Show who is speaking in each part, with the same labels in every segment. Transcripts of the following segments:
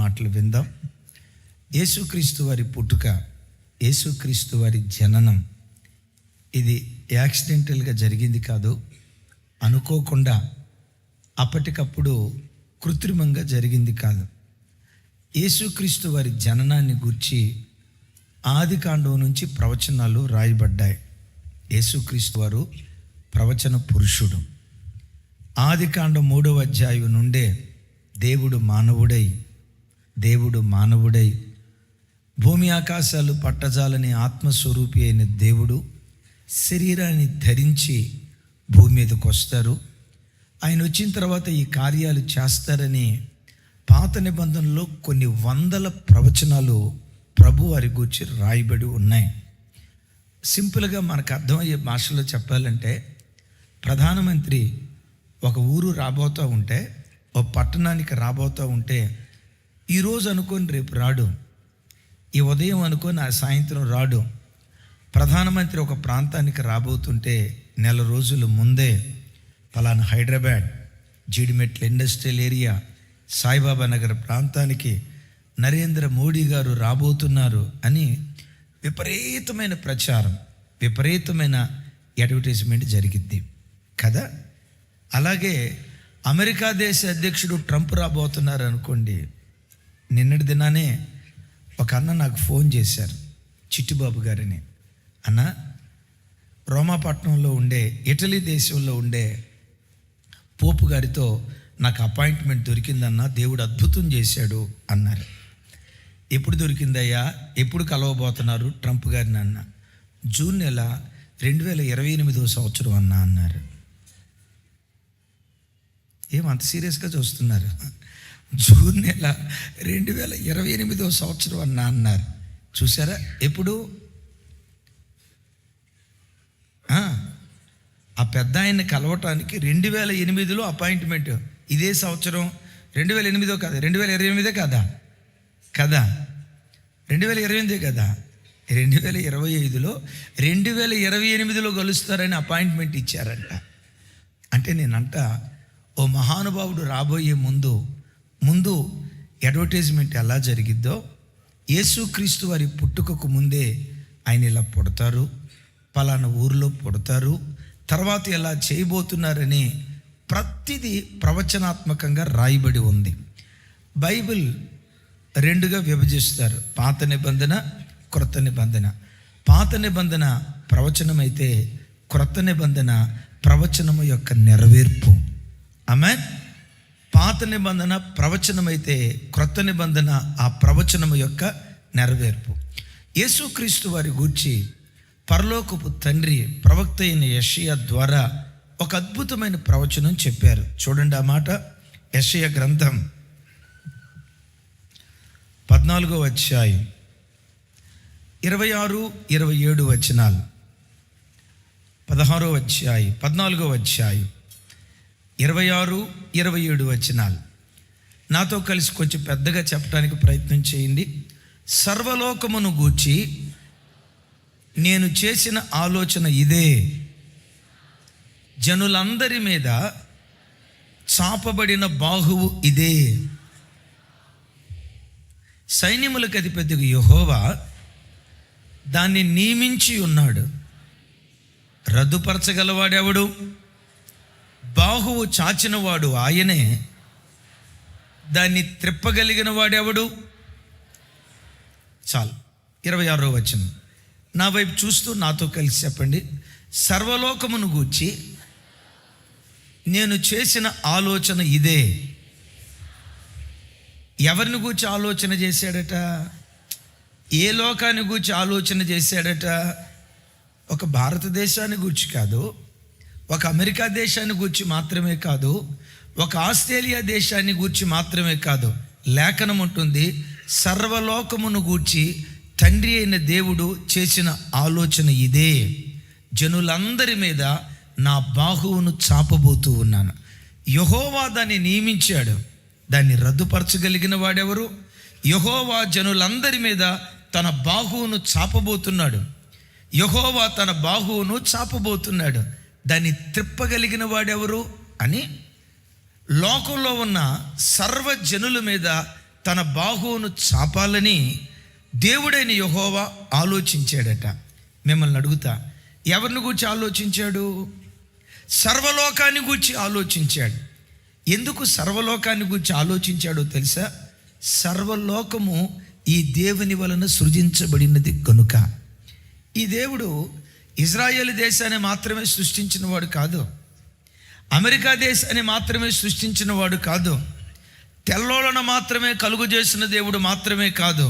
Speaker 1: మాటలు విందాం. యేసుక్రీస్తు వారి పుట్టుక, యేసుక్రీస్తు వారి జననం ఇది యాక్సిడెంటల్గా జరిగింది కాదు, అనుకోకుండా అప్పటికప్పుడు కృత్రిమంగా జరిగింది కాదు. యేసుక్రీస్తు వారి జననాన్ని గూర్చి ఆదికాండం నుంచి ప్రవచనాలు రాయబడ్డాయి. యేసుక్రీస్తు వారు ప్రవచన పురుషుడు. ఆదికాండం 3వ అధ్యాయం నుండే దేవుడు మానవుడై భూమి ఆకాశాలు పట్టజాలని ఆత్మస్వరూపి అయిన దేవుడు శరీరాన్ని ధరించి భూమి మీదకి వస్తారు. ఆయన వచ్చిన తర్వాత ఈ కార్యాలు చేస్తారని పాత నిబంధనలో కొన్ని వందల ప్రవచనాలు ప్రభు వారి గురించి రాయబడి ఉన్నాయి. సింపుల్గా మనకు అర్థమయ్యే భాషలో చెప్పాలంటే, ప్రధానమంత్రి ఒక ఊరు రాబోతూ ఉంటే, ఒక పట్టణానికి రాబోతూ ఉంటే, ఈరోజు అనుకొని రేపు రాడు, ఈ ఉదయం అనుకొని ఆ సాయంత్రం రాడు. ప్రధానమంత్రి ఒక ప్రాంతానికి రాబోతుంటే నెల రోజుల ముందే పలానా హైదరాబాద్ జీడిమెట్ల ఇండస్ట్రియల్ ఏరియా సాయిబాబా నగర్ ప్రాంతానికి నరేంద్ర మోడీ గారు రాబోతున్నారు అని విపరీతమైన ప్రచారం, విపరీతమైన అడ్వర్టైజ్మెంట్ జరిగిద్ది కదా. అలాగే అమెరికా దేశ అధ్యక్షుడు ట్రంప్ రాబోతున్నారు అనుకోండి. నిన్నటి దినానే ఒక అన్న నాకు ఫోన్ చేశారు, చిట్టిబాబు గారిని. అన్న, రోమాపట్నంలో ఉండే, ఇటలీ దేశంలో ఉండే పోపు గారితో నాకు అపాయింట్మెంట్ దొరికిందన్న, దేవుడు అద్భుతం చేశాడు అన్నారు. ఎప్పుడు దొరికిందయ్యా, ఎప్పుడు కలవబోతున్నారు ట్రంప్ గారిని అన్న. జూన్ నెల 2028వ సంవత్సరం అన్నారు. ఏమంత సీరియస్గా చూస్తున్నారు? జూన్ నెల 2028వ సంవత్సరం అన్నారు. చూసారా? ఎప్పుడు ఆ పెద్ద ఆయన్ని కలవటానికి 2008లో అపాయింట్మెంట్. ఇదే సంవత్సరం 2008 కాదు, 2028 కాదా? 2028 కదా. 2025లో 2028లో కలుస్తారని అపాయింట్మెంట్ ఇచ్చారంట. అంటే నేనంట, ఓ మహానుభావుడు రాబోయే ముందు అడ్వర్టైజ్మెంట్ ఎలా జరిగిద్దో, యేసుక్రీస్తు వారి పుట్టుకకు ముందే ఆయన ఇలా పుడతారు, పలానా ఊరిలో పుడతారు, తర్వాత ఎలా చేయబోతున్నారని ప్రతిదీ ప్రవచనాత్మకంగా రాయబడి ఉంది. బైబిల్ 2గా విభజిస్తారు, పాత నిబంధన, క్రొత్త నిబంధన. పాత నిబంధన ప్రవచనమైతే క్రొత్త నిబంధన ప్రవచనము యొక్క నెరవేర్పు. ఆమేన్. పాత నిబంధన ప్రవచనమైతే క్రొత్త నిబంధన ఆ ప్రవచనము యొక్క నెరవేర్పు. యేసుక్రీస్తు వారి గూర్చి పరలోకపు తండ్రి ప్రవక్త అయిన యెషయా ద్వారా ఒక అద్భుతమైన ప్రవచనం చెప్పారు. చూడండి ఆ మాట. యెషయా గ్రంథం 14వ అధ్యాయం 26, 27 వచనాలు. 16వ అధ్యాయం 14వ అధ్యాయం 26, 27 వచనాలు. నాతో కలిసి కొంచెం పెద్దగా చెప్పడానికి ప్రయత్నం చేయండి. సర్వలోకమును గూర్చి నేను చేసిన ఆలోచన ఇదే, జనులందరి మీద చాపబడిన బాహువు ఇదే. సైన్యములకు అధిపతిగా యెహోవా దాన్ని నియమించి ఉన్నాడు. రద్దుపరచగలవాడెవడు? బాహువు చాచినవాడు ఆయనే. దాన్ని త్రిప్పగలిగిన వాడెవడు? చాలు. 26వ వచనం. నా వైపు చూస్తూ నాతో కలిసి చెప్పండి. సర్వలోకమును గూర్చి నేను చేసిన ఆలోచన ఇదే. ఎవరిని గూర్చి ఆలోచన చేశాడట? ఏ లోకాన్ని గూర్చి ఆలోచన చేశాడట? ఒక భారతదేశాన్ని గూర్చి కాదు, ఒక అమెరికా దేశాన్ని గూర్చి మాత్రమే కాదు, ఒక ఆస్ట్రేలియా దేశాన్ని గూర్చి మాత్రమే కాదు. లేఖనం ఉంటుంది, సర్వలోకమును గూర్చి తండ్రి అయిన దేవుడు చేసిన ఆలోచన ఇదే, జనులందరి మీద నా బాహువును చాపబోతూ ఉన్నాను. యెహోవా దాన్ని నియమించాడు. దాన్ని రద్దుపరచగలిగిన వాడెవరు? యెహోవా జనులందరి మీద తన బాహువును చాపబోతున్నాడు. యెహోవా తన బాహువును చాపబోతున్నాడు. దాన్ని త్రిప్పగలిగిన వాడెవరు అని లోకంలో ఉన్న సర్వజనుల మీద తన బాహువును చాపాలని దేవుడైన యెహోవా ఆలోచించాడట. మిమ్మల్ని అడుగుతా, ఎవరిని గూర్చి ఆలోచించాడు? సర్వలోకాన్ని గూర్చి ఆలోచించాడు. ఎందుకు సర్వలోకాన్ని గూర్చి ఆలోచించాడో తెలుసా? సర్వలోకము ఈ దేవుని వలన సృజించబడినది కనుక. ఈ దేవుడు ఇజ్రాయేల్ దేశాన్ని మాత్రమే సృష్టించిన వాడు కాదు, అమెరికా దేశాన్ని మాత్రమే సృష్టించిన వాడు కాదు, తెల్లోళ్ళను మాత్రమే కలుగు చేసిన దేవుడు మాత్రమే కాదు.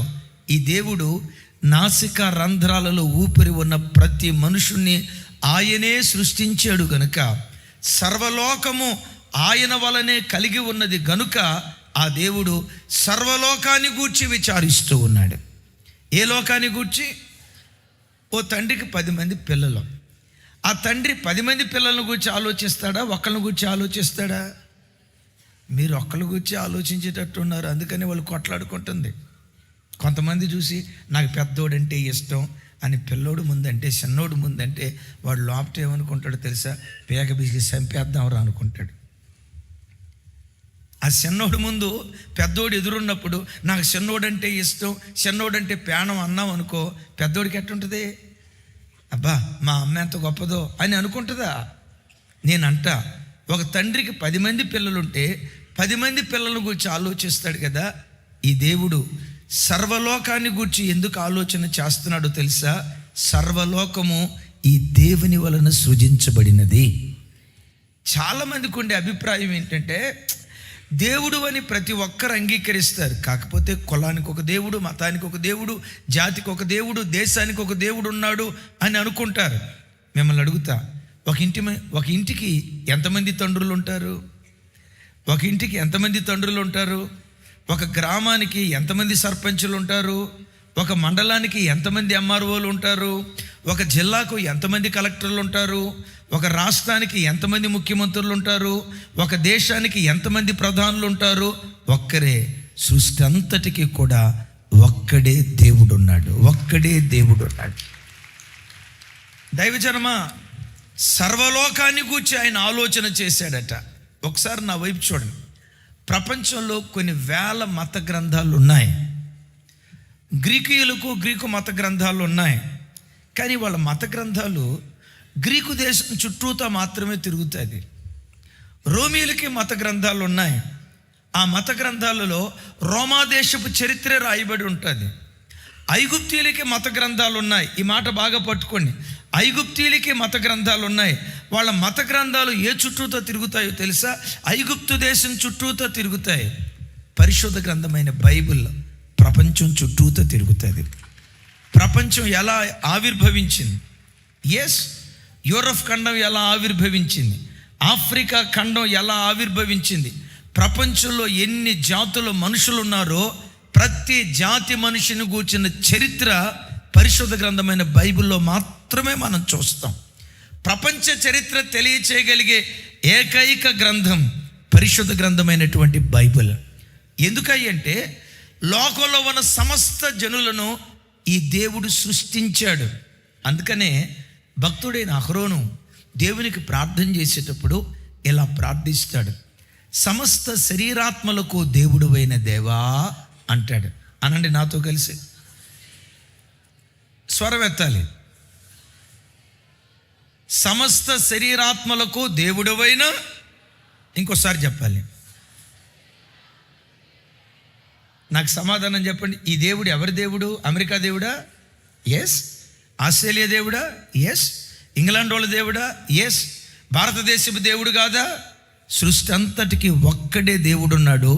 Speaker 1: ఈ దేవుడు నాసికా రంధ్రాలలో ఊపిరి ఉన్న ప్రతి మనుషుణ్ణి ఆయనే సృష్టించాడు గనుక, సర్వలోకము ఆయన వలనే కలిగి ఉన్నది గనుక ఆ దేవుడు సర్వలోకాన్ని గూర్చి విచారిస్తూ ఉన్నాడు. ఏ లోకాన్ని గూర్చి? ఓ తండ్రికి 10 మంది పిల్లలు. ఆ తండ్రి 10 మంది పిల్లలను గూర్చి ఆలోచిస్తాడా? ఒక్కళ్ళని గూర్చి ఆలోచిస్తాడా? మీరు ఒక్కళ్ళ గూర్చి ఆలోచించేటట్టు ఉన్నారు, అందుకని వాళ్ళు కొట్లాడుకుంటుంది. కొంతమంది చూసి నాకు పెద్దోడంటే ఇష్టం అని పిల్లోడు ముందంటే, చిన్నోడు ముందంటే వాడు లోపట ఏమనుకుంటాడో తెలుసా? పేక బిసికి చంపేద్దాంరా అనుకుంటాడు. ఆ చిన్నోడు ముందు పెద్దోడు ఎదురున్నప్పుడు నాకు చిన్నోడంటే ఇష్టం, చిన్నోడంటే ప్రాణం అన్నాం అనుకో, పెద్దోడికి ఎట్టుంటుంది? అబ్బా మా అమ్మ ఎంత గొప్పదో అని అనుకుంటుందా? నేనంట, ఒక తండ్రికి 10 మంది పిల్లలుంటే 10 మంది పిల్లల గురించి ఆలోచిస్తాడు కదా. ఈ దేవుడు సర్వలోకాన్ని గూర్చి ఎందుకు ఆలోచన చేస్తున్నాడో తెలుసా? సర్వలోకము ఈ దేవుని వలన సృజించబడినది. చాలామందికి ఉండే అభిప్రాయం ఏంటంటే, దేవుడు అని ప్రతి ఒక్కరు అంగీకరిస్తారు, కాకపోతే కులానికి ఒక దేవుడు, మతానికి ఒక దేవుడు, జాతికి ఒక దేవుడు, దేశానికి ఒక దేవుడు ఉన్నాడు అని అనుకుంటారు. మిమ్మల్ని అడుగుతా, ఒక ఇంటికి ఎంతమంది తండ్రులు ఉంటారు? ఒక ఇంటికి ఎంతమంది తండ్రులు ఉంటారు? ఒక గ్రామానికి ఎంతమంది సర్పంచులు ఉంటారు? ఒక మండలానికి ఎంతమంది ఎంఆర్ఓలు ఉంటారు? ఒక జిల్లాకు ఎంతమంది కలెక్టర్లు ఉంటారు? ఒక రాష్ట్రానికి ఎంతమంది ముఖ్యమంత్రులు ఉంటారు? ఒక దేశానికి ఎంతమంది ప్రధానులు ఉంటారు? ఒక్కరే. సృష్టి అంతటికి కూడా ఒక్కడే దేవుడు ఉన్నాడు, ఒక్కడే దేవుడు ఉన్నాడు. దైవజనమా, సర్వలోకాన్ని గూర్చి ఆయన ఆలోచన చేశాడట. ఒకసారి నా వైపు చూడండి. ప్రపంచంలో కొన్ని వేల మత గ్రంథాలు ఉన్నాయి. గ్రీకు మత గ్రంథాలు ఉన్నాయి. కానీ వాళ్ళ మత గ్రంథాలు గ్రీకు దేశం చుట్టూతా మాత్రమే తిరుగుతుంది. రోమీలకి మత గ్రంథాలు ఉన్నాయి. ఆ మత గ్రంథాలలో రోమా దేశపు చరిత్ర రాయబడి ఉంటుంది. ఐగుప్తీలకి మత గ్రంథాలు ఉన్నాయి. ఈ మాట బాగా పట్టుకోండి. ఐగుప్తీలకి మత గ్రంథాలు ఉన్నాయి. వాళ్ళ మత గ్రంథాలు ఏ చుట్టూతో తిరుగుతాయో తెలుసా? ఐగుప్తు దేశం చుట్టూతో తిరుగుతాయి. పరిశుద్ధ గ్రంథమైన బైబిల్ ప్రపంచం చుట్టూతో తిరుగుతుంది. ప్రపంచం ఎలా ఆవిర్భవించింది? యూరప్ ఖండం ఎలా ఆవిర్భవించింది? ఆఫ్రికా ఖండం ఎలా ఆవిర్భవించింది? ప్రపంచంలో ఎన్ని జాతుల మనుషులు ఉన్నారో ప్రతి జాతి మనిషిని గూర్చిన చరిత్ర పరిశుద్ధ గ్రంథమైన బైబిల్లో మాత్రమే మనం చూస్తాం. ప్రపంచ చరిత్ర తెలియచేయగలిగే ఏకైక గ్రంథం పరిశుద్ధ గ్రంథమైనటువంటి బైబిల్. ఎందుకంటే లోకంలో ఉన్న సమస్త జనులను ఈ దేవుడు సృష్టించాడు. అందుకనే భక్తుడైన అహరోను దేవునికి ప్రార్థన చేసేటప్పుడు ఇలా ప్రార్థిస్తాడు, సమస్త శరీరాత్మలకు దేవుడువైన దేవా అంటాడు. అనండి నాతో కలిసి, స్వరం ఎత్తాలి. సమస్త శరీరాత్మలకు దేవుడువైన, ఇంకోసారి చెప్పాలి. నాకు సమాధానం చెప్పండి. ఈ దేవుడు ఎవరి దేవుడు? అమెరికా దేవుడా? ఎస్. ఆస్ట్రేలియా దేవుడా? ఎస్. ఇంగ్లాండ్ వాళ్ళ దేవుడా? ఎస్. భారతదేశపు దేవుడు కాదా? సృష్టి అంతటికి ఒక్కడే దేవుడు ఉన్నాడు.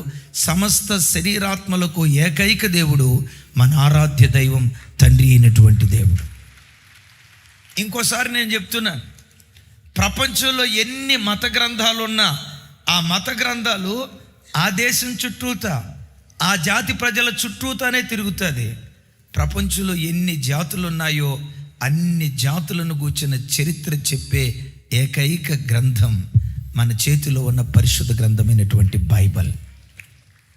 Speaker 1: సమస్త శరీరాత్మలకు ఏకైక దేవుడు మన ఆరాధ్య దైవం, తండ్రి అయినటువంటి దేవుడు. ఇంకోసారి నేను చెప్తున్నాను, ప్రపంచంలో ఎన్ని మత గ్రంథాలు ఉన్నా ఆ మత గ్రంథాలు ఆ దేశం చుట్టూతా, ఆ జాతి ప్రజల చుట్టూతానే తిరుగుతుంది. ప్రపంచంలో ఎన్ని జాతులు ఉన్నాయో అన్ని జాతులను గూర్చిన చరిత్ర చెప్పే ఏకైక గ్రంథం మన చేతిలో ఉన్న పరిశుద్ధ గ్రంథమైనటువంటి బైబిల్.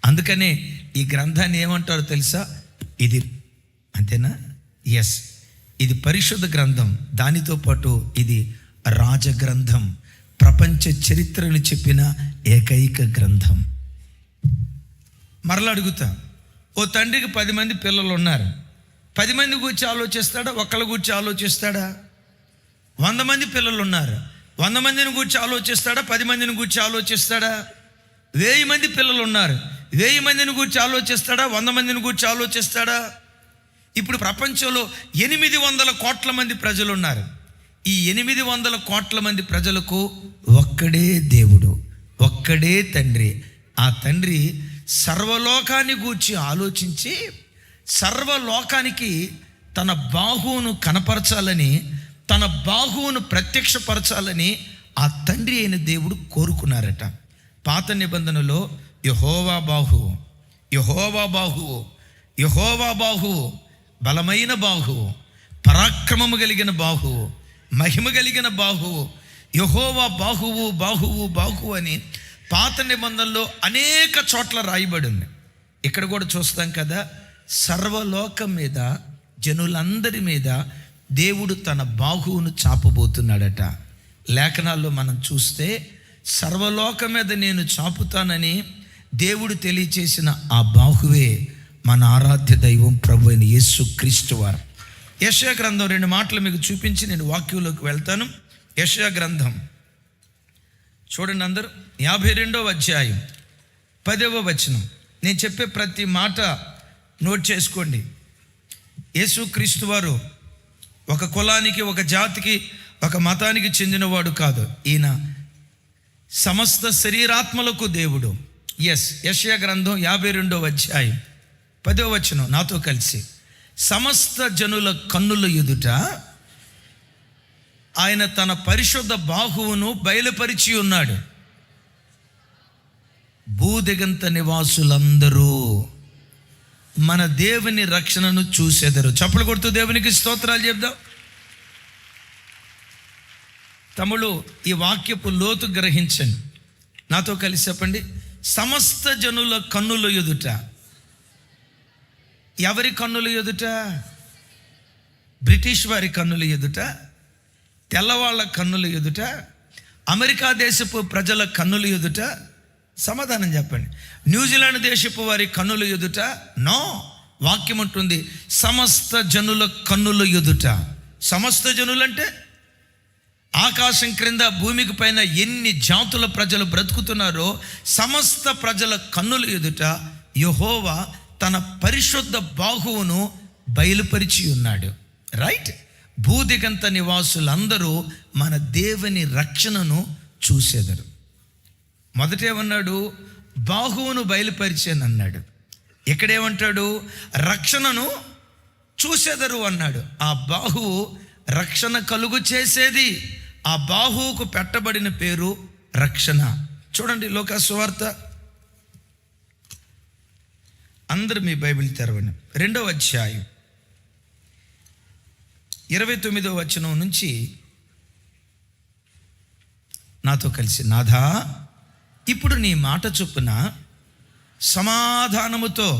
Speaker 1: అందుకనే ఈ గ్రంథాన్ని ఏమంటారో తెలుసా? ఇది అంతేనా? ఎస్, ఇది పరిశుద్ధ గ్రంథం. దానితో పాటు ఇది రాజగ్రంథం, ప్రపంచ చరిత్రను చెప్పిన ఏకైక గ్రంథం. మరలా అడుగుతా, ఓ తండ్రికి 10 మంది పిల్లలు ఉన్నారు. 10 మంది గురించి ఆలోచిస్తాడా? ఒక్కళ్ళ గురించి ఆలోచిస్తాడా? 100 మంది పిల్లలు ఉన్నారు. 100 మందిని గురించి ఆలోచిస్తాడా? 10 మందిని గురించి ఆలోచిస్తాడా? 1000 మంది పిల్లలు ఉన్నారు. 1000 మందిని గురించి ఆలోచిస్తాడా? 100 మందిని గురించి ఆలోచిస్తాడా? ఇప్పుడు ప్రపంచంలో 800 కోట్ల మంది ప్రజలు ఉన్నారు. ఈ 800 కోట్ల మంది ప్రజలకు ఒక్కడే దేవుడు, ఒక్కడే తండ్రి. ఆ తండ్రి సర్వలోకాన్ని గూర్చి ఆలోచించి సర్వలోకానికి తన బాహువును కనపరచాలని, తన బాహువును ప్రత్యక్షపరచాలని ఆ తండ్రి అయిన దేవుడు కోరుకున్నారట. పాత నిబంధనలో యెహోవా బాహువు, యెహోవా బాహువు, యెహోవా బాహువు, బలమైన బాహువు, పరాక్రమము కలిగిన బాహువు, మహిమ కలిగిన బాహువు, యెహోవా బాహువు, బాహువు, బాహువు అని పాత నిబంధనలో అనేక చోట్ల రాయబడి ఉంది. ఇక్కడ కూడా చూస్తాం కదా, సర్వలోకం మీద, జనులందరి మీద దేవుడు తన బాహువును చాపబోతున్నాడట. లేఖనాల్లో మనం చూస్తే సర్వలోకం మీద నేను చాపుతానని దేవుడు తెలియచేసిన ఆ బాహువే మన ఆరాధ్య దైవం ప్రభు అయిన యేసు క్రీస్తు వారు. యెషయా గ్రంథం 2 మాటలు మీకు చూపించి నేను వాక్యంలోకి వెళ్తాను. యెషయా గ్రంథం చూడండి అందరూ, 52వ అధ్యాయం 10వ వచనం. నేను చెప్పే ప్రతి మాట నోట్ చేసుకోండి. యేసుక్రీస్తు వారు ఒక కులానికి, ఒక జాతికి, ఒక మతానికి చెందినవాడు కాదు. ఈయన సమస్త శరీరాత్మలకు దేవుడు. యెషయా గ్రంథం 52వ అధ్యాయం 10వ వచనం నాతో కలిసి. సమస్త జనుల కన్నుల ఎదుట ఆయన తన పరిశుద్ధ బాహువును బయలుపరిచి ఉన్నాడు. భూదిగంత నివాసులందరూ మన దేవుని రక్షణను చూసేదరు. చప్పలు కొడుతూ దేవునికి స్తోత్రాలు చెప్దాం. తమ్ముడు, ఈ వాక్యపు లోతు గ్రహించండి. నాతో కలిసి చెప్పండి. సమస్త జనుల కన్నుల ఎదుట. ఎవరి కన్నుల ఎదుట? బ్రిటిష్ వారి కన్నుల ఎదుట, తెల్లవాళ్ళ కన్నుల ఎదుట, అమెరికా దేశపు ప్రజల కన్నుల ఎదుట? సమాధానం చెప్పండి. న్యూజిలాండ్ దేశపు వారి కన్నుల ఎదుట? నో. వాక్యం ఉంటుంది సమస్త జనుల కన్నుల ఎదుట. సమస్త జనులంటే ఆకాశం క్రింద భూమికి పైన ఎన్ని జాతుల ప్రజలు బ్రతుకుతున్నారో సమస్త ప్రజల కన్నుల ఎదుట యెహోవా తన పరిశుద్ధ బాహువును బయలుపరిచి ఉన్నాడు. రైట్. భూదిగంత నివాసులందరూ మన దేవుని రక్షణను చూసేదరు. మొదటేమన్నాడు? బాహువును బయలుపరిచాను అన్నాడు. ఇక్కడేమంటాడు? రక్షణను చూసేదరు అన్నాడు. ఆ బాహువు రక్షణ కలుగు చేసేది. ఆ బాహువుకు పెట్టబడిన పేరు రక్షణ. చూడండి లోకా సువార్త, అందరూ మీ బైబిల్ తెరవండి. 2వ అధ్యాయం 29వ వచనం నుంచి నాతో కలిసి. నాథా, ఇప్పుడు నీ మాట చొప్పున సమాధానముతో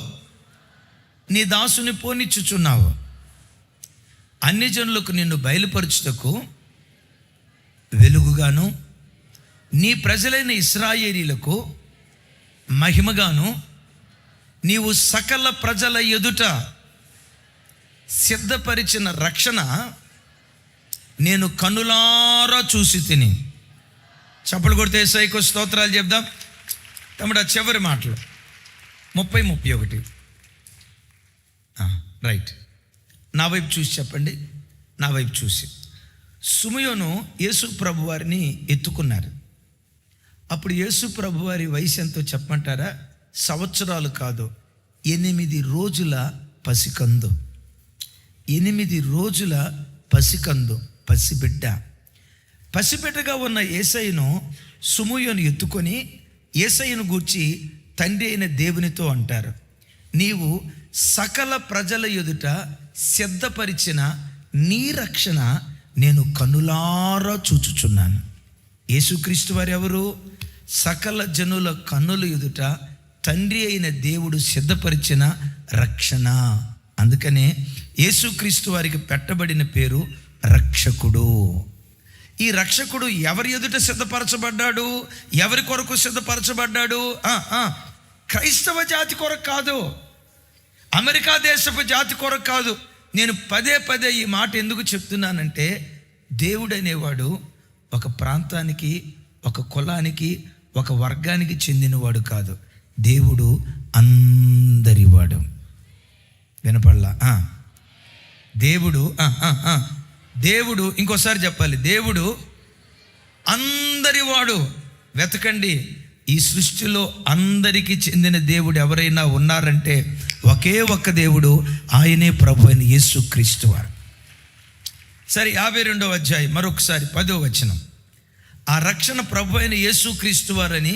Speaker 1: నీ దాసుని పోనిచ్చుచున్నావు. అన్ని జనులకు నిన్ను బయలుపరచుటకు వెలుగుగాను, నీ ప్రజలైన ఇశ్రాయేలీలకు మహిమగాను నీవు సకల ప్రజల ఎదుట సిద్ధపరిచిన రక్షణ నేను కన్నులారా చూసి తిని. చప్పలు కొడితే యేసయ్యకు స్తోత్రాలు చెప్దాం. తమ్ముడు, చివరి మాటలు 30-31. రైట్. నా వైపు చూసి చెప్పండి. నా వైపు చూసి. సుమయోను యేసు ప్రభు వారిని ఎత్తుకున్నారు. అప్పుడు యేసు ప్రభు వారి వయసు ఎంతో చెప్పమంటారా? సంవత్సరాలు కాదు, 8 రోజుల పసికందు. 8 రోజుల పసికందు, పసిబిడ్డ. పసిబిడ్డగా ఉన్న యేసయ్యను సుమయోను ఎత్తుకొని యేసయ్యను గూర్చి తండ్రి అయిన దేవునితో అంటారు, నీవు సకల ప్రజల ఎదుట సిద్ధపరిచిన నీ రక్షణ నేను కన్నులారా చూచుచున్నాను. యేసుక్రీస్తు వారు ఎవరు? సకల జనుల కన్నుల ఎదుట తండ్రి అయిన దేవుడు సిద్ధపరిచిన రక్షణ. అందుకనే యేసుక్రీస్తు వారికి పెట్టబడిన పేరు రక్షకుడు. ఈ రక్షకుడు ఎవరి ఎదుట సిద్ధపరచబడ్డాడు? ఎవరి కొరకు సిద్ధపరచబడ్డాడు? క్రైస్తవ జాతి కొరకు కాదు. అమెరికా దేశపు జాతి కొరకు కాదు. నేను పదే పదే ఈ మాట ఎందుకు చెప్తున్నానంటే, దేవుడు అనేవాడు ఒక ప్రాంతానికి, ఒక కులానికి, ఒక వర్గానికి చెందినవాడు కాదు. దేవుడు అందరివాడు. వినపడలా? దేవుడు ఇంకోసారి చెప్పాలి, దేవుడు అందరివాడు. వెతకండి, ఈ సృష్టిలో అందరికీ చెందిన దేవుడు ఎవరైనా ఉన్నారంటే ఒకే ఒక్క దేవుడు, ఆయనే ప్రభు అయిన యేసుక్రీస్తు వారు. సరే, 52వ అధ్యాయం మరొకసారి 10వ వచనం. ఆ రక్షణ ప్రభు అయిన యేసుక్రీస్తు వారని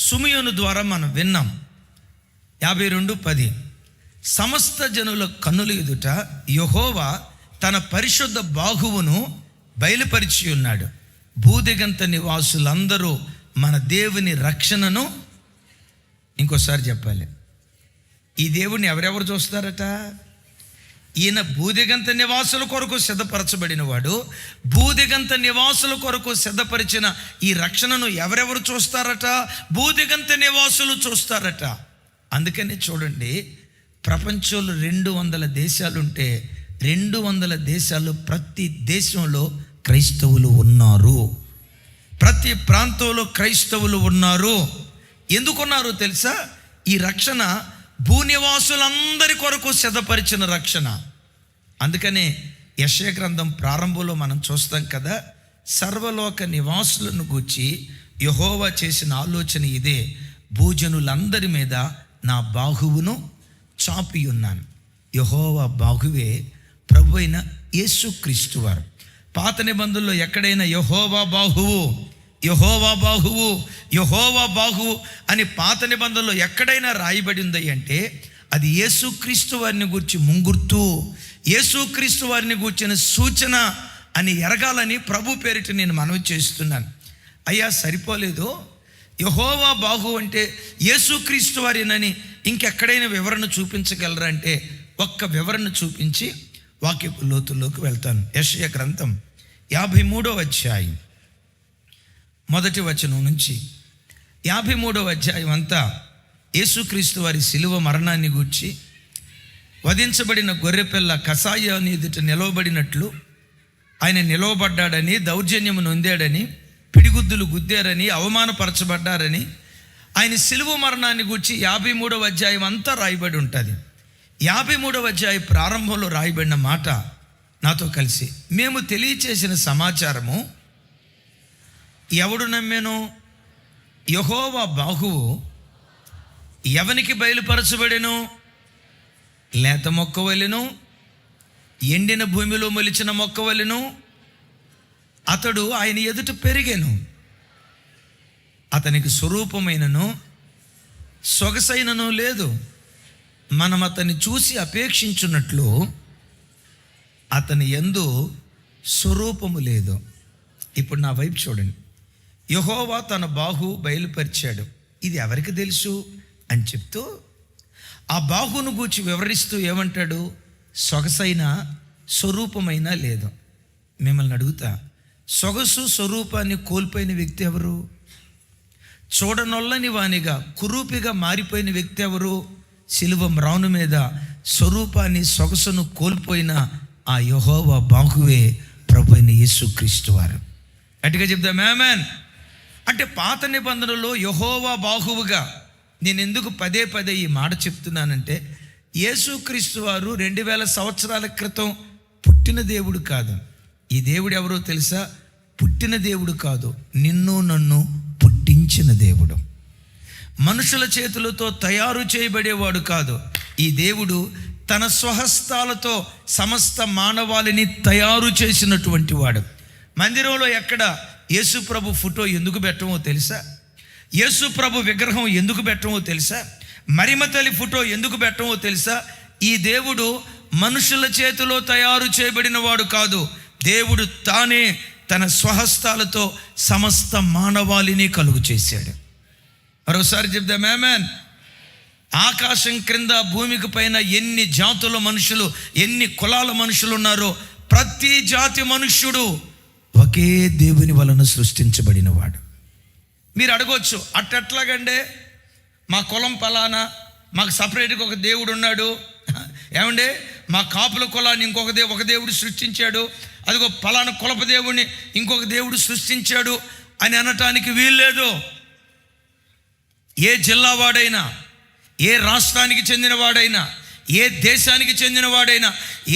Speaker 1: సుమియోను ద్వారా మనం విన్నాం. 52:10. సమస్త జనుల కన్నుల ఎదుట యెహోవా తన పరిశుద్ధ బాహువును బయలుపరిచి ఉన్నాడు. భూదిగంత నివాసులందరూ మన దేవుని రక్షణను, ఇంకోసారి చెప్పాలి, ఈ దేవుని ఎవరెవరు చూస్తారట? ఈయన భూదిగంత నివాసుల కొరకు సిద్ధపరచబడిన వాడు. భూదిగంత నివాసుల కొరకు సిద్ధపరిచిన ఈ రక్షణను ఎవరెవరు చూస్తారట? భూదిగంత నివాసులు చూస్తారట. అందుకని చూడండి, ప్రపంచంలో 200 దేశాలుంటే 200 దేశాల్లో ప్రతి దేశంలో క్రైస్తవులు ఉన్నారు. ప్రతి ప్రాంతంలో క్రైస్తవులు ఉన్నారు. ఎందుకున్నారో తెలుసా? ఈ రక్షణ భూనివాసులందరి కొరకు సిద్ధపరిచిన రక్షణ. అందుకనే యెషయా గ్రంథం ప్రారంభంలో మనం చూస్తాం కదా, సర్వలోక నివాసులను గూర్చి యెహోవా చేసిన ఆలోచన ఇదే, భూజనులందరి మీద నా బాహువును చాపి ఉన్నాను. యెహోవా బాహువే ప్రభు అయిన యేసుక్రీస్తు వారు. పాత నిబంధనలో ఎక్కడైనా యెహోవా బాహువు, యెహోవా బాహువు, యెహోవా బాహువు అని పాత నిబంధనలో ఎక్కడైనా రాయబడి ఉంది అంటే అది యేసుక్రీస్తు వారిని గూర్చి ముంగుర్తు, యేసుక్రీస్తు వారిని గూర్చిన సూచన అని ఎరగాలని ప్రభు పేరిట నేను మనవి చేస్తున్నాను. అయ్యా సరిపోలేదు, యెహోవా బాహువు అంటే యేసుక్రీస్తు వారినని ఇంకెక్కడైనా వివరణ చూపించగలరా అంటే ఒక్క వివరణ చూపించి వాక్య లోతుల్లోకి వెళ్తాను. యెషయా గ్రంథం 53వ అధ్యాయం 1వ వచనం నుంచి 53వ అధ్యాయం అంతా యేసుక్రీస్తు వారి శిలువ మరణాన్ని గూర్చి, వధించబడిన గొర్రెపిల్ల కసాయాన్ని ఎదుట నిలవబడినట్లు ఆయన నిలవబడ్డాడని, దౌర్జన్యము నొందాడని, పిడిగుద్దులు గుద్దారని, అవమానపరచబడ్డారని ఆయన శిలువ మరణాన్ని గూర్చి 53వ అధ్యాయం అంతా రాయబడి ఉంటుంది. 53వ అధ్యాయం ప్రారంభంలో రాయబడిన మాట నాతో కలిసి, మేము తెలియచేసిన సమాచారము ఎవడు నమ్మెను? యెహోవా బాహువు ఎవనికి బయలుపరచబడెను? లేత మొక్క వలెను, ఎండిన భూమిలో మొలిచిన మొక్క వలెను అతడు ఆయన ఎదుట పెరిగెను. అతనికి స్వరూపమైనను సొగసైనను లేదు. మనం అతన్ని చూసి అపేక్షించున్నట్లు అతని యందు స్వరూపము లేదు. ఇప్పుడు నా వైపు చూడండి. యెహోవా తన బాహు బయలుపరిచాడు, ఇది ఎవరికి తెలుసు అని చెప్తూ ఆ బాహును గూర్చి వివరిస్తూ ఏమంటాడు? సొగసైన స్వరూపమైన లేదు. మిమ్మల్ని అడుగుతా, సొగసు స్వరూపాన్ని కోల్పోయిన వ్యక్తి ఎవరు? చూడనొల్లని వానిగా కురూపిగా మారిపోయిన వ్యక్తి ఎవరు? శిలువ మ్రాను మీద స్వరూపాన్ని సొగసును కోల్పోయిన ఆ యెహోవా బాహువే ప్రభు అయిన యేసుక్రీస్తు వారు. గట్టిగా చెప్దాం ఆమేన్. అంటే పాత నిబంధనలో యెహోవా బాహువుగా నేను ఎందుకు పదే పదే ఈ మాట చెప్తున్నానంటే, యేసుక్రీస్తు వారు 2000 సంవత్సరాల క్రితం పుట్టిన దేవుడు కాదు. ఈ దేవుడు ఎవరో తెలుసా? పుట్టిన దేవుడు కాదు, నిన్ను నన్ను పుట్టించిన దేవుడు. మనుషుల చేతులతో తయారు చేయబడేవాడు కాదు. ఈ దేవుడు తన స్వహస్తాలతో సమస్త మానవాళిని తయారు చేసినటువంటి వాడు. మందిరంలో ఎక్కడ యేసు ప్రభు ఫోటో ఎందుకు పెట్టమో తెలుసా? యేసు ప్రభు విగ్రహం ఎందుకు పెట్టమో తెలుసా? మరియమ్మ తల్లి ఫోటో ఎందుకు పెట్టమో తెలుసా? ఈ దేవుడు మనుషుల చేతిలో తయారు చేయబడిన వాడు కాదు. దేవుడు తానే తన స్వహస్తాలతో సమస్త మానవాళిని కలుగు చేశాడు. మరోసారి చెప్దాం ఆమేన్. ఆకాశం క్రింద భూమికి పైన ఎన్ని జాతుల మనుషులు, ఎన్ని కులాల మనుషులు ఉన్నారో ప్రతి జాతి మనుష్యుడు ఒకే దేవుని వలన సృష్టించబడిన వాడు. మీరు అడగవచ్చు, అట్టెట్లాగంటే మా కులం పలానా, మాకు సపరేట్గా ఒక దేవుడు ఉన్నాడు. ఏమంటే మా కాపుల కులాన్ని ఒక దేవుడు సృష్టించాడు, అదిగో పలానా కులప దేవుడిని ఇంకొక దేవుడు సృష్టించాడు అని అనటానికి వీల్లేదు. ఏ జిల్లా వాడైనా, ఏ రాష్ట్రానికి చెందినవాడైనా, ఏ దేశానికి చెందినవాడైనా,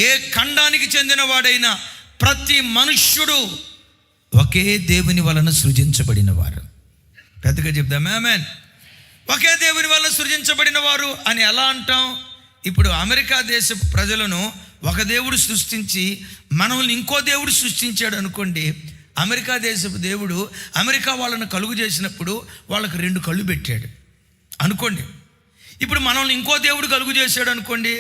Speaker 1: ఏ ఖండానికి చెందినవాడైనా ప్రతి మనుష్యుడు ఒకే దేవుని వలన సృజించబడిన వారు. పెద్దగా చెప్దాం ఆమేన్. ఒకే దేవుని వలన సృజించబడిన వారు అని ఎలా అంటాం? ఇప్పుడు అమెరికా దేశ ప్రజలను ఒక దేవుడు సృష్టించి మనల్ని ఇంకో దేవుడు సృష్టించాడు అనుకోండి. అమెరికా దేశపు దేవుడు అమెరికా వాళ్ళను కలుగు చేసినప్పుడు వాళ్ళకు 2 కళ్ళు పెట్టాడు అనుకోండి. ఇప్పుడు మనల్ని ఇంకో దేవుడు కలుగు చేశాడు అనుకోండి.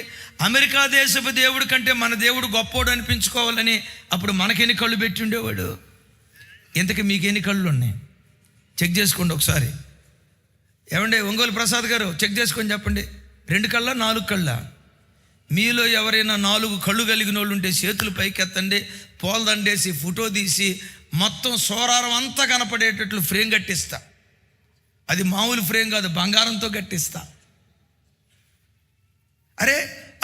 Speaker 1: అమెరికా దేశపు దేవుడు కంటే మన దేవుడు గొప్పోడు అనిపించుకోవాలని అప్పుడు మనకెన్ని కళ్ళు పెట్టి ఉండేవాడు? ఇంతకీ మీకెన్ని కళ్ళు ఉన్నాయి? చెక్ చేసుకోండి ఒకసారి. ఏమండి ఒంగోలు ప్రసాద్ గారు, చెక్ చేసుకొని చెప్పండి, 2 కళ్ళ 4 కళ్ళ? మీలో ఎవరైనా 4 కళ్ళు కలిగిన వాళ్ళు ఉంటే చేతులు పైకెత్తండి. పోల్దండేసి ఫోటో తీసి మొత్తం సోరారం అంతా కనపడేటట్లు ఫ్రేమ్ కట్టిస్తా. అది మామూలు ఫ్రేమ్ కాదు, బంగారంతో కట్టిస్తా. అరే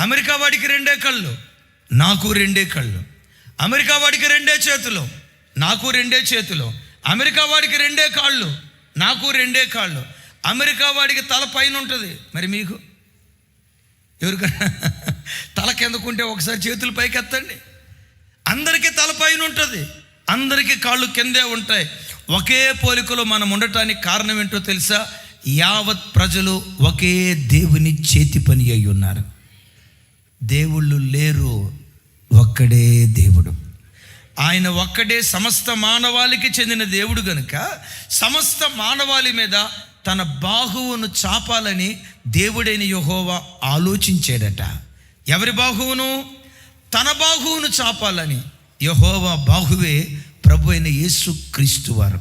Speaker 1: అమెరికా వాడికి 2 కళ్ళు, నాకు 2 కళ్ళు. అమెరికా వాడికి 2 చేతులు, నాకు 2 చేతులు. అమెరికా వాడికి 2 కాళ్ళు, నాకు 2 కాళ్ళు. అమెరికా వాడికి తల పైన ఉంటుంది, మరి మీకు ఎవరికైనా తల కిందకుంటే ఒకసారి చేతులు పైకి ఎత్తండి. అందరికీ తల పైన ఉంటుంది, అందరికీ కాళ్ళు కిందే ఉంటాయి. ఒకే పోలికలో మనం ఉండటానికి కారణం ఏంటో తెలుసా? యావత్ ప్రజలు ఒకే దేవుని చేతి పని అయి ఉన్నారు. దేవుళ్ళు లేరు, ఒక్కడే దేవుడు. ఆయన ఒక్కడే సమస్త మానవాళికి చెందిన దేవుడు గనుక సమస్త మానవాళి మీద తన బాహువును చాపాలని దేవుడైన యెహోవా ఆలోచించాడట. ఎవరి బాహువును? తన బాహువును చాపాలని. యెహోవా బాహువే ప్రభు అయిన యేసుక్రీస్తు వారు.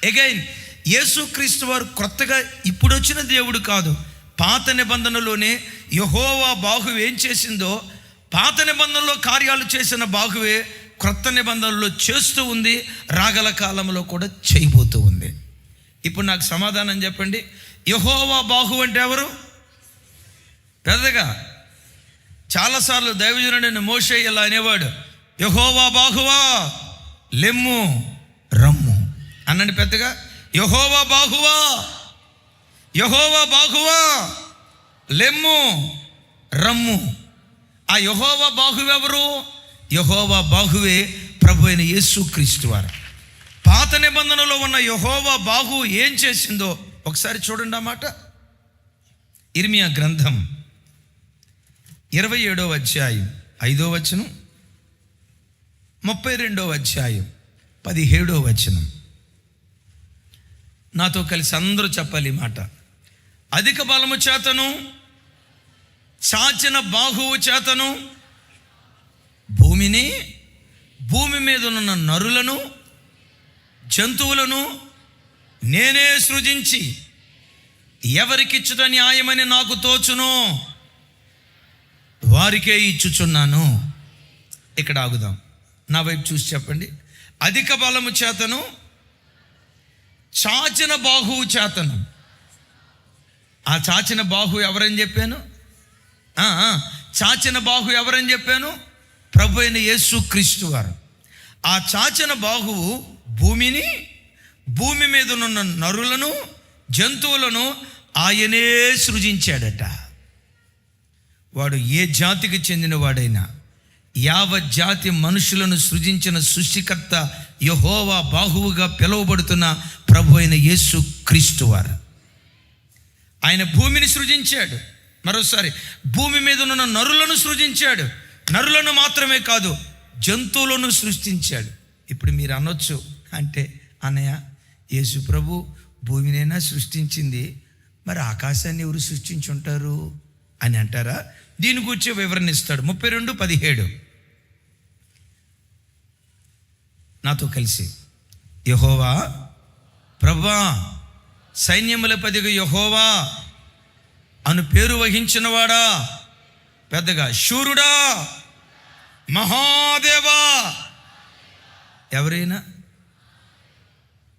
Speaker 1: అగైన్ యేసుక్రీస్తు వారు కొత్తగా ఇప్పుడు వచ్చిన దేవుడు కాదు. పాత నిబంధనలోనే యెహోవా బాహువు ఏం చేసిందో, పాత నిబంధనలో కార్యాలు చేసిన బాహువే క్రొత్త నిబంధనలో చేస్తూ ఉంది, రాగల కాలంలో కూడా చేయబోతూ ఉంది. ఇప్పుడు నాకు సమాధానం చెప్పండి, యెహోవా బాహువు అంటే ఎవరు? పెద్దగా చాలాసార్లు దైవజనుడైన మోషే ఇలా అనేవాడు, యెహోవా బాహువా లెమ్ము రమ్ము అనండి పెద్దగా. యెహోవా బాహువా, యెహోవా బాహువా లెమ్ము రమ్ము. ఆ యెహోవా బాహువు ఎవరు? యెహోవా బాహువే ప్రభు అయిన యేసుక్రీస్తు వారు. పాత నిబంధనలో ఉన్న యెహోవా బాహువు ఏం చేసిందో ఒకసారి చూడండి. ఆ మాట ఇర్మియా గ్రంథం 27వ అధ్యాయం 5వ వచనం, 32వ అధ్యాయం 17వ వచనం. నాతో కలిసి అందరూ చెప్పాలి ఈ మాట. అధిక బలము చేతను చాచిన బాహువు చేతను భూమిని, భూమి మీద ఉన్న నరులను, జంతువులను నేనే సృజించి ఎవరికిచ్చుట న్యాయమని నాకు తోచును వారికే ఇచ్చుచున్నాను. ఇక్కడ ఆగుదాం. నా వైపు చూసి చెప్పండి. అధిక బలము చేతను చాచిన బాహువు చేతను. ఆ చాచిన బాహువు ఎవరని చెప్పాను? చాచిన బాహువు ఎవరని చెప్పాను? ప్రభు అయిన యేసుక్రీస్తు వారు. ఆ చాచిన బాహువు భూమిని, భూమి మీద ఉన్న నరులను, జంతువులను ఆయనే సృజించాడట. వాడు ఏ జాతికి చెందిన వాడైనా, యావత్ జాతి మనుషులను సృజించిన సృష్టికర్త యెహోవా బాహువుగా పిలువబడుతున్న ప్రభు అయిన యేసుక్రీస్తు వారు. ఆయన భూమిని సృజించాడు. మరోసారి భూమి మీద ఉన్న నరులను సృజించాడు. నరులను మాత్రమే కాదు, జంతువులను సృష్టించాడు. ఇప్పుడు మీరు అనొచ్చు, అంటే అన్నయ్య యేసు ప్రభు భూమినైనా సృష్టించింది, మరి ఆకాశాన్ని ఎవరు సృష్టించుంటారు అని అంటారా? దీని గురించి వివరణ ఇస్తాడు. 32:17 నాతో కలిసి. యెహోవా ప్రభువా, సైన్యములపతిగా యెహోవా అను పేరు వహించినవాడా, పెద్దగా శూరుడా, మహాదేవా. ఎవరైనా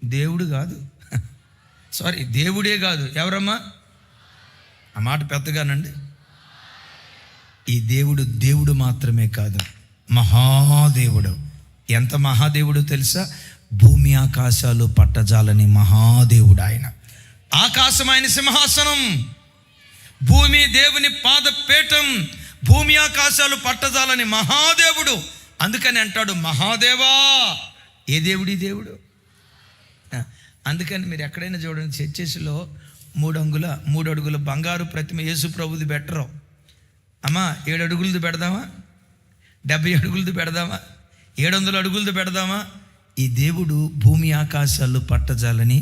Speaker 1: దేవుడు కాదు, సారీ దేవుడే కాదు, ఎవరమ్మా? ఆ మాట పెద్దగానండి. ఈ దేవుడు దేవుడు మాత్రమే కాదు, మహాదేవుడు. ఎంత మహాదేవుడు తెలుసా? భూమి ఆకాశాలు పట్టజాలని మహాదేవుడు ఆయన. ఆకాశం ఆయన సింహాసనం, భూమి దేవుని పాదపీఠం, భూమి ఆకాశాలు పట్టజాలని మహాదేవుడు. అందుకని అంటాడు మహాదేవా. ఏ దేవుడి దేవుడు? అందుకని మీరు ఎక్కడైనా చూడండి, చర్చెస్లో 3 అడుగుల బంగారు ప్రతిమ యేసు ప్రభుది బెటరు. అమ్మా 7 అడుగులది పెడదామా, 70 అడుగులది పెడదామా, 700 అడుగులది పెడదామా? ఈ దేవుడు భూమి ఆకాశాలు పట్టజాలని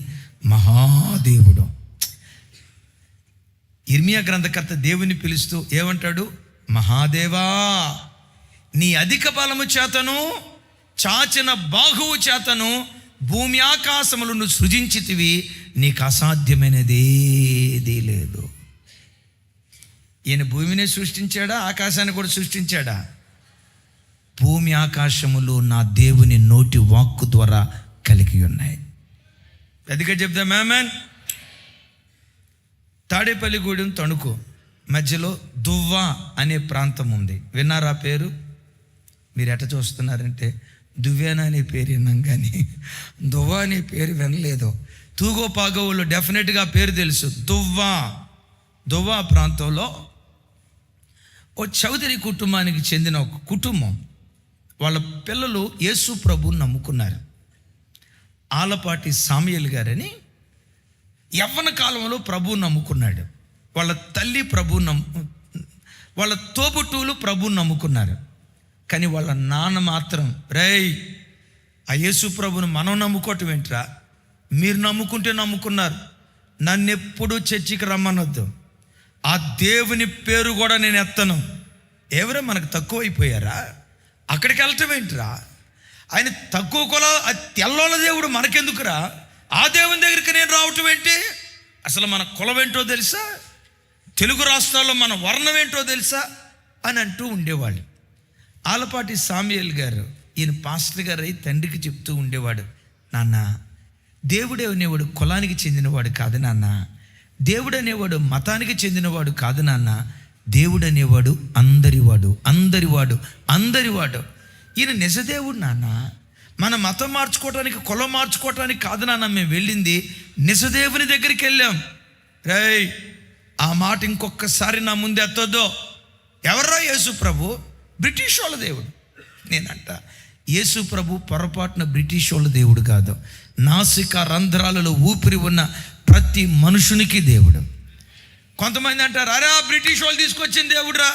Speaker 1: మహాదేవుడు. ఇర్మియా గ్రంథకర్త దేవుని పిలుస్తూ ఏమంటాడు? మహాదేవా, నీ అధిక బలము చేతను చాచిన బాహువు చేతను భూమి ఆకాశములను సృజించితివి, నీకు అసాధ్యమైనదేదీ లేదు. ఈయన భూమిని సృష్టించాడా, ఆకాశాన్ని కూడా సృష్టించాడా? భూమి ఆకాశములు నా దేవుని నోటి వాక్కు ద్వారా కలిగి ఉన్నాయి. అదిగా చెప్దాం ఆమేన్. తాడేపల్లిగూడెం తణుకు మధ్యలో దువ్వ అనే ప్రాంతం ఉంది. విన్నారా పేరు? మీరు ఎట్ట చూస్తున్నారంటే దువ్వేనా అనే పేరు విన్నాం కానీ దువ్వ అనే పేరు వినలేదు. తూగో పాగో వాళ్ళు డెఫినెట్గా పేరు తెలుసు. దువ్వ ప్రాంతంలో ఓ చౌదరి కుటుంబానికి చెందిన ఒక కుటుంబం, వాళ్ళ పిల్లలు యేసు ప్రభువుని నమ్ముకున్నారు. ఆలపాటి సామ్యుయల్ గారని యవ్వన కాలంలో ప్రభువుని నమ్ముకున్నాడు. వాళ్ళ తల్లి వాళ్ళ తోబుట్టువులు ప్రభువుని నమ్ముకున్నారు. కానీ వాళ్ళ నాన్న మాత్రం, రేయ్ ఆ యేసు ప్రభువుని మనం నమ్ముకోవటం ఏంట్రా, మీరు నమ్ముకుంటే నమ్ముకున్నారు, నన్ను ఎప్పుడు చర్చికి రమ్మనొద్దు, ఆ దేవుని పేరు కూడా నేను ఎత్తను. ఎవరో మనకు తక్కువైపోయారా? అక్కడికి వెళ్ళటం ఏంట్రా, ఆయన తక్కువ కుల తెల్లోళ్ళ దేవుడు మనకెందుకురా, ఆ దేవుని దగ్గరికి నేను రావటం ఏంటి, అసలు మన కులం ఏంటో తెలుసా, తెలుగు రాష్ట్రాల్లో మన వర్ణం ఏంటో తెలుసా అని అంటూ ఉండేవాళ్ళు. ఆలపాటి సామ్యుయల్ గారు, ఈయన పాస్టర్ గారు అయి తండ్రికి చెప్తూ ఉండేవాడు, నాన్న దేవుడే అనేవాడు కులానికి చెందినవాడు కాదు నాన్న, దేవుడు అనేవాడు మతానికి చెందినవాడు కాదు నాన్న, దేవుడు అనేవాడు అందరివాడు. ఈయన నిజదేవుడు నాన్న, మన మతం మార్చుకోవటానికి కులం మార్చుకోవటానికి కాదు నాన్న మేము వెళ్ళింది, నిజదేవుని దగ్గరికి వెళ్ళాం. రేయ్ ఆ మాట ఇంకొకసారి నా ముందు ఎత్తొద్దు. ఎవర్రా యేసు ప్రభు? బ్రిటిష్ వాళ్ళ దేవుడు. నేనంట యేసు ప్రభు పొరపాటున బ్రిటిష్ వాళ్ళ దేవుడు కాదు, నాసిక రంధ్రాలలో ఊపిరి ఉన్న ప్రతి మనుషునికి దేవుడు. కొంతమంది అంటారు, అరే బ్రిటిష్ వాళ్ళు తీసుకొచ్చిన దేవుడురా.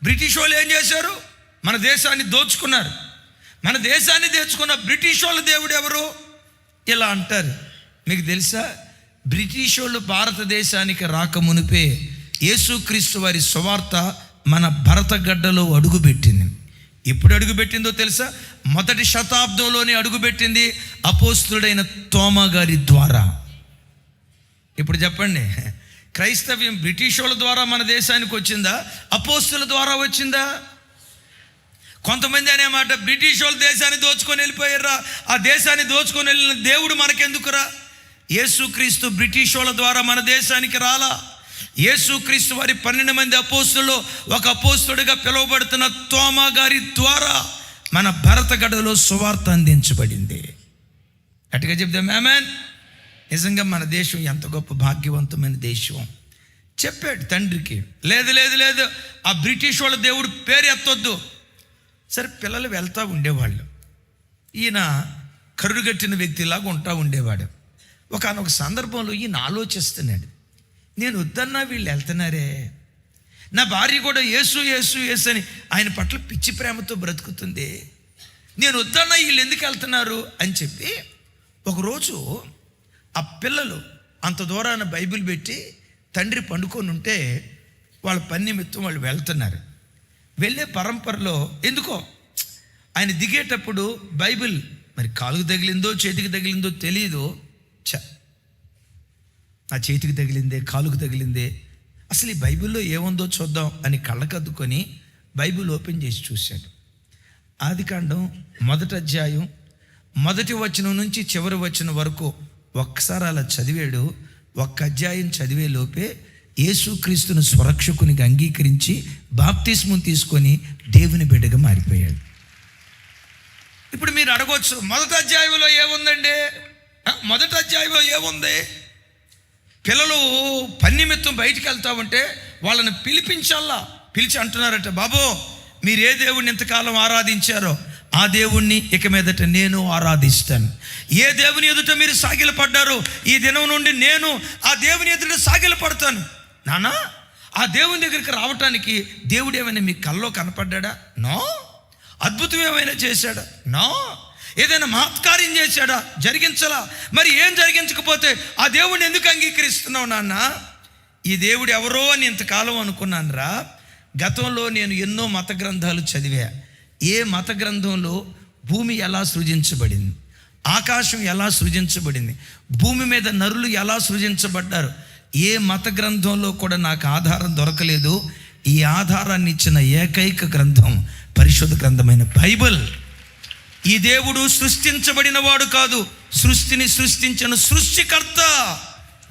Speaker 1: బ్రిటిష్ వాళ్ళు ఏం చేశారు? మన దేశాన్ని దోచుకున్నారు. మన దేశాన్ని తెచ్చుకున్న బ్రిటిష్ వాళ్ళ దేవుడు ఎవరు? ఇలా అంటారు. మీకు తెలుసా, బ్రిటిష్ వాళ్ళు భారతదేశానికి రాకమునిపే యేసుక్రీస్తు వారి సువార్త మన భరతగడ్డలో అడుగుపెట్టింది. ఎప్పుడు అడుగుపెట్టిందో తెలుసా? 1వ శతాబ్దంలోనే అడుగుపెట్టింది, అపోస్తుడైన తోమా గారి ద్వారా. ఇప్పుడు చెప్పండి, క్రైస్తవ్యం బ్రిటిష్ వాళ్ళ ద్వారా మన దేశానికి వచ్చిందా, అపోస్తుల ద్వారా వచ్చిందా? కొంతమంది అనే మాట, బ్రిటిష్ వాళ్ళు దేశాన్ని దోచుకొని వెళ్ళిపోయారా, ఆ దేశాన్ని దోచుకొని వెళ్ళిన దేవుడు మనకెందుకురా? యేసుక్రీస్తు బ్రిటిష్ వాళ్ళ ద్వారా మన దేశానికి రాలా. యేసుక్రీస్తు వారి 12 మంది అపోస్తుల్లో ఒక అపోస్తుడిగా పిలువబడుతున్న తోమా గారి ద్వారా మన భరతగడ్డలో సువార్త అందించబడింది. అటుగా చెప్దాం ఆమేన్. నిజంగా మన దేశం ఎంత గొప్ప భాగ్యవంతమైన దేశం. చెప్పాడు తండ్రికి, లేదు ఆ బ్రిటిష్ వాళ్ళ దేవుడు పేరు ఎత్తొద్దు. సరే పిల్లలు వెళ్తూ ఉండేవాళ్ళు. ఈయన కరుడుగట్టిన వ్యక్తిలాగా ఉంటా ఉండేవాడు. ఒకానొక సందర్భంలో ఈయన ఆలోచిస్తున్నాడు, నేను వద్దన్నా వీళ్ళు వెళ్తున్నారే, నా భార్య కూడా యేసు అని ఆయన పట్ల పిచ్చి ప్రేమతో బ్రతుకుతుంది, నేను వద్దన్నా వీళ్ళు ఎందుకు వెళ్తున్నారు అని చెప్పి ఒకరోజు ఆ పిల్లలు అంత దూరాన బైబిల్ పెట్టి తండ్రి పండుకొని ఉంటే వాళ్ళ పని నిమిత్తం వాళ్ళు వెళ్తున్నారు. వెళ్ళే పరంపరలో ఎందుకో ఆయన దిగేటప్పుడు బైబిల్ మరి కాలుకు తగిలిందో చేతికి తగిలిందో తెలియదు, ఆ చేతికి తగిలిందే కాలుకు తగిలిందే, అసలు ఈ బైబిల్లో ఏముందో చూద్దాం అని కళ్ళకద్దుకొని బైబిల్ ఓపెన్ చేసి చూశాడు. ఆదికాండం 1వ అధ్యాయం 1వ వచనం నుంచి చివరి వచనం వరకు ఒక్కసారి అలా చదివాడు. ఒక్క అధ్యాయం చదివే లోపే యేసుక్రీస్తును స్వరక్షకునిగా అంగీకరించి బాప్తిస్మం తీసుకొని దేవుని బిడ్డగా మారిపోయాడు. ఇప్పుడు మీరు అడగవచ్చు, మొదటి అధ్యాయంలో ఏముందండి? మొదటి అధ్యాయంలో ఏముంది? పిల్లలు పని నిమిత్తం బయటికి వెళ్తా ఉంటే వాళ్ళని పిలిచి అంటున్నారట, బాబు మీరు ఏ దేవుణ్ణి ఇంతకాలం ఆరాధించారో ఆ దేవుణ్ణి ఇక మీదట నేను ఆరాధిస్తాను. ఏ దేవుని ఎదుట మీరు సాగిలపడ్డారో ఈ దినం నుండి నేను ఆ దేవుని ఎదుట సాగిలపడతాను. నానా, ఆ దేవుని దగ్గరికి రావటానికి దేవుడు ఏమైనా మీ కల్లో కనపడ్డా? నో. అద్భుతం ఏమైనా చేశాడా? నో. ఏదైనా మహత్కార్యం చేశాడా? జరిగించలా. మరి ఏం జరిగించకపోతే ఆ దేవుడిని ఎందుకు అంగీకరిస్తున్నావు నాన్న? ఈ దేవుడు ఎవరో అని ఇంతకాలం అనుకున్నాను రా. గతంలో నేను ఎన్నో మత గ్రంథాలు చదివా. ఏ మత గ్రంథంలో భూమి ఎలా సృజించబడింది, ఆకాశం ఎలా సృజించబడింది, భూమి మీద నరులు ఎలా సృజించబడ్డారు, ఏ మత గ్రంథంలో కూడా నాకు ఆధారం దొరకలేదు. ఈ ఆధారాన్ని ఇచ్చిన ఏకైక గ్రంథం పరిశుద్ధ గ్రంథమైన బైబిల్. ఈ దేవుడు సృష్టించబడిన వాడు కాదు, సృష్టిని సృష్టించిన సృష్టికర్త.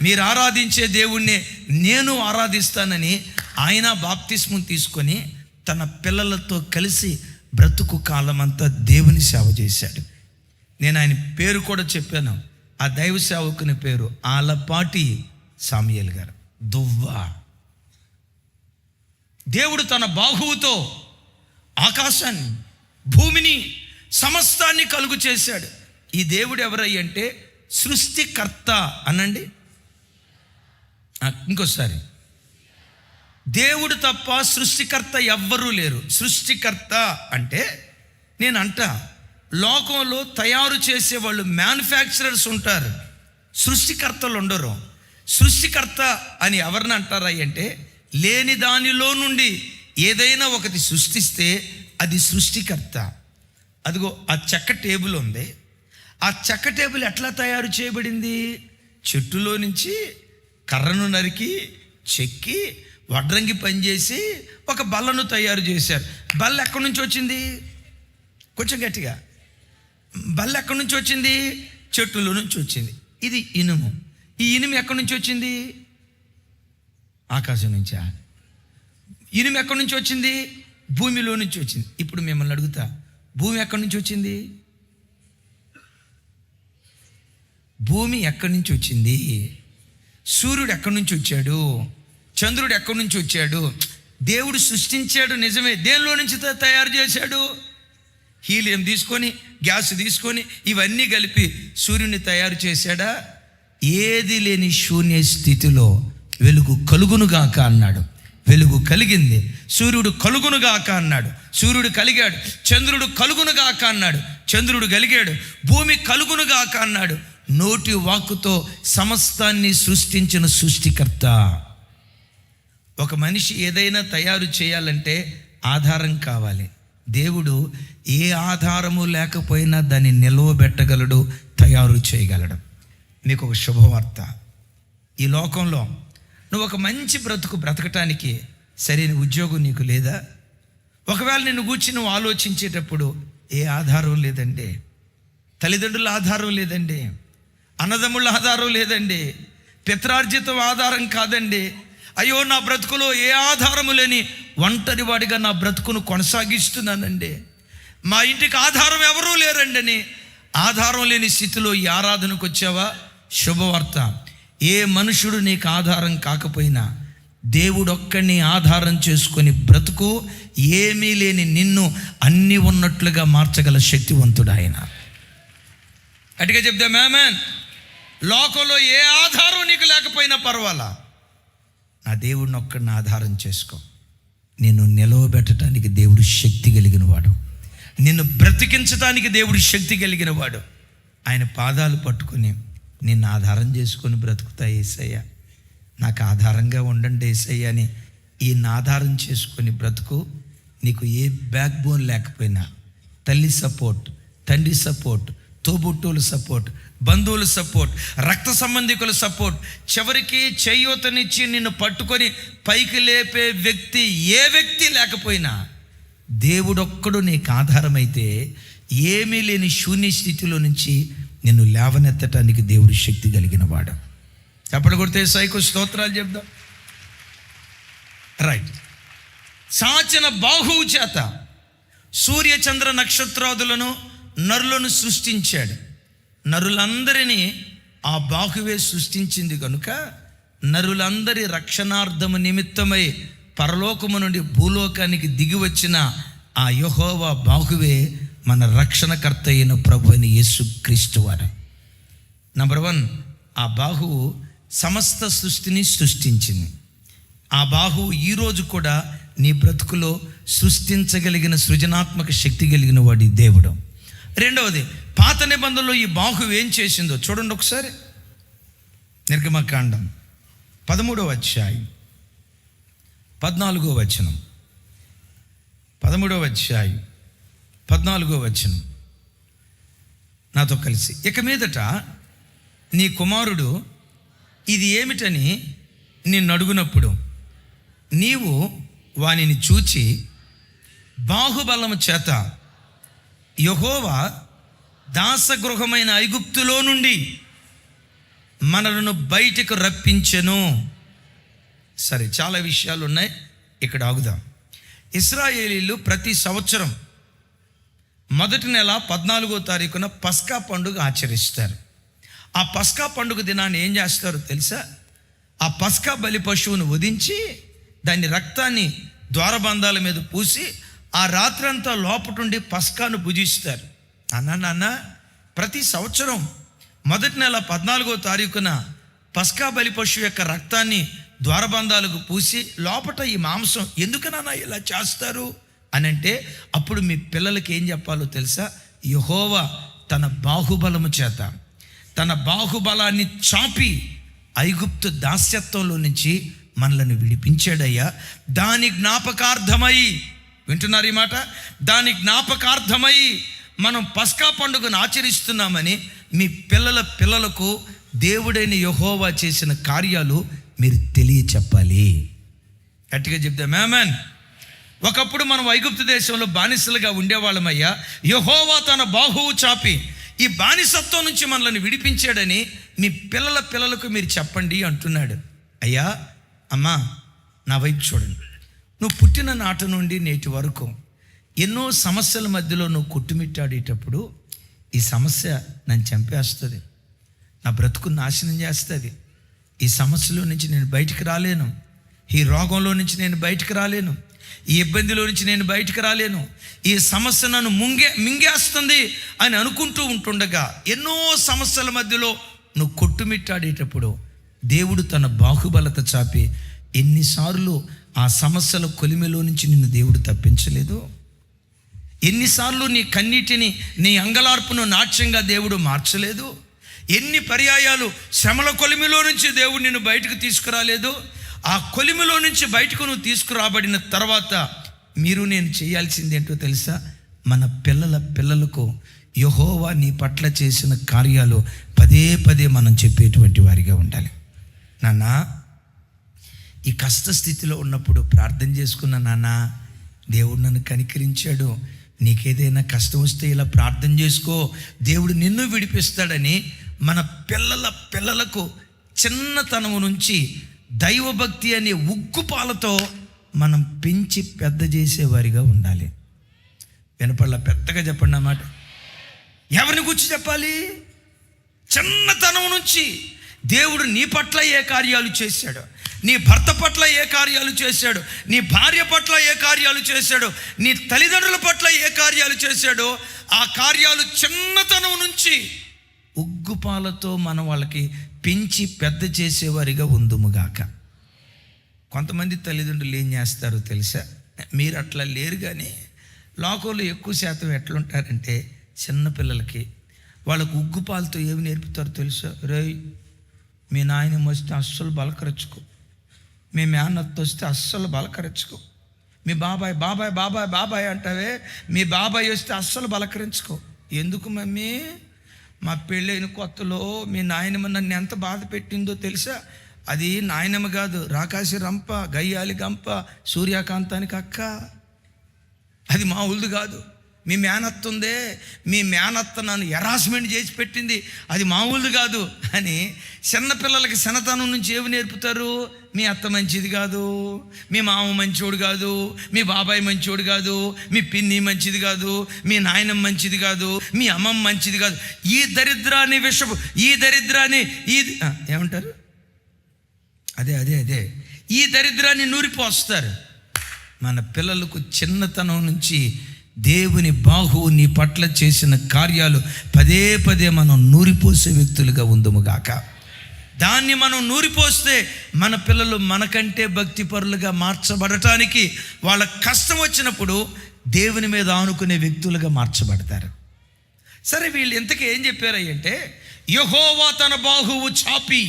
Speaker 1: మీరు ఆరాధించే దేవుణ్ణి నేను ఆరాధిస్తానని ఆయన బాప్తిస్మం తీసుకొని తన పిల్లలతో కలిసి బ్రతుకు కాలమంతా దేవుని సేవ చేశాడు. నేను ఆయన పేరు కూడా చెప్పాను. ఆ దైవ సేవకుని పేరు ఆలపాటి సామ్యూయల్ గారు. దువ్వా. దేవుడు తన బాహువుతో ఆకాశాన్ని, భూమిని, సమస్తాన్ని కలుగు చేశాడు. ఈ దేవుడు ఎవరయ్యంటే సృష్టికర్త అనండి. ఇంకోసారి, దేవుడు తప్ప సృష్టికర్త ఎవ్వరూ లేరు. సృష్టికర్త అంటే నేనంట లోకంలో తయారు చేసే వాళ్ళు మ్యానుఫ్యాక్చరర్స్ ఉంటారు, సృష్టికర్తలు ఉండరు. సృష్టికర్త అని ఎవరిని అంటారా అంటే లేని దానిలో నుండి ఏదైనా ఒకటి సృష్టిస్తే అది సృష్టికర్త. అదిగో ఆ చెక్క టేబుల్ ఉంది. ఆ చెక్క టేబుల్ ఎట్లా తయారు చేయబడింది? చెట్టులో నుంచి కర్రను నరికి చెక్కి వడ్రంగి పనిచేసి ఒక బల్లను తయారు చేశారు. బల్ల ఎక్కడి నుంచి వచ్చింది? కొంచెం గట్టిగా. బల్ల ఎక్కడి నుంచి వచ్చింది? చెట్టులో నుంచి వచ్చింది. ఇది ఇనుము. ఈ ఇనుము ఎక్కడి నుంచి వచ్చింది? ఆకాశం నుంచా? ఇనుము ఎక్కడి నుంచి వచ్చింది? భూమిలో నుంచి వచ్చింది. ఇప్పుడు మిమ్మల్ని అడుగుతా, భూమి ఎక్కడి నుంచి వచ్చింది? భూమి ఎక్కడి నుంచి వచ్చింది? సూర్యుడు ఎక్కడి నుంచి వచ్చాడు? చంద్రుడు ఎక్కడి నుంచి వచ్చాడు? దేవుడు సృష్టించాడు నిజమే. దేనిలో నుంచి తయారు చేశాడు? హీలియం తీసుకొని, గ్యాస్ తీసుకొని, ఇవన్నీ కలిపి సూర్యుని తయారు చేశాడా? ఏది లేని శూన్య స్థితిలో వెలుగు కలుగునుగాక అన్నాడు. వెలుగు కలిగింది. సూర్యుడు కలుగునుగాక అన్నాడు. సూర్యుడు కలిగాడు. చంద్రుడు కలుగునుగాక అన్నాడు. చంద్రుడు కలిగాడు. భూమి కలుగునుగాక అన్నాడు. నోటి వాక్కుతో సమస్తాన్ని సృష్టించిన సృష్టికర్త. ఒక మనిషి ఏదైనా తయారు చేయాలంటే ఆధారం కావాలి. దేవుడు ఏ ఆధారము లేకపోయినా దాన్ని నిలవబెట్టగలడు, తయారు చేయగలడు. నీకు ఒక శుభవార్త. ఈ లోకంలో నువ్వు ఒక మంచి బ్రతకటానికి సరైన ఉద్యోగం నీకు లేదా? ఒకవేళ నిన్ను గూర్చి నువ్వు ఆలోచించేటప్పుడు ఏ ఆధారం లేదండి. తల్లిదండ్రుల ఆధారం లేదండి, అన్నదమ్ముళ్ళ ఆధారం లేదండి, పిత్రార్జితం ఆధారం కాదండి. అయ్యో నా బ్రతుకులో ఏ ఆధారము లేని ఒంటరి వాడిగా నా బ్రతుకును కొనసాగిస్తున్నానండి, మా ఇంటికి ఆధారం ఎవరూ లేరండి అని ఆధారం లేని స్థితిలో ఈ ఆరాధనకు వచ్చావా? శుభవార్త. ఏ మనుషుడు నీకు ఆధారం కాకపోయినా దేవుడొక్కడిని ఆధారం చేసుకొని బ్రతుకు. ఏమీ లేని నిన్ను అన్నీ ఉన్నట్లుగా మార్చగల శక్తివంతుడు ఆయన. అటుగా చెప్దాం ఆమేన్. లోకంలో ఏ ఆధారం నీకు లేకపోయినా పర్వాలా, నా దేవుడిని ఒక్కడిని ఆధారం చేసుకో. నిన్ను నిలవబెట్టడానికి దేవుడు శక్తి కలిగిన వాడు, నిన్ను బ్రతికించడానికి దేవుడు శక్తి కలిగిన వాడు. ఆయన పాదాలు పట్టుకొని నిన్ను ఆధారం చేసుకొని బ్రతుకుతా యేసయ్య, నాకు ఆధారంగా ఉండండి యేసయ్య అని ఈయన ఆధారం చేసుకొని బ్రతుకు. నీకు ఏ బ్యాక్ బోన్ లేకపోయినా తల్లి సపోర్ట్, తండ్రి సపోర్ట్, తోబుట్టువుల సపోర్ట్, బంధువుల సపోర్ట్, రక్త సంబంధికుల సపోర్ట్, చివరికి చేయూతనిచ్చి నిన్ను పట్టుకొని పైకి లేపే వ్యక్తి ఏ వ్యక్తి లేకపోయినా దేవుడొక్కడు నీకు ఆధారమైతే ఏమీ లేని శూన్య స్థితిలో నుంచి నిన్ను లేవనెత్తటానికి దేవుడు శక్తి కలిగిన వాడు. చప్పట్లు కొడితే యేసయ్యకు స్తోత్రాలు చెప్దాం. రైట్. చాచిన బాహువు చేత సూర్య చంద్ర నక్షత్రాదులను నరులను సృష్టించాడు. నరులందరినీ ఆ బాహువే సృష్టించింది కనుక నరులందరి రక్షణార్థము నిమిత్తమై పరలోకము నుండి భూలోకానికి దిగి వచ్చిన ఆ యెహోవా బాహువే మన రక్షణకర్త అయిన ప్రభు అయిన యేసుక్రీస్తు వారు. నంబర్ 1, ఆ బాహువు సమస్త సృష్టిని సృష్టించింది. ఆ బాహువు ఈరోజు కూడా నీ బ్రతుకులో సృష్టించగలిగిన సృజనాత్మక శక్తి కలిగిన వాడి దేవుడు. రెండవది, పాత నిబంధనలో ఈ బాహువు ఏం చేసిందో చూడండి ఒకసారి. నిర్గమకాండం 13వ అధ్యాయం 14వ వచనం. 13వ అధ్యాయం 14వ వచనం నాతో కలిసి. ఇక మీదట నీ కుమారుడు ఇది ఏమిటని నిన్ను అడుగునప్పుడు నీవు వానిని చూచి బాహుబలము చేత యెహోవా దాసగృహమైన ఐగుప్తులో నుండి మనలను బయటకు రప్పించెను. సరే, చాలా విషయాలు ఉన్నాయి, ఇక్కడ ఆగుదాం. ఇశ్రాయేలీలు ప్రతి సంవత్సరం మొదటి నెల 14వ తారీఖున పస్కా పండుగ ఆచరిస్తారు. ఆ పస్కా పండుగ దినాన్ని ఏం చేస్తారో తెలుసా? ఆ పస్కా బలి పశువును వధించి దాని రక్తాన్ని ద్వారబంధాల మీద పూసి ఆ రాత్రంతా లోపటుండి పస్కాను భుజిస్తారు. నాన్న ప్రతి సంవత్సరం మొదటి నెల 14వ తారీఖున పస్కా బలి పశువు యొక్క రక్తాన్ని ద్వారబంధాలకు పూసి లోపట ఈ మాంసం ఎందుకనన్నా ఇలా చేస్తారు అని అంటే, అప్పుడు మీ పిల్లలకి ఏం చెప్పాలో తెలుసా? యెహోవా తన బాహుబలము చేత తన బాహుబలాన్ని చాపి ఐగుప్తు దాస్యత్వంలో నుంచి మనలను విడిపించాడయ్యా. దాని జ్ఞాపకార్థమై, వింటున్నారు ఈ మాట? దాని జ్ఞాపకార్థమై మనం పస్కా పండుగను ఆచరిస్తున్నామని మీ పిల్లలకు దేవుడైన యెహోవా చేసిన కార్యాలు మీరు తెలియచెప్పాలి. గట్టిగా చెప్దాం ఆమేన్. ఒకప్పుడు మనం ఐగుప్తు దేశంలో బానిసలుగా ఉండేవాళ్ళమయ్యా. యెహోవా తన బాహువు చాపి ఈ బానిసత్వం నుంచి మనల్ని విడిపించాడని మీ పిల్లలకు మీరు చెప్పండి అంటున్నాడు. అయ్యా, అమ్మా, నా వైపు చూడండి. నువ్వు పుట్టిన నాటి నుండి నేటి వరకు ఎన్నో సమస్యల మధ్యలో నువ్వు కొట్టుమిట్టాడేటప్పుడు ఈ సమస్య నన్ను చంపేస్తుంది, నా బ్రతుకు నాశనం చేస్తుంది, ఈ సమస్యలో నుంచి నేను బయటికి రాలేను, ఈ రోగంలో నుంచి నేను బయటికి రాలేను, ఈ ఇబ్బందిలో నుంచి నేను బయటికి రాలేను, ఈ సమస్య నన్ను మింగేస్తుంది అని అనుకుంటూ ఉంటుండగా ఎన్నో సమస్యల మధ్యలో నువ్వు కొట్టుమిట్టాడేటప్పుడు దేవుడు తన బాహుబలత చాపి ఎన్నిసార్లు ఆ సమస్యల కొలిమిలో నుంచి నిన్ను దేవుడు తప్పించలేదు? ఎన్నిసార్లు నీ కన్నీటిని, నీ అంగలార్పును నాట్యంగా దేవుడు మార్చలేదు? ఎన్ని పర్యాయాలు శ్రమల కొలిమిలో నుంచి దేవుడు నిన్ను బయటకు తీసుకురాలేదు? ఆ కొలిమిలో నుంచి బయటకు నువ్వు తీసుకురాబడిన తర్వాత మీరు నేను చేయాల్సింది ఏంటో తెలుసా? మన పిల్లలకు యెహోవా నీ పట్ల చేసిన కార్యాలు పదే మనం చెప్పేటువంటి వారిగా ఉండాలి. నాన్న, ఈ కష్ట స్థితిలో ఉన్నప్పుడు ప్రార్థన చేసుకున్న నాన్న, దేవుడు నన్ను కనికరించాడు, నీకేదైనా కష్టం వస్తే ఇలా ప్రార్థన చేసుకో, దేవుడు నిన్ను విడిపిస్తాడని మన పిల్లలకు చిన్నతనం నుంచి దైవభక్తి అనే ఉగ్గుపాలతో మనం పెంచి పెద్ద చేసేవారిగా ఉండాలి. వినపడలా? పెద్దగా చెప్పండి అన్నమాట. ఎవరిని గురించి చెప్పాలి? చిన్నతనం నుంచి దేవుడు నీ పట్ల ఏ కార్యాలు చేశాడు, నీ భర్త పట్ల ఏ కార్యాలు చేశాడు, నీ భార్య పట్ల ఏ కార్యాలు చేశాడు, నీ తల్లిదండ్రుల పట్ల ఏ కార్యాలు చేశాడో ఆ కార్యాలు చిన్నతనం నుంచి ఉగ్గుపాలతో మనం వాళ్ళకి పెంచి పెద్ద చేసేవారిగా ఉందుముగాక. కొంతమంది తల్లిదండ్రులు ఏం చేస్తారో తెలుసా? మీరు అట్లా లేరు, కానీ లోకంలో ఎక్కువ శాతం ఎట్లుంటారంటే చిన్నపిల్లలకి వాళ్ళకు ఉగ్గుపాలతో ఏమి నేర్పుతారో తెలుసా? రేయ్, మీ నాయనమ్మ వస్తే అస్సలు బలకరించుకో, మీ మేనత్త వస్తే అస్సలు బలకరించుకో, మీ బాబాయ్ అంటావే, మీ బాబాయ్ వస్తే అస్సలు బలకరించుకో. ఎందుకు మమ్మీ? మా పెళ్ళైన కొత్తలో మీ నాయనమ్మ నన్ను ఎంత బాధ పెట్టిందో తెలుసా? అది నాయనమ్మ కాదు, రాకాసి రంప, గయ్యాలి గంప, సూర్యకాంతానికి అక్క, అది మా ఊళ్ళది కాదు. మీ మేనత్త ఉందే, మీ మేనత్త నన్ను హెరాస్మెంట్ చేసి పెట్టింది, అది మామూలు కాదు అని చిన్నపిల్లలకి చిన్నతనం నుంచి ఏమి నేర్పుతారు? మీ అత్త మంచిది కాదు, మీ మామ మంచోడు కాదు, మీ బాబాయ్ మంచోడు కాదు, మీ పిన్ని మంచిది కాదు, మీ నాయనమ్మ మంచిది కాదు, మీ అమ్మమ్మ మంచిది కాదు. ఈ దరిద్రాన్ని ఏమంటారు? అదే ఈ దరిద్రాన్ని నూరిపోస్తారు. మన పిల్లలకు చిన్నతనం నుంచి దేవుని బాహువు నీ పట్ల చేసిన కార్యాలు పదే పదే మనం నూరిపోసే వ్యక్తులుగా ఉందుముగాక. దాన్ని మనం నూరిపోస్తే మన పిల్లలు మనకంటే భక్తిపరులుగా మార్చబడటానికి వాళ్ళ కష్టం వచ్చినప్పుడు దేవుని మీద ఆనుకునే వ్యక్తులుగా మార్చబడతారు. సరే, వీళ్ళు ఇంతకీ ఏం చెప్పారంటే, యెహోవా తన బాహువు చాపి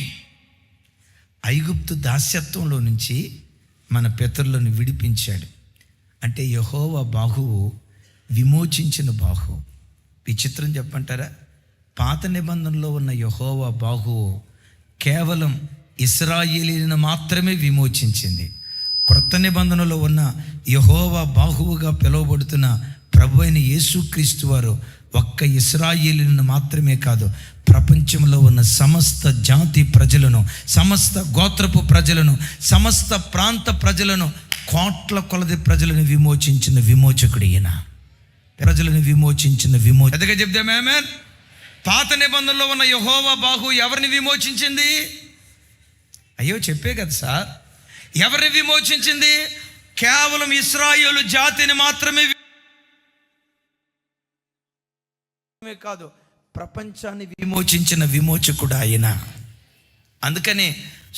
Speaker 1: ఐగుప్తు దాస్యత్వంలో నుంచి మన పితరులను విడిపించాడు. అంటే యెహోవా బాహువు విమోచించిన బాహువు. విచిత్రం చెప్పంటారా? పాత నిబంధనలో ఉన్న యెహోవా బాహువు కేవలం ఇశ్రాయేలీయులను మాత్రమే విమోచించింది. క్రొత్త నిబంధనలో ఉన్న యెహోవా బాహువుగా పిలువబడుతున్న ప్రభు అయిన యేసుక్రీస్తు వారు ఒక్క ఇశ్రాయేలీయులను మాత్రమే కాదు, ప్రపంచంలో ఉన్న సమస్త జాతి ప్రజలను, సమస్త గోత్రపు ప్రజలను, సమస్త ప్రాంత ప్రజలను, కోట్ల కొలది ప్రజలను విమోచించిన విమోచకుడు ఈయన. ప్రజలను విమోచించిన పెద్దగా చెప్దాం ఆమేన్. పాత నిబంధనలో ఉన్న యెహోవా బాహువు ఎవరిని విమోచించింది? అయ్యో చెప్పే కదా సార్. ఎవరిని విమోచించింది? కేవలం ఇశ్రాయేలు జాతిని మాత్రమే కాదు, ప్రపంచాన్ని విమోచించిన విమోచకుడు ఆయన. అందుకనే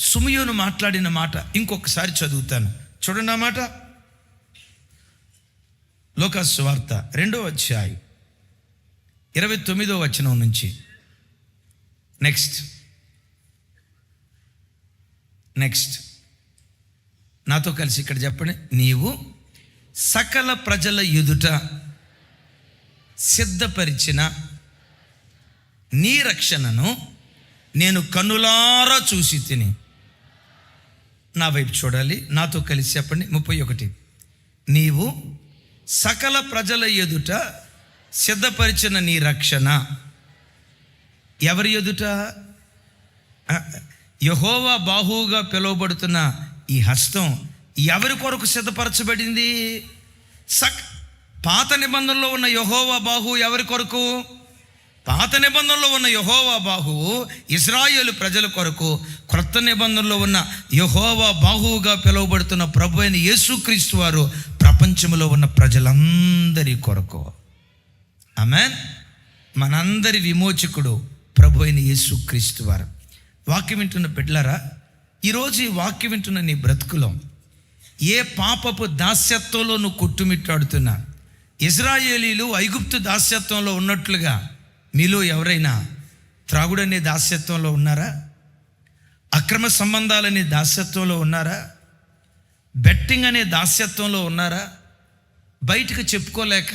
Speaker 1: సుమయోను మాట్లాడిన మాట ఇంకొకసారి చదువుతాను, చూడండి. ఆ మాట లూకా సువార్త 2వ అధ్యాయం 29వ వచనం నుంచి. నెక్స్ట్ నాతో కలిసి ఇక్కడ చెప్పండి. నీవు సకల ప్రజల ఎదుట సిద్ధపరిచిన నీ రక్షణను నేను కన్నులారా చూసి తిని. నా వైపు చూడాలి, నాతో కలిసి చెప్పండి. 31. నీవు సకల ప్రజల ఎదుట సిద్ధపరిచిన నీ రక్షణ ఎవరి ఎదుట? యెహోవా బాహువుగా పిలువబడుతున్న ఈ హస్తం ఎవరి కొరకు సిద్ధపరచబడింది? పాత నిబంధనలో ఉన్న యెహోవా బాహువు ఎవరి కొరకు? పాత నిబంధనలో ఉన్న యెహోవా బాహువు ఇశ్రాయేలు ప్రజల కొరకు. క్రొత్త నిబంధనలో ఉన్న యెహోవా బాహువుగా పిలువబడుతున్న ప్రభు అయిన యేసుక్రీస్తు వారు ప్రపంచంలో ఉన్న ప్రజలందరి కొరకు. ఆమేన్. మనందరి విమోచకుడు ప్రభు అయిన యేసుక్రీస్తు వారు. వాక్యం వింటున్న బిడ్డలారా, ఈరోజు ఈ వాక్యం వింటున్న నీ బ్రతుకులో ఏ పాపపు దాస్యత్వంలో నువ్వు కొట్టుమిట్టాడుతున్నా, ఇశ్రాయేలీలు ఐగుప్తు దాస్యత్వంలో ఉన్నట్లుగా మీలో ఎవరైనా త్రాగుడనే దాస్యత్వంలో ఉన్నారా? అక్రమ సంబంధాలనే దాస్యత్వంలో ఉన్నారా? బెట్టింగ్ అనే దాస్యత్వంలో ఉన్నారా? బయటకు చెప్పుకోలేక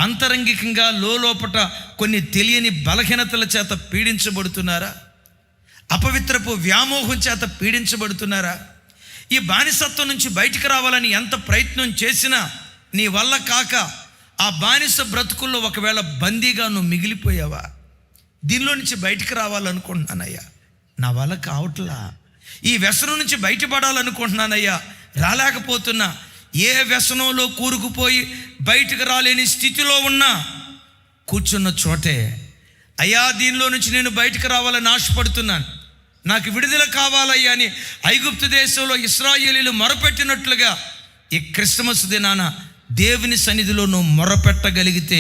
Speaker 1: అంతరంగికంగా లోపట కొన్ని తెలియని బలహీనతల చేత పీడించబడుతున్నారా? అపవిత్రపు వ్యామోహం చేత పీడించబడుతున్నారా? ఈ బానిసత్వం నుంచి బయటికి రావాలని ఎంత ప్రయత్నం చేసినా నీ వల్ల కాక ఆ బానిస బ్రతుకుల్లో ఒకవేళ బందీగా నువ్వు మిగిలిపోయావా? దీనిలో నుంచి బయటికి రావాలనుకుంటున్నానయ్యా, నా వల్ల కావట్లా. ఈ వ్యసనం నుంచి బయటపడాలనుకుంటున్నానయ్యా, రాలేకపోతున్నా. ఏ వ్యసనంలో కూరుకుపోయి బయటకు రాలేని స్థితిలో ఉన్నా కూర్చున్న చోటే, అయ్యా దీనిలో నుంచి నేను బయటకు రావాలని ఆశపడుతున్నాను, నాకు విడుదల కావాలయ్యా అని ఐగుప్తు దేశంలో ఇశ్రాయేలీలు మొరపెట్టినట్లుగా ఈ క్రిస్మస్ దినాన దేవుని సన్నిధిలో నువ్వు మొరపెట్టగలిగితే,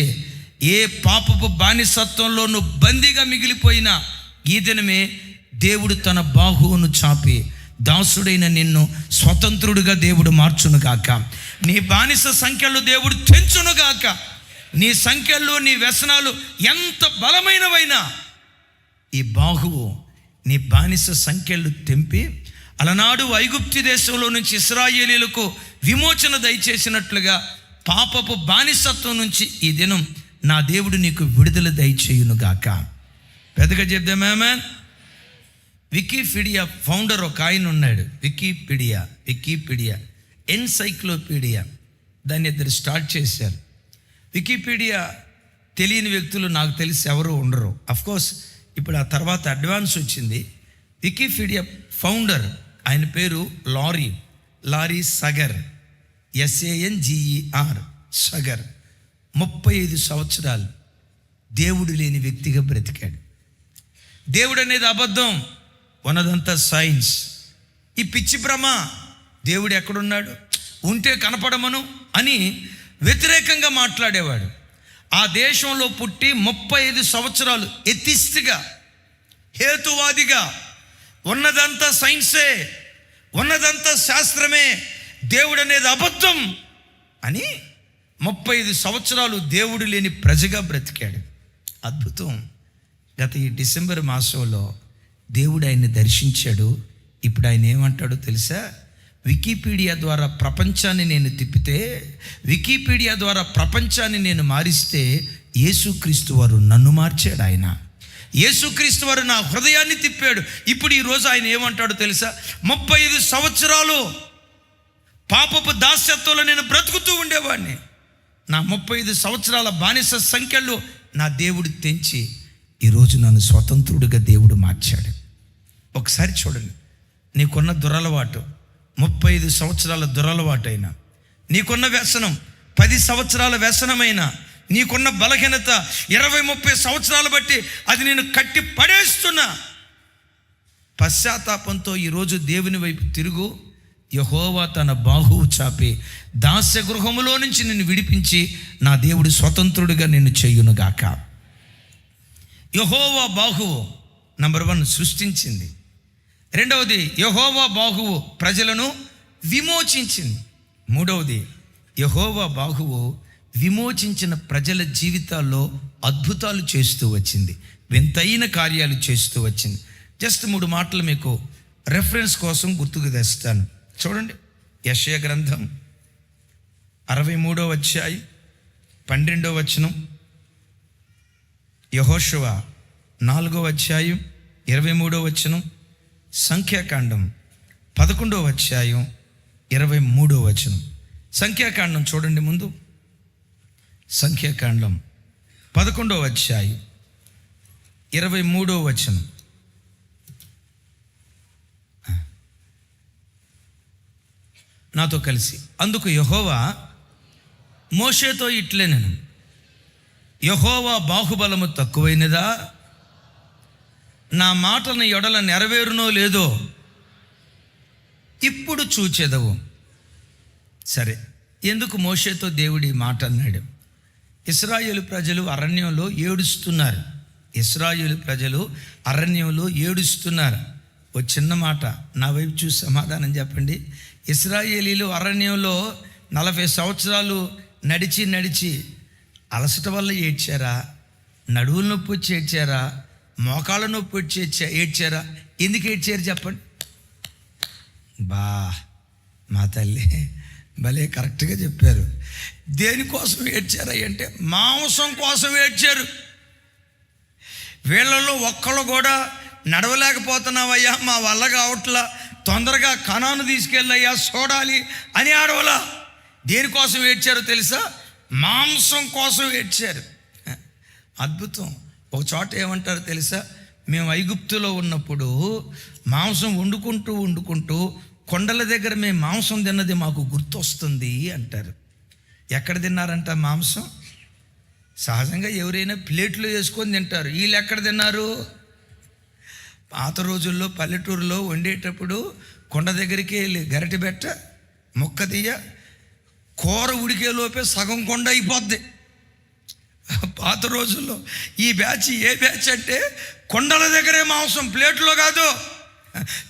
Speaker 1: ఏ పాపపు బానిసత్వంలో నువ్వు బందీగా మిగిలిపోయినా ఈ దినమే దేవుడు తన బాహువును చాపి దాసుడైన నిన్ను స్వతంత్రుడిగా దేవుడు మార్చునుగాక. నీ బానిస సంఖ్యలు దేవుడు తెంచునుగాక. నీ సంఖ్యలు, నీ వ్యసనాలు ఎంత బలమైనవైనా ఈ బాహువు నీ బానిస సంఖ్యలు తెంపి అలనాడు ఐగుప్తు దేశంలో నుంచి ఇశ్రాయేలీలకు విమోచన దయచేసినట్లుగా పాపపు బానిసత్వం నుంచి ఈ దినం నా దేవుడు నీకు విడుదల దయచేయునుగాక. పెద్దగా చెప్దాం ఆమేన్. వికీపీడియా ఫౌండర్ ఒక ఆయన ఉన్నాడు. వికీపీడియా ఎన్సైక్లోపీడియా, దాన్ని ఇద్దరు స్టార్ట్ చేశారు. వికీపీడియా తెలియని వ్యక్తులు నాకు తెలిసి ఎవరు ఉండరు. అఫ్కోర్స్ ఇప్పుడు ఆ తర్వాత అడ్వాన్స్ వచ్చింది. వికీపీడియా ఫౌండర్ ఆయన పేరు లారీ సగర్, SANGER సగర్. 35 సంవత్సరాలు దేవుడు లేని వ్యక్తిగా బ్రతికాడు. దేవుడు అనేది అబద్ధం, ఉన్నదంతా సైన్స్. ఈ పిచ్చి భ్రమ, దేవుడు ఎక్కడున్నాడు, ఉంటే కనపడమను అని వ్యతిరేకంగా మాట్లాడేవాడు. ఆ దేశంలో పుట్టి 35 సంవత్సరాలు ఎథిస్ట్గా, హేతువాదిగా, ఉన్నదంతా సైన్సే, ఉన్నదంతా శాస్త్రమే, దేవుడు అనేది అబద్ధం అని 35 సంవత్సరాలు దేవుడు లేని ప్రజగా బ్రతికాడు. అద్భుతం. గత ఈ డిసెంబర్ మాసంలో దేవుడు ఆయన్ని దర్శించాడు. ఇప్పుడు ఆయన ఏమంటాడో తెలుసా? వికీపీడియా ద్వారా ప్రపంచాన్ని నేను తిప్పితే, వికీపీడియా ద్వారా ప్రపంచాన్ని నేను మారిస్తే, యేసుక్రీస్తు వారు నన్ను మార్చాడు. ఆయన యేసుక్రీస్తు వారు నా హృదయాన్ని తిప్పాడు. ఇప్పుడు ఈరోజు ఆయన ఏమంటాడో తెలుసా? 35 సంవత్సరాలు పాపపు దాస్యత్వంలో నేను బ్రతుకుతూ ఉండేవాడిని. నా 35 సంవత్సరాల బానిస సంఖ్యలో నా దేవుడు తెంచి ఈరోజు నన్ను స్వతంత్రుడిగా దేవుడు మార్చాడు. ఒకసారి చూడండి, నీకున్న దురలవాటు 35 సంవత్సరాల దురలవాటైనా, నీకున్న వ్యసనం 10 సంవత్సరాల వ్యసనమైనా, నీకున్న బలహీనత 20-30 సంవత్సరాలు బట్టి అది నేను కట్టి పడేస్తున్నా, పశ్చాత్తాపంతో ఈరోజు దేవుని వైపు తిరుగు. యెహోవా తన బాహువు చాపి దాస్య గృహములో నుంచి నిన్ను విడిపించి నా దేవుడు స్వతంత్రుడిగా నిన్ను చేయునుగాక. యెహోవా బాహువు నంబర్ 1 సృష్టించింది. రెండవది, యెహోవా బాహువు ప్రజలను విమోచించింది. మూడవది, యెహోవా బాహువు విమోచించిన ప్రజల జీవితాల్లో అద్భుతాలు చేస్తూ వచ్చింది, వింతైన కార్యాలు చేస్తూ వచ్చింది. జస్ట్ 3 మాటలు మీకు రెఫరెన్స్ కోసం గుర్తుకు తెస్తాను. చూడండి, యెషయా గ్రంథం 63వ అధ్యాయం 12వ వచనం, యెహోషువ 4వ అధ్యాయం 23వ వచనం, సంఖ్యాకాండం 11వ అధ్యాయం 23వ వచనం. సంఖ్యాకాండం చూడండి ముందు, సంఖ్యాకాండం 11వ అధ్యాయం 23వ వచనం. నాతో కలిసి, అందుకు యెహోవా మోషేతో ఇట్లనెను, యెహోవా బాహుబలము తక్కువైనదా, నా మాటను ఎడల నెరవేరునో లేదో ఇప్పుడు చూచెదవు. సరే, ఎందుకు మోషేతో దేవుడి మాట అన్నాడు? ఇశ్రాయేలు ప్రజలు అరణ్యంలో ఏడుస్తున్నారు. ఇశ్రాయేలు ప్రజలు అరణ్యంలో ఏడుస్తున్నారు. ఓ చిన్న మాట నా వైపు చూసి సమాధానం చెప్పండి. ఇశ్రాయేలీలు అరణ్యంలో 40 సంవత్సరాలు నడిచి అలసట వల్ల ఏడ్చారా? నడువుల నొప్పి వచ్చి ఏడ్చారా? మోకాళ్ళ నొప్పి వచ్చి ఏడ్చారా? ఎందుకు ఏడ్చారు చెప్పండి? మా తల్లి భలే కరెక్ట్గా చెప్పారు. దేనికోసం ఏడ్చారా అంటే మాంసం కోసం ఏడ్చారు. వీళ్ళలో ఒక్కళ్ళు కూడా నడవలేకపోతున్నావయ్యా, మా వల్ల కావట్లా, తొందరగా కనాను తీసుకెళ్ళయ్యా చూడాలి అని ఆడవలా. దేనికోసం ఏడ్చారో తెలుసా? మాంసం కోసం ఏడ్చారు. అద్భుతం. ఒక చోట ఏమంటారు తెలుసా? మేము ఐగుప్తులో ఉన్నప్పుడు మాంసం వండుకుంటూ కొండల దగ్గర మేము మాంసం తిన్నది మాకు గుర్తొస్తుంది అంటారు. ఎక్కడ తిన్నారంట మాంసం? సహజంగా ఎవరైనా ప్లేట్లో వేసుకొని తింటారు. వీళ్ళు ఎక్కడ తిన్నారు? పాత రోజుల్లో పల్లెటూరులో వండేటప్పుడు కొండ దగ్గరికి వెళ్ళి గరిటె బెట్ట మొక్క తీయ, కూర ఉడికేలోపే సగం కొండ అయిపోద్ది. పాత రోజుల్లో ఈ బ్యాచ్ ఏ బ్యాచ్ అంటే కొండల దగ్గరే మాంసం, ప్లేట్లో కాదు,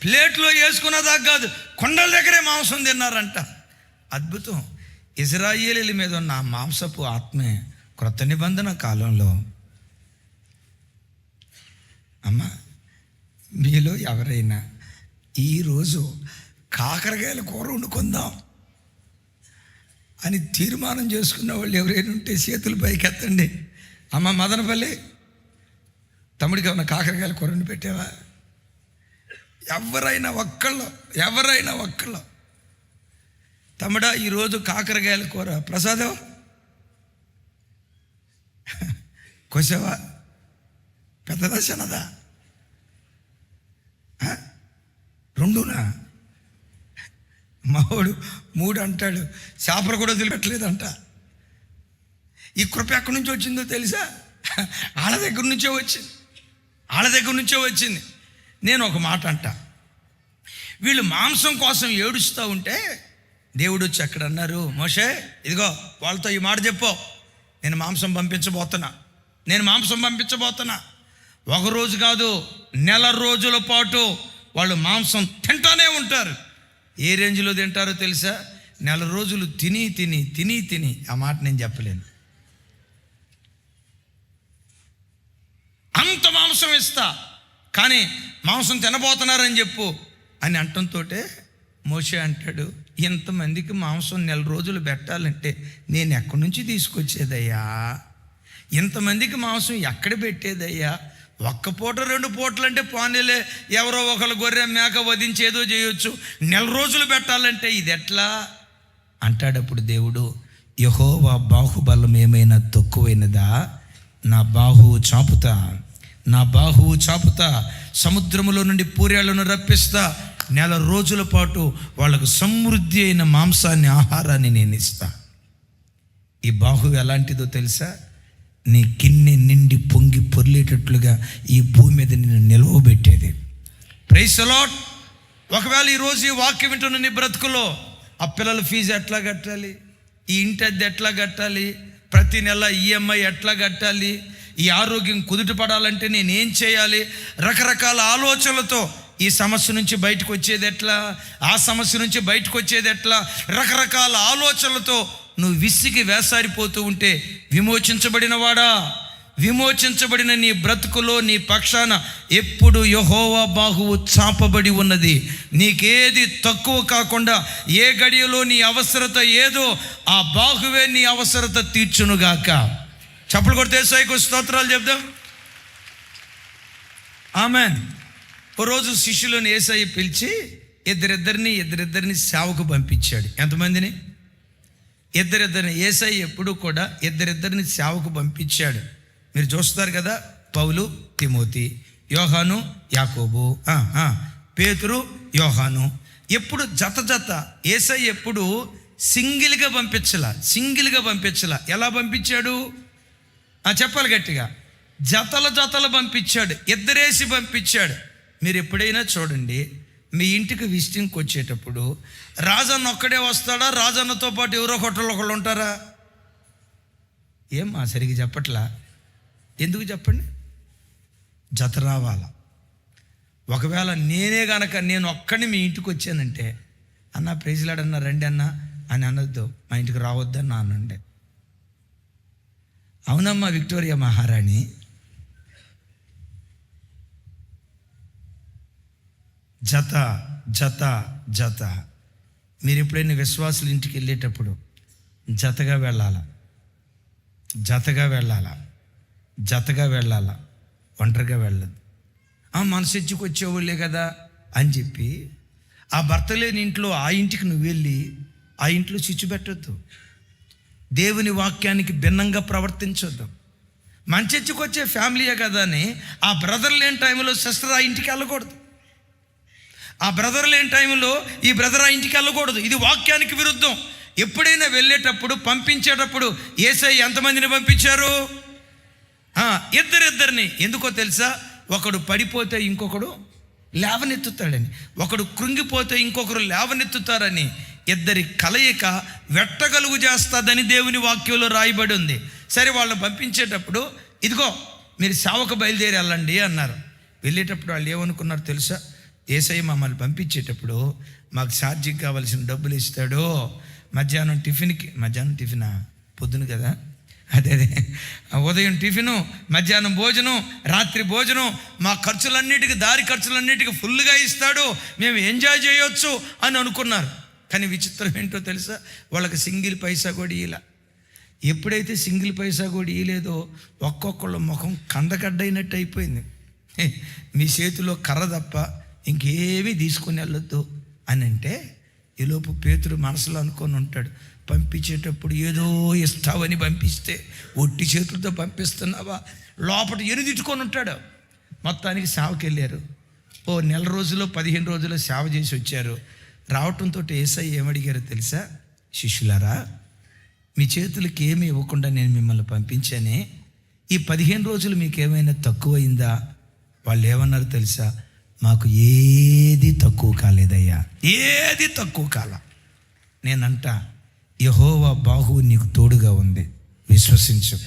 Speaker 1: ప్లేట్లో వేసుకున్నదాకా కాదు, కొండల దగ్గరే మాంసం తిన్నారంట. అద్భుతం. ఇశ్రాయేలీల మీద ఉన్న మాంసపు ఆత్మే క్రొత్త నిబంధన కాలంలో. అమ్మా, మీలో ఎవరైనా ఈరోజు కాకరకాయల కూర వండుకుందాం అని తీర్మానం చేసుకున్న వాళ్ళు ఎవరైనా ఉంటే చేతులు పైకి ఎత్తండి. అమ్మ మదనపల్లి, తమ్ముడికి ఏమన్నా కాకరకాయల కూర వండి పెట్టావా? ఎవరైనా ఒక్కళ్ళు తమ్ముడా ఈరోజు కాకరకాయల కూర ప్రసాదం కోసావా? పెద్దదా చిన్నదా? రెండునా? మావాడు 3 అంటాడు. చేపలు కూడా వదిలిపెట్టలేదంట. ఈ కృప ఎక్కడి నుంచి వచ్చిందో తెలుసా? వాళ్ళ దగ్గర నుంచే వచ్చింది. నేను ఒక మాట అంట, వీళ్ళు మాంసం కోసం ఏడుస్తూ ఉంటే దేవుడు వచ్చి అక్కడ అన్నారు, మోషే ఇదిగో వాళ్ళతో ఈ మాట చెప్పు, నేను మాంసం పంపించబోతున్నా. ఒక రోజు కాదు, నెల రోజుల పాటు వాళ్ళు మాంసం తింటానే ఉంటారు. ఏ రేంజ్లో తింటారో తెలుసా? నెల రోజులు తిని ఆ మాట నేను చెప్పలేను. అంత మాంసం ఇస్తా, కానీ మాంసం తినబోతున్నారని చెప్పు అని అంటంతో మోషే అంటాడు, ఇంతమందికి మాంసం నెల రోజులు పెట్టాలంటే నేను ఎక్కడి నుంచి తీసుకొచ్చేదయ్యా? ఇంతమందికి మాంసం ఎక్కడ పెట్టేదయ్యా? 1 పూట 2 పూటలు అంటే పోనీలే, ఎవరో ఒకరు గొర్రె మేక వధించి ఏదో చేయొచ్చు. నెల రోజులు పెట్టాలంటే ఇది ఎట్లా అంటాడు. అప్పుడు దేవుడు, యెహోవా బాహుబలం ఏమైనా తక్కువైనదా? నా బాహువు చాపుతా, సముద్రములో నుండి పూరేళ్లను రప్పిస్తా, నెల రోజుల పాటు వాళ్ళకు సమృద్ధి అయిన మాంసాన్ని, ఆహారాన్ని నేను ఇస్తా. ఈ బాహువు ఎలాంటిదో తెలుసా? నీ గిన్నె నిండి పొంగి పొర్లేటట్లుగా ఈ భూమి మీద నిన్ను నిలవబెట్టేది. Praise the lord. ఒకవేళ ఈరోజు ఈ వాక్యం వింటున్న నీ బ్రతుకులో ఆ పిల్లల ఫీజు ఎట్లా కట్టాలి, ఈ ఇంటి అద్దె ఎట్లా కట్టాలి, ప్రతి నెల ఈఎంఐ ఎట్లా కట్టాలి, ఈ ఆరోగ్యం కుదుట పడాలంటే నేనేం చేయాలి, రకరకాల ఆలోచనలతో ఈ సమస్య నుంచి బయటకు వచ్చేది ఎట్లా, ఆ సమస్య నుంచి బయటకు వచ్చేది ఎట్లా, రకరకాల ఆలోచనలతో నువ్వు విసిగి వేసారిపోతూ ఉంటే, విమోచించబడిన నీ బ్రతుకులో నీ పక్షాన ఎప్పుడు యెహోవా బాహువు చాపబడి ఉన్నది. నీకేది తక్కువ కాకుండా ఏ గడియలో నీ అవసరత ఏదో ఆ బాహువే నీ అవసరత తీర్చునుగాక. చప్పలు కొడితే యేసయ్యకు స్తోత్రాలు చెప్దాం. ఆమేన్. ఓ రోజు శిష్యులను యేసయ్య పిలిచి ఇద్దరిద్దరిని సేవకు పంపించాడు. ఎంతమందిని? ఇద్దరిద్దరిని. యేసయ్య ఎప్పుడు కూడా ఇద్దరిద్దరిని సేవకు పంపించాడు. మీరు చూస్తారు కదా, పౌలు, తిమోతి, యోహాను, యాకోబు, పేతురు, యోహాను. ఎప్పుడు జత. యేసయ్య ఎప్పుడు సింగిల్గా పంపించలా. ఎలా పంపించాడు? చెప్పాలి గట్టిగా. జతలు పంపించాడు, ఇద్దరేసి పంపించాడు. మీరు ఎప్పుడైనా చూడండి, మీ ఇంటికి విజిటింగ్కి వచ్చేటప్పుడు రాజన్న ఒక్కడే వస్తాడా? రాజన్నతో పాటు ఎవరో ఒకళ్ళు ఉంటారా? ఏమ్మా సరిగ్గా చెప్పట్లా? ఎందుకు చెప్పండి? జత రావాలా. ఒకవేళ నేను ఒక్కడిని మీ ఇంటికి వచ్చానంటే, అన్న ప్రైజ్లాడన్నా రండి అన్న అని అనొద్దు, మా ఇంటికి రావద్దన్నా అనండి. అవునమ్మా విక్టోరియా మహారాణి. జత. మీరు ఎప్పుడైనా విశ్వాసుల ఇంటికి వెళ్ళేటప్పుడు జతగా వెళ్ళాలా, ఒంటరిగా వెళ్ళదు. మనసెచ్చుకు వచ్చేవాళ్ళే కదా అని చెప్పి ఆ భర్త లేని ఇంట్లో ఆ ఇంటికి నువ్వు వెళ్ళి ఆ ఇంట్లో చిచ్చు పెట్టొద్దు. దేవుని వాక్యానికి భిన్నంగా ప్రవర్తించొద్దు. మంచెచ్చుకు వచ్చే ఫ్యామిలీయే కదా అని ఆ బ్రదర్ లేని టైంలో సిస్టర్ ఆ ఇంటికి వెళ్ళకూడదు. ఆ బ్రదర్ లేని టైంలో ఈ బ్రదర్ ఆ ఇంటికి వెళ్ళకూడదు. ఇది వాక్యానికి విరుద్ధం. ఎప్పుడైనా వెళ్ళేటప్పుడు, పంపించేటప్పుడు యేసయ్య ఎంతమందిని పంపించారు? ఇద్దరిని. ఎందుకో తెలుసా? ఒకడు పడిపోతే ఇంకొకడు లేవనెత్తుతాడని, ఒకడు కృంగిపోతే ఇంకొకరు లేవనెత్తుతారని, ఇద్దరి కలయిక వెట్టగలుగు చేస్తుందని దేవుని వాక్యంలో రాయబడి ఉంది. సరే, వాళ్ళని పంపించేటప్పుడు ఇదిగో మీరు సేవకు బయలుదేరి వెళ్ళండి అన్నారు. వెళ్ళేటప్పుడు వాళ్ళు ఏమనుకున్నారు తెలుసా? యేసయ్య మమ్మల్ని పంపించేటప్పుడు మాకు ఛార్జీకి కావాల్సిన డబ్బులు ఇస్తాడు. మధ్యాహ్నం టిఫినా? పొద్దున కదా, అదే ఉదయం టిఫిను, మధ్యాహ్నం భోజనం, రాత్రి భోజనం, మా దారి ఖర్చులన్నిటికీ ఫుల్గా ఇస్తాడు, మేము ఎంజాయ్ చేయొచ్చు అని అనుకున్నారు. కానీ విచిత్రం ఏంటో తెలుసా? వాళ్ళకి సింగిల్ పైసా కూడా ఇలా. ఎప్పుడైతే సింగిల్ పైసా కూడా ఇయలేదో ఒక్కొక్కళ్ళ ముఖం కందకడ్డైనట్టు అయిపోయింది. మీ చేతిలో కర్ర తప్ప ఇంకేమీ తీసుకొని వెళ్ళొద్దు అని అంటే, ఈలోపు పేతురు మనసులో అనుకొని ఉంటాడు, పంపించేటప్పుడు ఏదో ఇస్తావని పంపిస్తే ఒట్టి చేతులతో పంపిస్తున్నావా? లోపల ఎనిదిట్టుకొని ఉంటాడు. మొత్తానికి సేవకి వెళ్ళారు. ఓ నెల రోజులు 15 రోజులు సేవ చేసి వచ్చారు. రావటంతో యేసయ్య ఏమడిగారో తెలుసా? శిష్యులారా, మీ చేతులకి ఏమి ఇవ్వకుండా నేను మిమ్మల్ని పంపించానే, ఈ 15 రోజులు మీకు ఏమైనా తక్కువైందా? వాళ్ళు ఏమన్నారు తెలుసా? మాకు ఏది తక్కువ కాలేదయ్యా, ఏది తక్కువ కాల. నేనంట, యెహోవా బాహువు నీకు తోడుగా ఉంది, విశ్వసించు.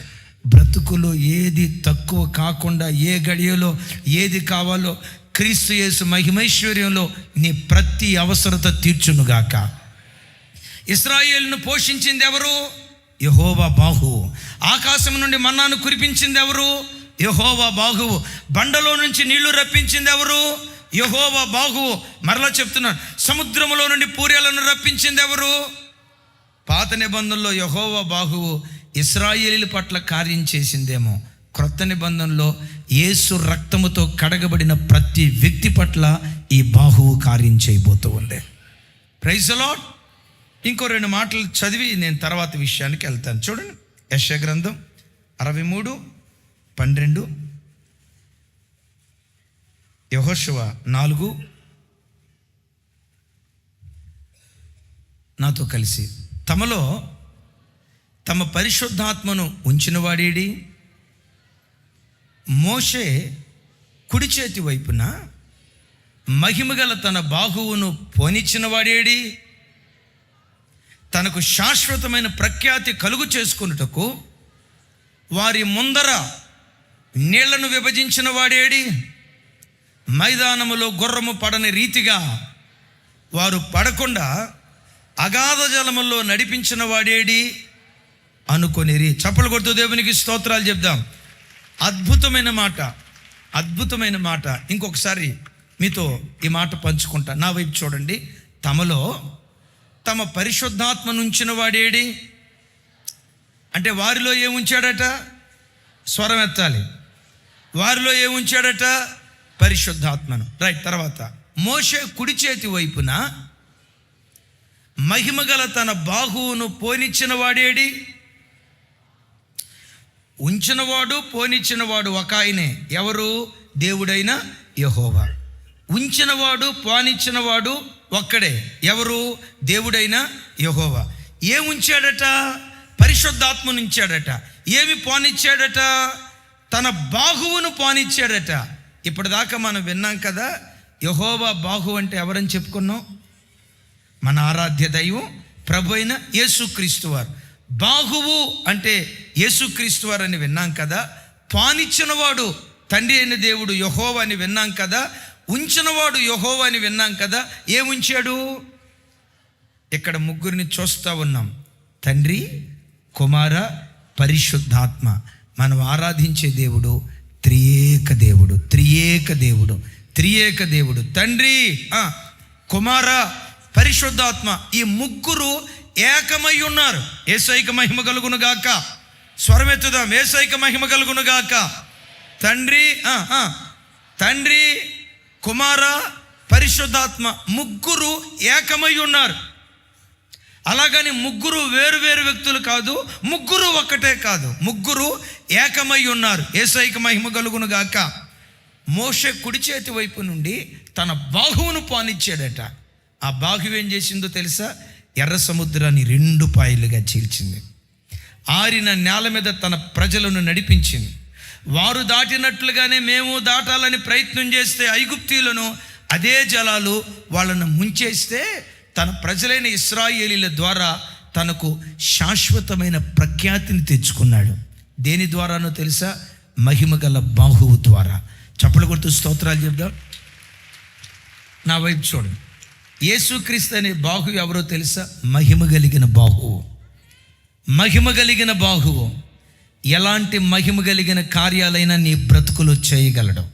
Speaker 1: బ్రతుకులో ఏది తక్కువ కాకుండా, ఏ గడియలో ఏది కావాలో క్రీస్తు యేసు మహిమైశ్వర్యంలో నీ ప్రతి అవసరత తీర్చునుగాక. ఇశ్రాయేలును పోషించింది ఎవరు? యెహోవా బాహువు. ఆకాశం నుండి మన్నాను కురిపించింది ఎవరు? యెహోవా బాహువు. బండలో నుంచి నీళ్లు రప్పించింది ఎవరు? యెహోవా బాహువు. మరలా చెప్తున్నాను, సముద్రములో నుండి పూరేలను రప్పించింది ఎవరు? పాత నిబంధనలో యెహోవా బాహువు ఇశ్రాయేలీల పట్ల కార్యం చేసిందేమో, క్రొత్త నిబంధనలో యేసు రక్తముతో కడగబడిన ప్రతి వ్యక్తి పట్ల ఈ బాహువు కార్యం చేయబోతూ ఉంది. Praise the Lord. ఇంకో 2 మాటలు చదివి నేను తర్వాత విషయానికి వెళ్తాను. చూడండి, యెషయా గ్రంథం 63:12, యెహోషువ 4. నాతో కలిసి, తమలో తమ పరిశుద్ధాత్మను ఉంచినవాడేడి? మోషే కుడి చేతి వైపున మహిమగల తన బాహువును పోనిచ్చిన వాడేడి? తనకు శాశ్వతమైన ప్రఖ్యాతి కలుగు చేసుకున్నటకు వారి ముందర నీళ్లను విభజించిన వాడేడి? మైదానములో గుర్రము పడని రీతిగా వారు పడకుండా అగాధ జలముల్లో నడిపించిన వాడేడి అనుకొనిరి. చప్పలు కొడుతూ దేవునికి స్తోత్రాలు చెప్దాం. అద్భుతమైన మాట, అద్భుతమైన మాట. ఇంకొకసారి మీతో ఈ మాట పంచుకుంటా. నా వైపు చూడండి. తమలో తమ పరిశుద్ధాత్మను ఉంచిన వాడేడి అంటే వారిలో ఏముంచాడట? స్వరం ఎత్తాలి. వారిలో ఏముంచాడట? పరిశుద్ధాత్మను. రైట్. తర్వాత, మోషే కుడి చేతి వైపున మహిమగల తన బాహువును పోనిచ్చిన వాడేడి? ఉంచినవాడు పోనిచ్చినవాడు ఒక ఆయనే. ఎవరు? దేవుడైన యెహోవా. ఉంచినవాడు పోనిచ్చినవాడు ఒక్కడే. ఎవరు? దేవుడైన యెహోవా. ఏముంచాడట? పరిశుద్ధాత్మను ఉంచాడట. ఏమి పోనిచ్చాడట? తన బాహువును పోనిచ్చాడట. ఇప్పటిదాకా మనం విన్నాం కదా, యెహోవా బాహువు అంటే ఎవరని చెప్పుకున్నాం? మన ఆరాధ్య దైవం ప్రభు అయిన యేసుక్రీస్తు వారు. బాహువు అంటే యేసుక్రీస్తు వారు అని విన్నాం కదా. పానిచ్చినవాడు తండ్రి అయిన దేవుడు యెహోవా అని విన్నాం కదా. ఉంచినవాడు యెహోవా అని విన్నాం కదా. ఏముంచాడు? ఇక్కడ ముగ్గురిని చూస్తూ ఉన్నాం. తండ్రి, కుమార, పరిశుద్ధాత్మ. మనం ఆరాధించే దేవుడు త్రియేక దేవుడు, త్రియేక దేవుడు, త్రియేక దేవుడు. తండ్రి, కుమార, పరిశుద్ధాత్మ, ఈ ముగ్గురు ఏకమై ఉన్నారు. యేసయ్యకు మహిమ కలుగును గాక. స్వరమెత్తుదాం. యేసయ్యకు మహిమ కలుగును గాక. తండ్రి, తండ్రి, కుమార, పరిశుద్ధాత్మ ముగ్గురు ఏకమై ఉన్నారు. అలాగని ముగ్గురు వేరు వేరు వ్యక్తులు కాదు, ముగ్గురు ఒక్కటే కాదు, ముగ్గురు ఏకమై ఉన్నారు. యేసయ్యకు మహిమ కలుగును గాక. మోషే కుడి చేతి వైపు నుండి తన బాహువును పానిచ్చాడట. ఆ బాహువు ఏం చేసిందో తెలుసా? ఎర్ర సముద్రాన్ని 2 పాయలుగా చీల్చింది. ఆరిన నేల మీద తన ప్రజలను నడిపించింది. వారు దాటినట్లుగానే మేము దాటాలని ప్రయత్నం చేస్తే ఐగుప్తీయులను అదే జలాలు వాళ్ళను ముంచేస్తే తన ప్రజలైన ఇశ్రాయేలీల ద్వారా తనకు శాశ్వతమైన ప్రఖ్యాతిని తెచ్చుకున్నాడు. దేని ద్వారానో తెలుసా? మహిమగల బాహువు ద్వారా. చప్పలు కొడుతూ స్తోత్రాలు చెప్దాం. నా వైపు చూడండి. యేసుక్రీస్తు అనే బాహువు ఎవరో తెలుసా? మహిమ కలిగిన బాహువు. మహిమ కలిగిన బాహువు. ఎలాంటి మహిమ కలిగిన కార్యాలైనా నీ బ్రతుకులో చేయగలడు.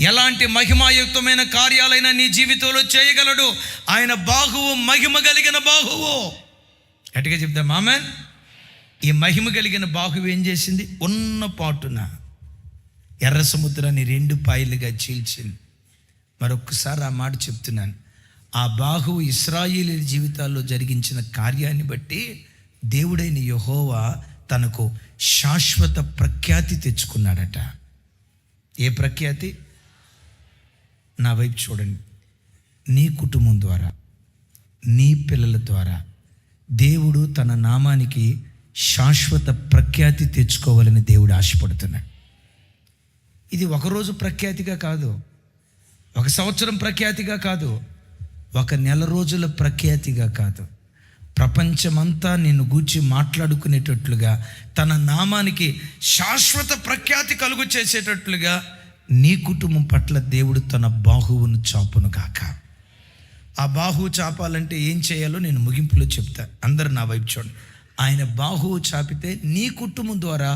Speaker 1: ఎలాంటి మహిమాయుక్తమైన కార్యాలైనా నీ జీవితంలో చేయగలడు. ఆయన బాహువు మహిమ కలిగిన బాహువు. గట్టిగా చెప్దాం ఆమేన్. ఈ మహిమ కలిగిన బాహువు ఏం చేసింది? ఉన్న పాటున ఎర్ర సముద్రాన్ని 2 పాయలుగా చీల్చింది. మరొక్కసారి ఆ మాట చెప్తున్నాను. ఆ బాహువు ఇశ్రాయేలీయుల జీవితాల్లో జరిగించిన కార్యాన్ని బట్టి దేవుడైన యెహోవా తనకు శాశ్వత ప్రఖ్యాతి తెచ్చుకున్నాడట. ఏ ప్రఖ్యాతి? నా వైపు చూడండి. నీ కుటుంబం ద్వారా, నీ పిల్లల ద్వారా దేవుడు తన నామానికి శాశ్వత ప్రఖ్యాతి తెచ్చుకోవాలని దేవుడు ఆశపడుతున్నాడు. ఇది ఒకరోజు ప్రఖ్యాతిగా కాదు, ఒక సంవత్సరం ప్రఖ్యాతిగా కాదు, ఒక నెల రోజుల ప్రఖ్యాతిగా కాదు, ప్రపంచమంతా నిన్ను గూర్చి మాట్లాడుకునేటట్లుగా తన నామానికి శాశ్వత ప్రఖ్యాతి కలుగు చేసేటట్లుగా నీ కుటుంబం పట్ల దేవుడు తన బాహువును చాపును గాక. ఆ బాహువు చాపాలంటే ఏం చేయాలో నేను ముగింపులో చెప్తా. అందరు నా వైపు చూడండి. ఆయన బాహువు చాపితే నీ కుటుంబం ద్వారా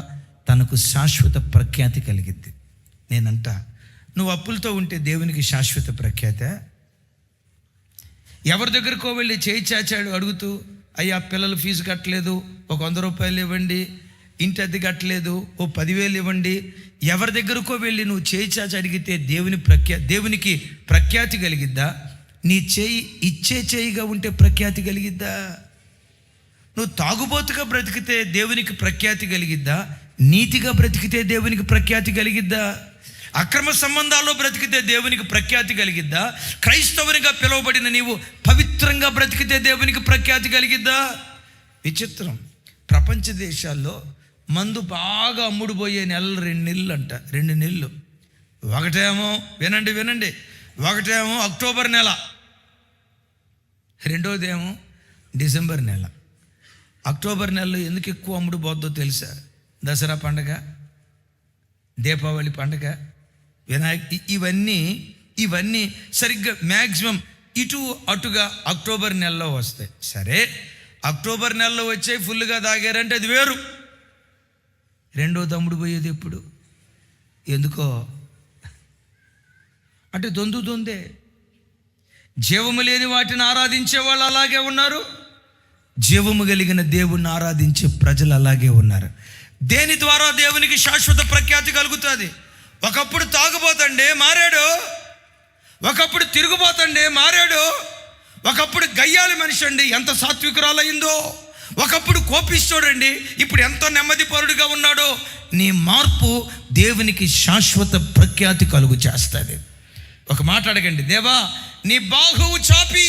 Speaker 1: తనకు శాశ్వత ప్రఖ్యాతి కలిగిద్ది. నేనంట, నువ్వు అప్పులతో ఉంటే దేవునికి శాశ్వత ప్రఖ్యాత? ఎవరి దగ్గరకో వెళ్ళి చేయి చాచాడు అడుగుతూ, అయ్యా పిల్లలు ఫీజు కట్టలేదు, ఒక 100 రూపాయలు ఇవ్వండి, ఇంటి అద్దె కట్టలేదు, ఓ 10,000 ఇవ్వండి. ఎవరి దగ్గరకో వెళ్ళి నువ్వు చేయి చాచి అడిగితే దేవునికి ప్రఖ్యాతి కలిగిద్దా? నీ చేయి ఇచ్చే చేయిగా ఉంటే ప్రఖ్యాతి కలిగిద్దా? నువ్వు తాగుబోతుగా బ్రతికితే దేవునికి ప్రఖ్యాతి కలిగిద్దా? నీతిగా బ్రతికితే దేవునికి ప్రఖ్యాతి కలిగిద్దా? అక్రమ సంబంధాల్లో బ్రతికితే దేవునికి ప్రఖ్యాతి కలిగిద్దా? క్రైస్తవునిగా పిలువబడిన నీవు పవిత్రంగా బ్రతికితే దేవునికి ప్రఖ్యాతి కలిగిద్దా? విచిత్రం, ప్రపంచ దేశాల్లో మందు బాగా అమ్ముడుపోయే నెలలు 2 నెలలు అంట. 2 నెలలు. ఒకటేమో వినండి, ఒకటేమో అక్టోబర్ నెల, రెండోదేమో డిసెంబర్ నెల. అక్టోబర్ నెలలో ఎందుకు ఎక్కువ అమ్ముడు పోద్దో తెలుసా? దసరా పండగ, దీపావళి పండగ, ఇవన్నీ సరిగ్గా మ్యాక్సిమం ఇటు అటుగా అక్టోబర్ నెలలో వస్తాయి. సరే, అక్టోబర్ నెలలో వచ్చే ఫుల్గా తాగారంటే అది వేరు. రెండో తమ్ముడు పోయేది ఎప్పుడు? ఎందుకో అంటే దొందే. జీవము లేని వాటిని ఆరాధించే వాళ్ళు అలాగే ఉన్నారు, జీవము కలిగిన దేవుణ్ణి ఆరాధించే ప్రజలు అలాగే ఉన్నారు. దేని ద్వారా దేవునికి శాశ్వత ప్రఖ్యాతి కలుగుతుంది? ఒకప్పుడు తాగుబోతండే మారాడు, ఒకప్పుడు తిరుగుబోతండే మారాడు, ఒకప్పుడు గయ్యాలి మనిషి అండి ఎంత సాత్వికురాలయ్యిందో, ఒకప్పుడు కోపిస్తోడండి ఇప్పుడు ఎంతో నెమ్మది పరుడుగా ఉన్నాడో. నీ మార్పు దేవునికి శాశ్వత ప్రఖ్యాతి కలుగు చేస్తుంది. ఒక మాట అడగండి, దేవా నీ బాహువు చాపి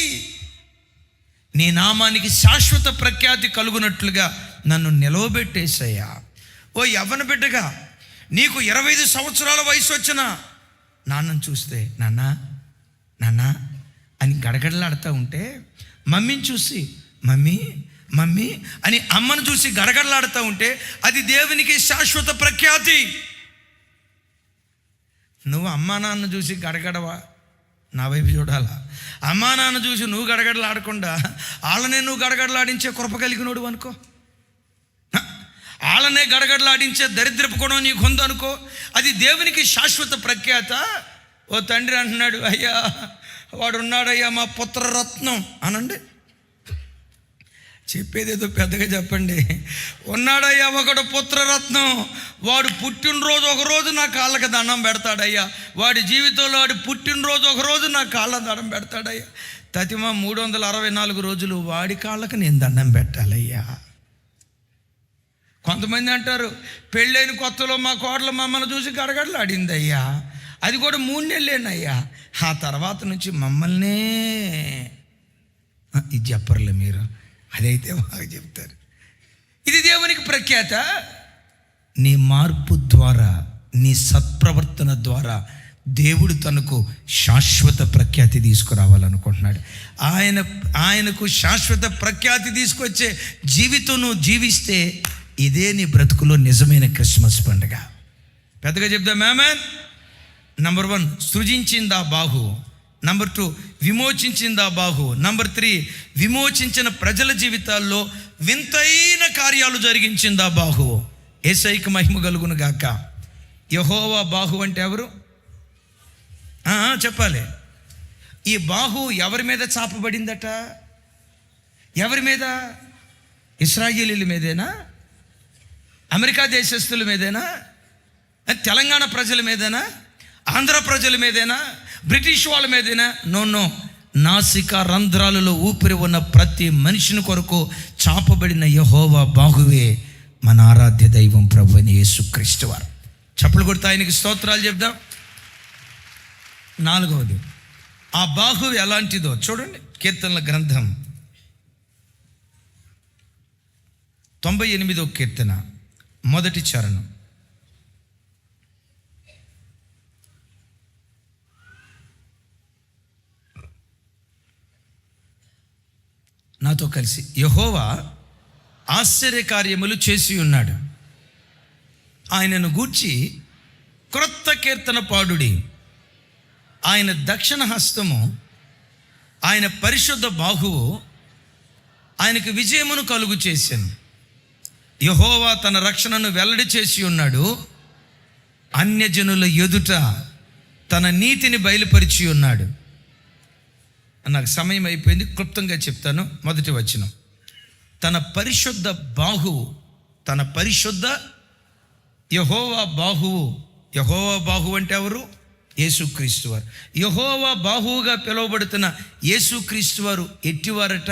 Speaker 1: నీ నామానికి శాశ్వత ప్రఖ్యాతి కలుగునట్లుగా నన్ను నిలవబెట్టేసయ్యా. ఓ యవ్వన బిడ్డగా నీకు 25 సంవత్సరాల వయసు వచ్చిన నాన్నను చూస్తే నాన్న అని గడగడలాడుతూ ఉంటే, మమ్మీని చూసి మమ్మీ అని అమ్మను చూసి గడగడలాడుతూ ఉంటే అది దేవునికి శాశ్వత ప్రఖ్యాతి. నువ్వు అమ్మా నాన్న చూసి గడగడవా? నా వైపు చూడాలా? అమ్మా నాన్న చూసి నువ్వు గడగడలాడకుండా వాళ్ళనే నువ్వు గడగడలాడించే కృప కలిగినోడు అనుకో, వాళ్ళనే గడగడలాడించే దరిద్రపు గుణం నీకు ఉందనుకో, అది దేవునికి శాశ్వత ప్రఖ్యాత. ఓ తండ్రి అంటున్నాడు, అయ్యా వాడు ఉన్నాడయ్యా మా పుత్రరత్నం అనండి. చెప్పేదేదో పెద్దగా చెప్పండి. ఉన్నాడయ్యా ఒకడు పుత్రరత్నం, వాడు పుట్టినరోజు ఒకరోజు నా కాళ్ళకి దండం పెడతాడయ్యా, వాడి జీవితంలో వాడి పుట్టినరోజు ఒకరోజు నా కాళ్ళ దండం పెడతాడయ్యా. తతిమ 364 రోజులు వాడి కాళ్ళకి నేను దండం పెట్టాలయ్యా. కొంతమంది అంటారు, పెళ్ళైన కొత్తలో మా కోడలు మమ్మల్ని చూసి గడగడలాడింది అయ్యా, అది కూడా 3 నెలలేనయ్యా, ఆ తర్వాత నుంచి మమ్మల్నే. ఇది చెప్పర్లే మీరు, అదైతే బాగా చెప్తారు. ఇది దేవునికి ప్రఖ్యాత. నీ మార్పు ద్వారా, నీ సత్ప్రవర్తన ద్వారా దేవుడు తనకు శాశ్వత ప్రఖ్యాతి తీసుకురావాలనుకుంటున్నాడు. ఆయనకు శాశ్వత ప్రఖ్యాతి తీసుకొచ్చే జీవితం నువ్వు జీవిస్తే ఇదే నీ బ్రతుకులో నిజమైన క్రిస్మస్ పండుగ. పెద్దగా చెప్దాం ఆమేన్. నంబర్ 1 సృజించిందా బాహు, నంబర్ 2 విమోచించిందా బాహు, నంబర్ 3 విమోచించిన ప్రజల జీవితాల్లో వింతైన కార్యాలు జరిగించిందా బాహు. యేసయ్యకు మహిమ కలుగును గాక. యెహోవా బాహు అంటే ఎవరు చెప్పాలి. ఈ బాహు ఎవరి మీద చాపబడిందట? ఎవరి మీద? ఇశ్రాయేలీల మీదేనా? అమెరికా దేశస్తుల మీదేనా? తెలంగాణ ప్రజల మీదేనా? ఆంధ్ర ప్రజల మీదేనా? బ్రిటిష్ వాళ్ళ మీదేనా? నో, నాసికా రంధ్రాలలో ఊపిరి ఉన్న ప్రతి మనిషిని కొరకు చాపబడిన యెహోవా బాహువే మన ఆరాధ్య దైవం ప్రభువైన యేసుక్రీస్తు వారు. చప్పలు కొడుతూ ఆయనకి స్తోత్రాలు చెప్దాం. 4వది, ఆ బాహువు ఎలాంటిదో చూడండి. కీర్తనల గ్రంథం 98వ కీర్తన 1వ చరణం. నాతో కలిసి, యెహోవా ఆశ్చర్యకార్యములు చేసి ఉన్నాడు, ఆయనను గూర్చి క్రొత్త కీర్తన పాడుడి. ఆయన దక్షిణ హస్తము, ఆయన పరిశుద్ధ బాహువు ఆయనకు విజయమును కలుగు చేశాను. యెహోవా తన రక్షణను వెల్లడి చేసి ఉన్నాడు, అన్యజనుల ఎదుట తన నీతిని బయలుపరిచి ఉన్నాడు. నాకు సమయం అయిపోయింది, క్లుప్తంగా చెప్తాను. 1వ వచనం, తన పరిశుద్ధ బాహువు, తన పరిశుద్ధ యెహోవా బాహువు. యెహోవా బాహువు అంటే ఎవరు? యేసుక్రీస్తు వారు. యెహోవా బాహువుగా పిలువబడుతున్న యేసుక్రీస్తు వారు ఎట్టివారట?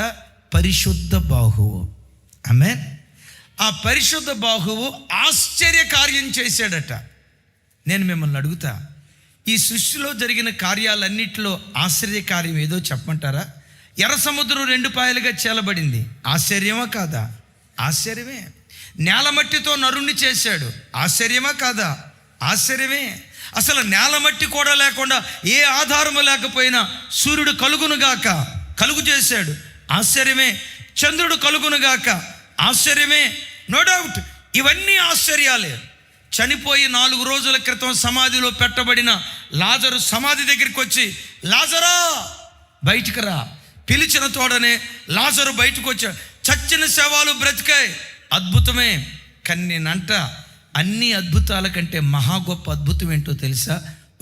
Speaker 1: పరిశుద్ధ బాహువు. ఆమేన్. ఆ పరిశుద్ధ బాహువు ఆశ్చర్య కార్యం చేశాడట. నేను మిమ్మల్ని అడుగుతా, ఈ సృష్టిలో జరిగిన కార్యాలన్నిటిలో ఆశ్చర్యకార్యం ఏదో చెప్పమంటారా? ఎర్ర సముద్రం 2 పాయలుగా చీలబడింది. ఆశ్చర్యమా కాదా? ఆశ్చర్యమే. నేలమట్టితో నరుణ్ణి చేశాడు. ఆశ్చర్యమా కాదా? ఆశ్చర్యమే. అసలు నేలమట్టి కూడా లేకుండా, ఏ ఆధారము లేకపోయినా సూర్యుడు కలుగునుగాక కలుగు చేశాడు. ఆశ్చర్యమే. చంద్రుడు కలుగునుగాక ఆశ్చర్యమే. నో డౌట్, ఇవన్నీ ఆశ్చర్యాలే. చనిపోయి 4 రోజుల క్రితం సమాధిలో పెట్టబడిన లాజరు సమాధి దగ్గరికి వచ్చి, లాజరా బయటికి రా, పిలిచిన తోడనే లాజరు బయటకు వచ్చాడు. చచ్చిన శవాలు బ్రతికాయి. అద్భుతమే. కానీ నేనంట, అన్ని అద్భుతాల కంటే మహా గొప్ప అద్భుతం ఏంటో తెలుసా?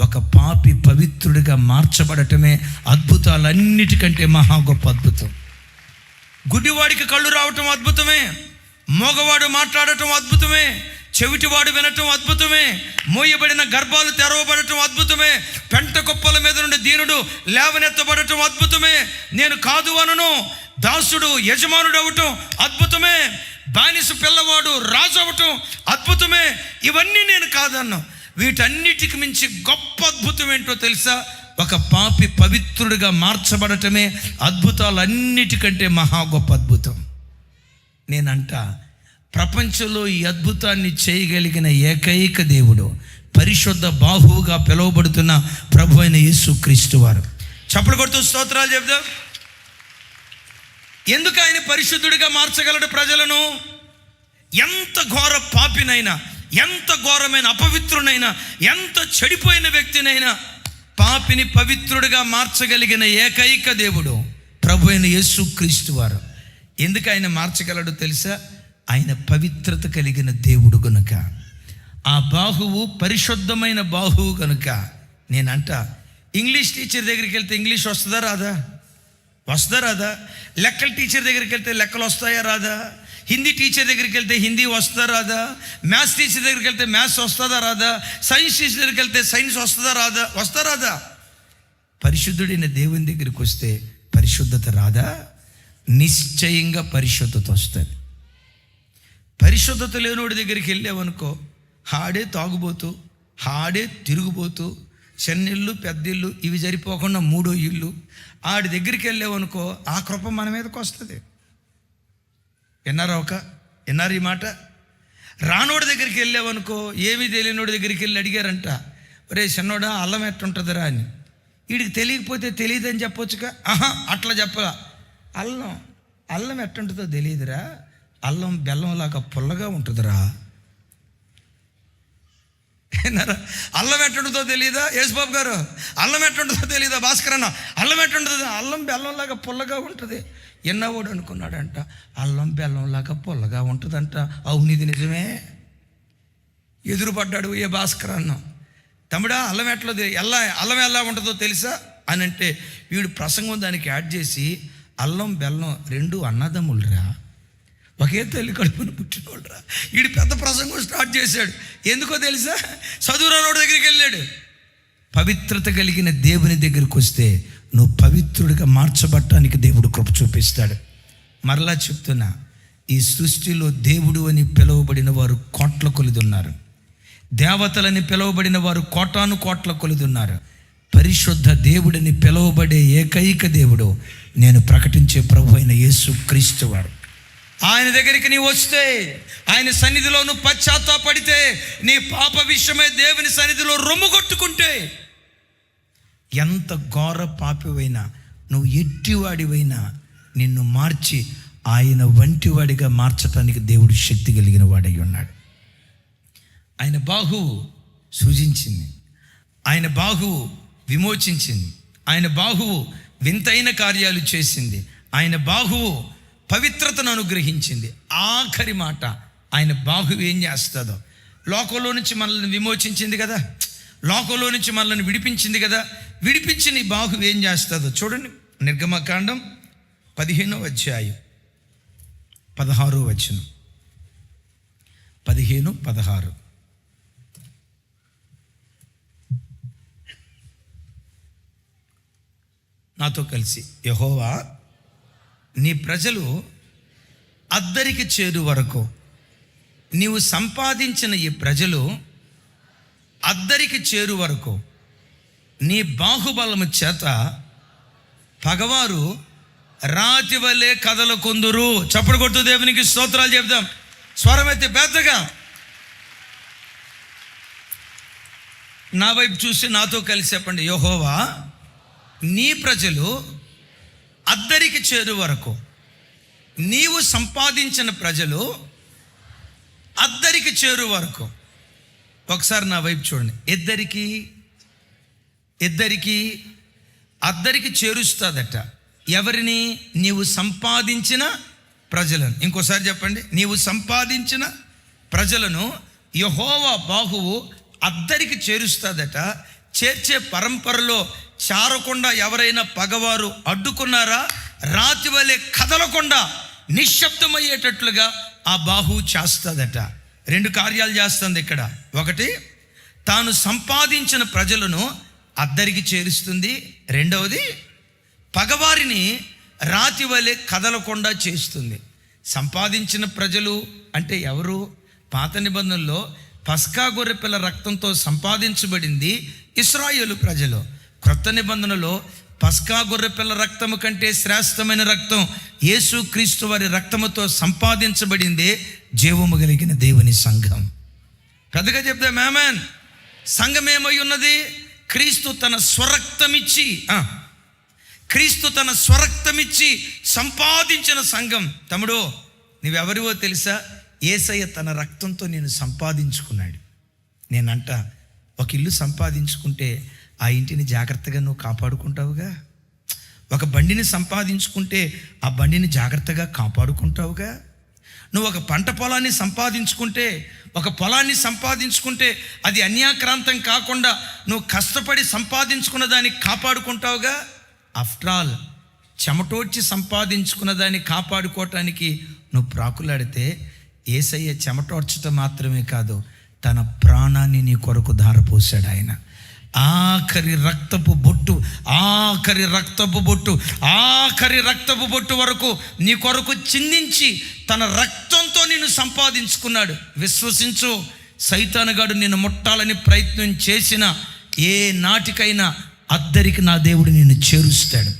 Speaker 1: ఒక పాపి పవిత్రుడిగా మార్చబడటమే అద్భుతాలన్నిటికంటే మహా గొప్ప అద్భుతం. గుడ్డివాడికి కళ్ళు రావటం అద్భుతమే, మగవాడు మాట్లాడటం అద్భుతమే, చెవిటివాడు వినటం అద్భుతమే, మోయబడిన గర్భాలు తెరవబడటం అద్భుతమే, పెంట కుప్పల మీద నుండి దీనుడు లేవనెత్తబడటం అద్భుతమే, నేను కాదు అనను దాసుడు యజమానుడు అవటం అద్భుతమే, బానిస పిల్లవాడు రాజు అవటం అద్భుతమే. ఇవన్నీ నేను కాదన్నాను. వీటన్నిటికి మించి గొప్ప అద్భుతం ఏంటో తెలుసా? ఒక పాపి పవిత్రుడిగా మార్చబడటమే అద్భుతాలన్నిటికంటే మహా గొప్ప అద్భుతం. నేనంట, ప్రపంచంలో ఈ అద్భుతాన్ని చేయగలిగిన ఏకైక దేవుడు పరిశుద్ధ బాహువుగా పిలువబడుతున్న ప్రభు అయిన యేసుక్రీస్తు వారు. చప్పలు కొడుతూ స్తోత్రాలు చెప్దాం. ఎందుకు ఆయన పరిశుద్ధుడిగా మార్చగలడు ప్రజలను? ఎంత ఘోర పాపినైనా, ఎంత ఘోరమైన అపవిత్రునైనా, ఎంత చెడిపోయిన వ్యక్తినైనా పాపిని పవిత్రుడిగా మార్చగలిగిన ఏకైక దేవుడు ప్రభు అయిన యేసుక్రీస్తు వారు. ఎందుకు ఆయన మార్చగలడు తెలుసా? ఆయన పవిత్రత కలిగిన దేవుడు కనుక. ఆ బాహువు పరిశుద్ధమైన బాహువు కనుక. నేనంట, ఇంగ్లీష్ టీచర్ దగ్గరికి వెళ్తే ఇంగ్లీష్ వస్తుందా రాదా? వస్తుందా రాదా? లెక్కల టీచర్ దగ్గరికి వెళ్తే లెక్కలు వస్తాయా రాదా? హిందీ టీచర్ దగ్గరికి వెళ్తే హిందీ వస్తుందా రాదా? మ్యాథ్స్ టీచర్ దగ్గరికి వెళ్తే మ్యాథ్స్ వస్తుందా రాదా? సైన్స్ టీచర్ దగ్గరికి వెళ్తే సైన్స్ వస్తుందా రాదా? వస్తా రాదా? పరిశుద్ధుడైన దేవుని దగ్గరికి వస్తే పరిశుద్ధత రాదా? నిశ్చయంగా పరిశుద్ధత వస్తుంది. పరిశుద్ధత లేనివాడి దగ్గరికి వెళ్ళావనుకో, హాడే తాగుబోతూ, హాడే తిరుగుబోతూ, చిన్నిళ్ళు పెద్దిళ్ళు ఇవి సరిపోకుండా 3వ ఇల్లు, ఆడి దగ్గరికి వెళ్ళావనుకో ఆ కృప మన మీదకి వస్తుంది. విన్నారు ఈ మాట? రానోడి దగ్గరికి వెళ్ళావనుకో, ఏమీ తెలియనోడి దగ్గరికి వెళ్ళి అడిగారంట, ఒరే చిన్నోడా అల్లం ఎట్టుంటుందిరా అని. వీడికి తెలియకపోతే తెలియదని చెప్పొచ్చుగా. అట్లా చెప్పలా. అల్లం ఎట్టుంటుందో తెలియదురా, అల్లం బెల్లంలాగా పుల్లగా ఉంటుందిరా. విన్నారా? అల్లం ఎట్టుంటుందో తెలియదా యేసుబాబు గారు? అల్లం ఎట్టుంటుందో తెలియదా భాస్కర్ అన్న? అల్లం ఎట్టుంటుందో? అల్లం బెల్లంలాగా పుల్లగా ఉంటుంది. ఎన్నవాడు అనుకున్నాడంట, అల్లం బెల్లంలాగా పుల్లగా ఉంటుందంట. అవును, ఇది నిజమే. ఎదురుపడ్డాడు ఏ భాస్కర్ అన్న. తమ్ముడా అల్లం అల్లం ఎలా ఉంటుందో తెలుసా అని అంటే, వీడు ప్రసంగం దానికి యాడ్ చేసి, అల్లం బెల్లం 2 అన్నదమ్ములురా, ఒకే తల్లి కడుపును పుట్టినోళ్ళరా. వీడు పెద్ద ప్రసంగం స్టార్ట్ చేశాడు. ఎందుకో తెలుసా? చదువురానోడి దగ్గరికి వెళ్ళాడు. పవిత్రత కలిగిన దేవుని దగ్గరికి వస్తే నువ్వు పవిత్రుడిగా మార్చబట్టానికి దేవుడు కృప చూపిస్తాడు. మరలా చెప్తున్నా, ఈ సృష్టిలో దేవుడు అని పిలువబడిన వారు కోట్ల కొలది ఉన్నారు. దేవతలని పిలువబడిన వారు కోటాను కోట్ల కొలది ఉన్నారు. పరిశుద్ధ దేవుడిని పిలువబడే ఏకైక దేవుడు నేను ప్రకటించే ప్రభు అయిన యేసు క్రీస్తు వారు. ఆయన దగ్గరికి నీ వస్తే, ఆయన సన్నిధిలో నువ్వు పశ్చాత్తాపడితే, నీ పాప విషయమై దేవుని సన్నిధిలో రొమ్ము కొట్టుకుంటే, ఎంత ఘోర పాపివైనా, నువ్వు ఎట్టివాడివైనా నిన్ను మార్చి ఆయన వంటివాడిగా మార్చటానికి దేవుడు శక్తి కలిగిన వాడై ఉన్నాడు. ఆయన బాహువు సృజించింది, ఆయన బాహువు విమోచించింది, ఆయన బాహువు వింతైన కార్యాలు చేసింది, ఆయన బాహువు పవిత్రతను అనుగ్రహించింది. ఆఖరి మాట, ఆయన బాహువు ఏం చేస్తుందో, లోకంలో నుంచి మనల్ని విమోచించింది కదా, లోకంలో నుంచి మనల్ని విడిపించింది కదా, విడిపించి నీ బాహువు ఏం చేస్తుందో చూడండి. నిర్గమకాండం 15వ అధ్యాయం 16వ వచనం. 15:16. నాతో కలిసి, యెహోవా నీ ప్రజలు అద్దరికి చేరు వరకు, నీవు సంపాదించిన ఈ ప్రజలు అద్దరికి చేరు వరకు నీ బాహుబలము చేత పగవారు రాతి వలె కదలకొందురు. చప్పుడు కొట్టు, దేవునికి స్తోత్రాలు చెప్దాం. స్వరమైతే పెద్దగా. నా వైపు చూసి నాతో కలిసి చెప్పండి, యెహోవా నీ ప్రజలు అద్దరికి చేరు వరకు, నీవు సంపాదించిన ప్రజలు అద్దరికి చేరు వరకు. ఒకసారి నా వైపు చూడండి. ఇద్దరికి అద్దరికి చేరుస్తుందట. ఎవరిని? నీవు సంపాదించిన ప్రజలను. ఇంకోసారి చెప్పండి, నీవు సంపాదించిన ప్రజలను యెహోవా బాహువు అద్దరికి చేరుస్తుందట. చేర్చే పరంపరలో చారకుండా ఎవరైనా పగవారు అడ్డుకున్నారా, రాతి వలె కదలకుండా నిశ్శబ్దమయ్యేటట్లుగా ఆ బాహువు చేస్తుందట. 2 కార్యాలు చేస్తుంది ఇక్కడ. ఒకటి, తాను సంపాదించిన ప్రజలను అద్దరికి చేరుస్తుంది. రెండవది, పగవారిని రాతి వలె కదలకుండా చేస్తుంది. సంపాదించిన ప్రజలు అంటే ఎవరు? పాత నిబంధనలో పస్కా గొర్రెపిల్ల రక్తంతో సంపాదించబడింది ఇశ్రాయేలు ప్రజలు. క్రొత్త నిబంధనలో పస్కా గొర్రెపిల్ల రక్తము కంటే శ్రేష్టమైన రక్తం యేసు క్రీస్తు వారి రక్తముతో సంపాదించబడిందే జీవము కలిగిన దేవుని సంఘం. పెద్దగా చెప్దాం ఆమేన్. సంఘం ఏమై ఉన్నది? క్రీస్తు తన స్వరక్తమిచ్చి సంపాదించిన సంఘం. తమ్ముడు, నువ్వెవరివో తెలుసా? యేసయ్య తన రక్తంతో నేను సంపాదించుకున్నాడు. నేనంట, ఒక ఇల్లు సంపాదించుకుంటే ఆ ఇంటిని జాగ్రత్తగా నువ్వు కాపాడుకుంటావుగా. ఒక బండిని సంపాదించుకుంటే ఆ బండిని జాగ్రత్తగా కాపాడుకుంటావుగా. నువ్వు ఒక పంట పొలాన్ని సంపాదించుకుంటే, ఒక పొలాన్ని సంపాదించుకుంటే అది అన్యాక్రాంతం కాకుండా నువ్వు కష్టపడి సంపాదించుకున్న దాన్ని కాపాడుకుంటావుగా. ఆఫ్టర్ ఆల్, చెమటోడ్చి సంపాదించుకున్న దాన్ని కాపాడుకోవటానికి నువ్వు ప్రాకులాడితే, యేసయ్య చెమటోడ్చటం మాత్రమే కాదు, తన ప్రాణాన్ని నీ కొరకు ధారపోసాడు. ఆయన ఆఖరి రక్తపు బొట్టు వరకు నీ కొరకు చిందించి తన రక్తంతో నిన్ను సంపాదించుకున్నాడు. విశ్వసించు, సైతానుగాడు నిన్ను ముట్టాలని ప్రయత్నం చేసిన ఏ నాటికైనా అద్దరికి నా దేవుడు నిన్ను చేరుస్తాడు.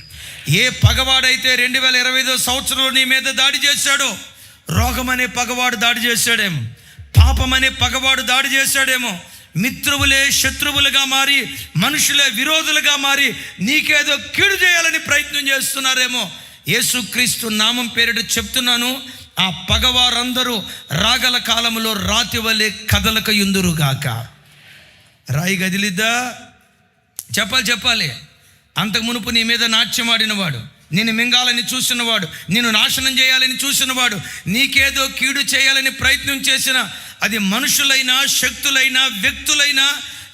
Speaker 1: ఏ పగవాడైతే 2025 సంవత్సరంలో నీ మీద దాడి చేశాడో, రోగం అనే పగవాడు దాడి చేశాడేమో, పాపం అనే పగవాడు దాడి చేశాడేమో, మిత్రువులే శత్రువులుగా మారి, మనుషులే విరోధులుగా మారి నీకేదో కీడు చేయాలని ప్రయత్నం చేస్తున్నారేమో, యేసుక్రీస్తు నామం పేరిట చెప్తున్నాను, ఆ పగవారందరూ రాగల కాలంలో రాతి వలె కదలక యుందురుగాక. రాయి గదిలిద్దా? చెప్పాలి. అంతకు మునుపు నీ మీద నాట్యమాడినవాడు, నిన్ను మింగాలని చూసినవాడు, నిన్ను నాశనం చేయాలని చూసినవాడు, నీకేదో కీడు చేయాలని ప్రయత్నం చేసిన, అది మనుషులైనా శక్తులైనా వ్యక్తులైనా,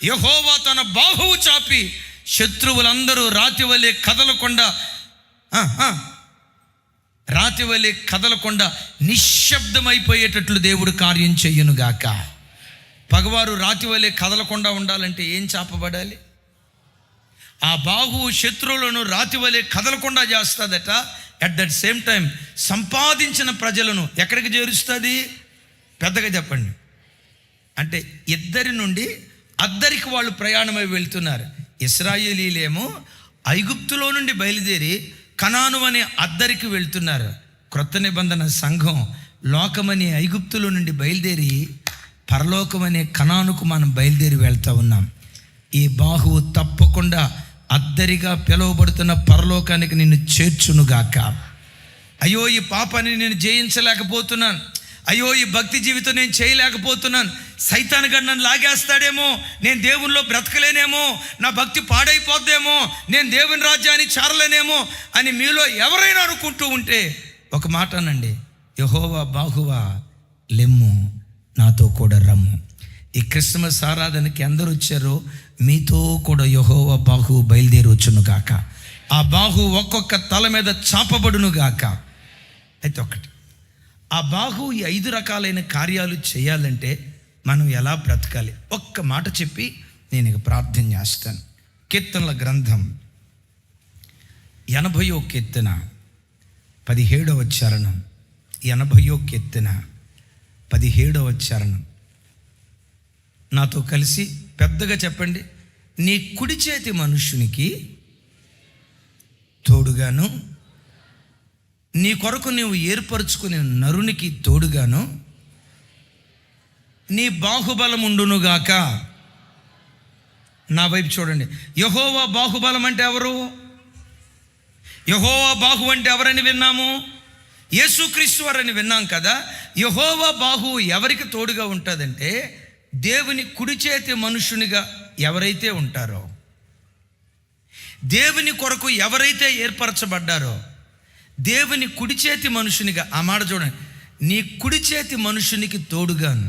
Speaker 1: యెహోవా తన బాహువు చాపి శత్రువులందరూ రాతి వలె కదలకుండా నిశ్శబ్దమైపోయేటట్లు దేవుడు కార్యం చెయ్యునుగాక. పగవారు రాతి వలె కదలకుండా ఉండాలంటే ఏం చాపబడాలి? ఆ బాహువు శత్రువులను రాతి వలె కదలకుండా చేస్తుందట. అట్ దట్ సేమ్ టైం సంపాదించిన ప్రజలను ఎక్కడికి చేరుస్తుంది? పెద్దగా చెప్పండి. అంటే ఇద్దరి నుండి అద్దరికి వాళ్ళు ప్రయాణమై వెళ్తున్నారు. ఇశ్రాయేలీలేమో ఐగుప్తులో నుండి బయలుదేరి కనాను అనే అద్దరికి వెళ్తున్నారు. క్రొత్త నిబంధన సంఘం లోకమనే ఐగుప్తులో నుండి బయలుదేరి పరలోకం అనే కనానుకు మనం బయలుదేరి వెళ్తూ ఉన్నాం. ఈ బాహువు తప్పకుండా అద్దరిగా పిలువబడుతున్న పరలోకానికి నిన్ను చేర్చునుగాక. అయ్యో ఈ పాపాన్ని నేను జయించలేకపోతున్నాను, అయ్యో ఈ భక్తి జీవితం నేను చేయలేకపోతున్నాను, సైతాను గడు నన్ను లాగేస్తాడేమో, నేను దేవునిలో బ్రతకలేనేమో, నా భక్తి పాడైపోద్దేమో, నేను దేవుని రాజ్యాన్ని చేరలేనేమో అని మీలో ఎవరైనా అనుకుంటూ ఉంటే ఒక మాట అనండి, యెహోవా బాహువా లెమ్ము, నాతో కూడా రమ్ము. ఈ క్రిస్మస్ ఆరాధనకి అందరూ వచ్చారో మీతో కూడా యెహోవా బాహువు బయలుదేరి వచ్చును గాక. ఆ బాహువు ఒక్కొక్క తల మీద చాపబడును గాక. అయితే ఒకటి, ఆ బాహువు ఈ 5 రకాలైన కార్యాలు చేయాలంటే మనం ఎలా బ్రతకాలి? ఒక్క మాట చెప్పి నేను ఇక ప్రార్థన చేస్తాను. కీర్తనల గ్రంథం 80వ కీర్తన 17వ చరణం. 80వ కీర్తన 17వ చరణం. నాతో కలిసి పెద్దగా చెప్పండి. నీ కుడి చేతి మనుష్యునికి తోడుగాను, నీ కొరకు నీవు ఏర్పరచుకునే నరునికి తోడుగాను నీ బాహుబలం ఉండునుగాక. నా వైపు చూడండి. యెహోవా బాహుబలం అంటే ఎవరు? యెహోవా బాహు అంటే ఎవరని విన్నాము? యేసుక్రీస్తు వారని విన్నాం కదా. యెహోవా బాహు ఎవరికి తోడుగా ఉంటుందంటే దేవుని కుడి చేతి మనుషునిగా ఎవరైతే ఉంటారో, దేవుని కొరకు ఎవరైతే ఏర్పరచబడ్డారో, దేవుని కుడి చేతి మనుషునిగా. ఆ మాట చూడండి, నీ కుడి చేతి మనుషునికి తోడుగాను,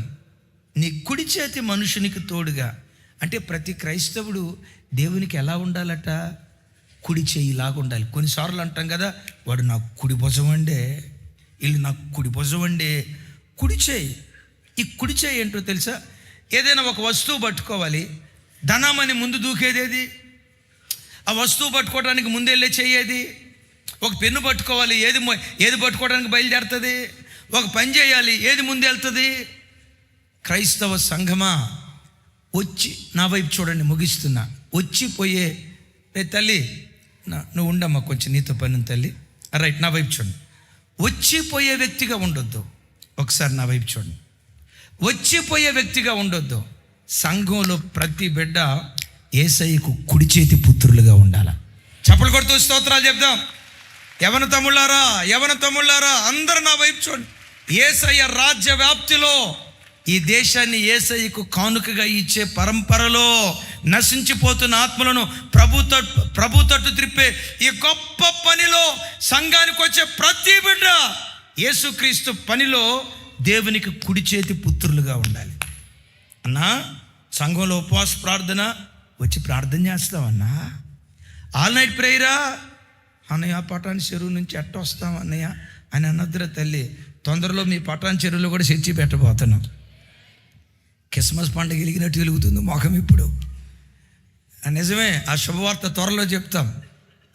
Speaker 1: నీ కుడి చేతి మనుషునికి తోడుగా. అంటే ప్రతి క్రైస్తవుడు దేవునికి ఎలా ఉండాలట? కుడి చేయిలాగా ఉండాలి. కొన్నిసార్లు అంటాం కదా, వాడు నాకు కుడి భుజం అండే, వీళ్ళు నాకు కుడి భుజం అండే. కుడి చేయి. ఈ కుడి చేయి ఏంటో తెలుసా? ఏదైనా ఒక వస్తువు పట్టుకోవాలి, ధనమని ముందు దూకేదేది? ఆ వస్తువు పట్టుకోవడానికి ముందెళ్ళే చెయ్యేది? ఒక పెన్ను పట్టుకోవాలి, ఏది పట్టుకోవడానికి బయలుదేరుతుంది? ఒక పని చేయాలి, ఏది ముందెళ్తుంది? క్రైస్తవ సంఘమా, వచ్చి నా వైపు చూడండి, ముగిస్తున్నా. వచ్చిపోయే తల్లి, నువ్వు ఉండమ్మా, కొంచెం నీతో పని తల్లి. రైట్, నా వైపు చూడండి. వచ్చిపోయే వ్యక్తిగా ఉండొద్దు. ఒకసారి నా వైపు చూడండి. వచ్చిపోయే వ్యక్తిగా ఉండొద్దు. సంఘంలో ప్రతి బిడ్డ యేసయ్యకు కుడి చేతి పుత్రులుగా ఉండాలి. చప్పలు కొడుతూ స్తోత్రాలు చెప్దాం. యవన తమ్ముళ్ళారా అందరూ నా వైపు చూడండి. యేసయ్య రాజ్య వ్యాప్తిలో ఈ దేశాన్ని యేసయ్యకు కానుకగా ఇచ్చే పరంపరలో నశించిపోతున్న ఆత్మలను ప్రభు తట్టు త్రిప్పే ఈ గొప్ప పనిలో సంఘానికి వచ్చే ప్రతి బిడ్డ యేసుక్రీస్తు పనిలో దేవునికి కుడి చేతి పుత్రులుగా ఉండాలి. అన్నా, సంఘంలో ఉపవాస ప్రార్థన వచ్చి ప్రార్థన చేస్తామన్నా. ఆల్ నైట్ ప్రేయరా అన్నయ్య, పటాన్ చెరువు నుంచి ఎట్ట వస్తాం అన్నయ్య అని అన్నద్దురా తల్లి. తొందరలో మీ పటాన్ చెరువులో కూడా చర్చి పెట్టబోతున్నాం. క్రిస్మస్ పండుగ వెలిగినట్టు వెలుగుతుంది మొఖం ఇప్పుడు. నిజమే, ఆ శుభవార్త త్వరలో చెప్తాం.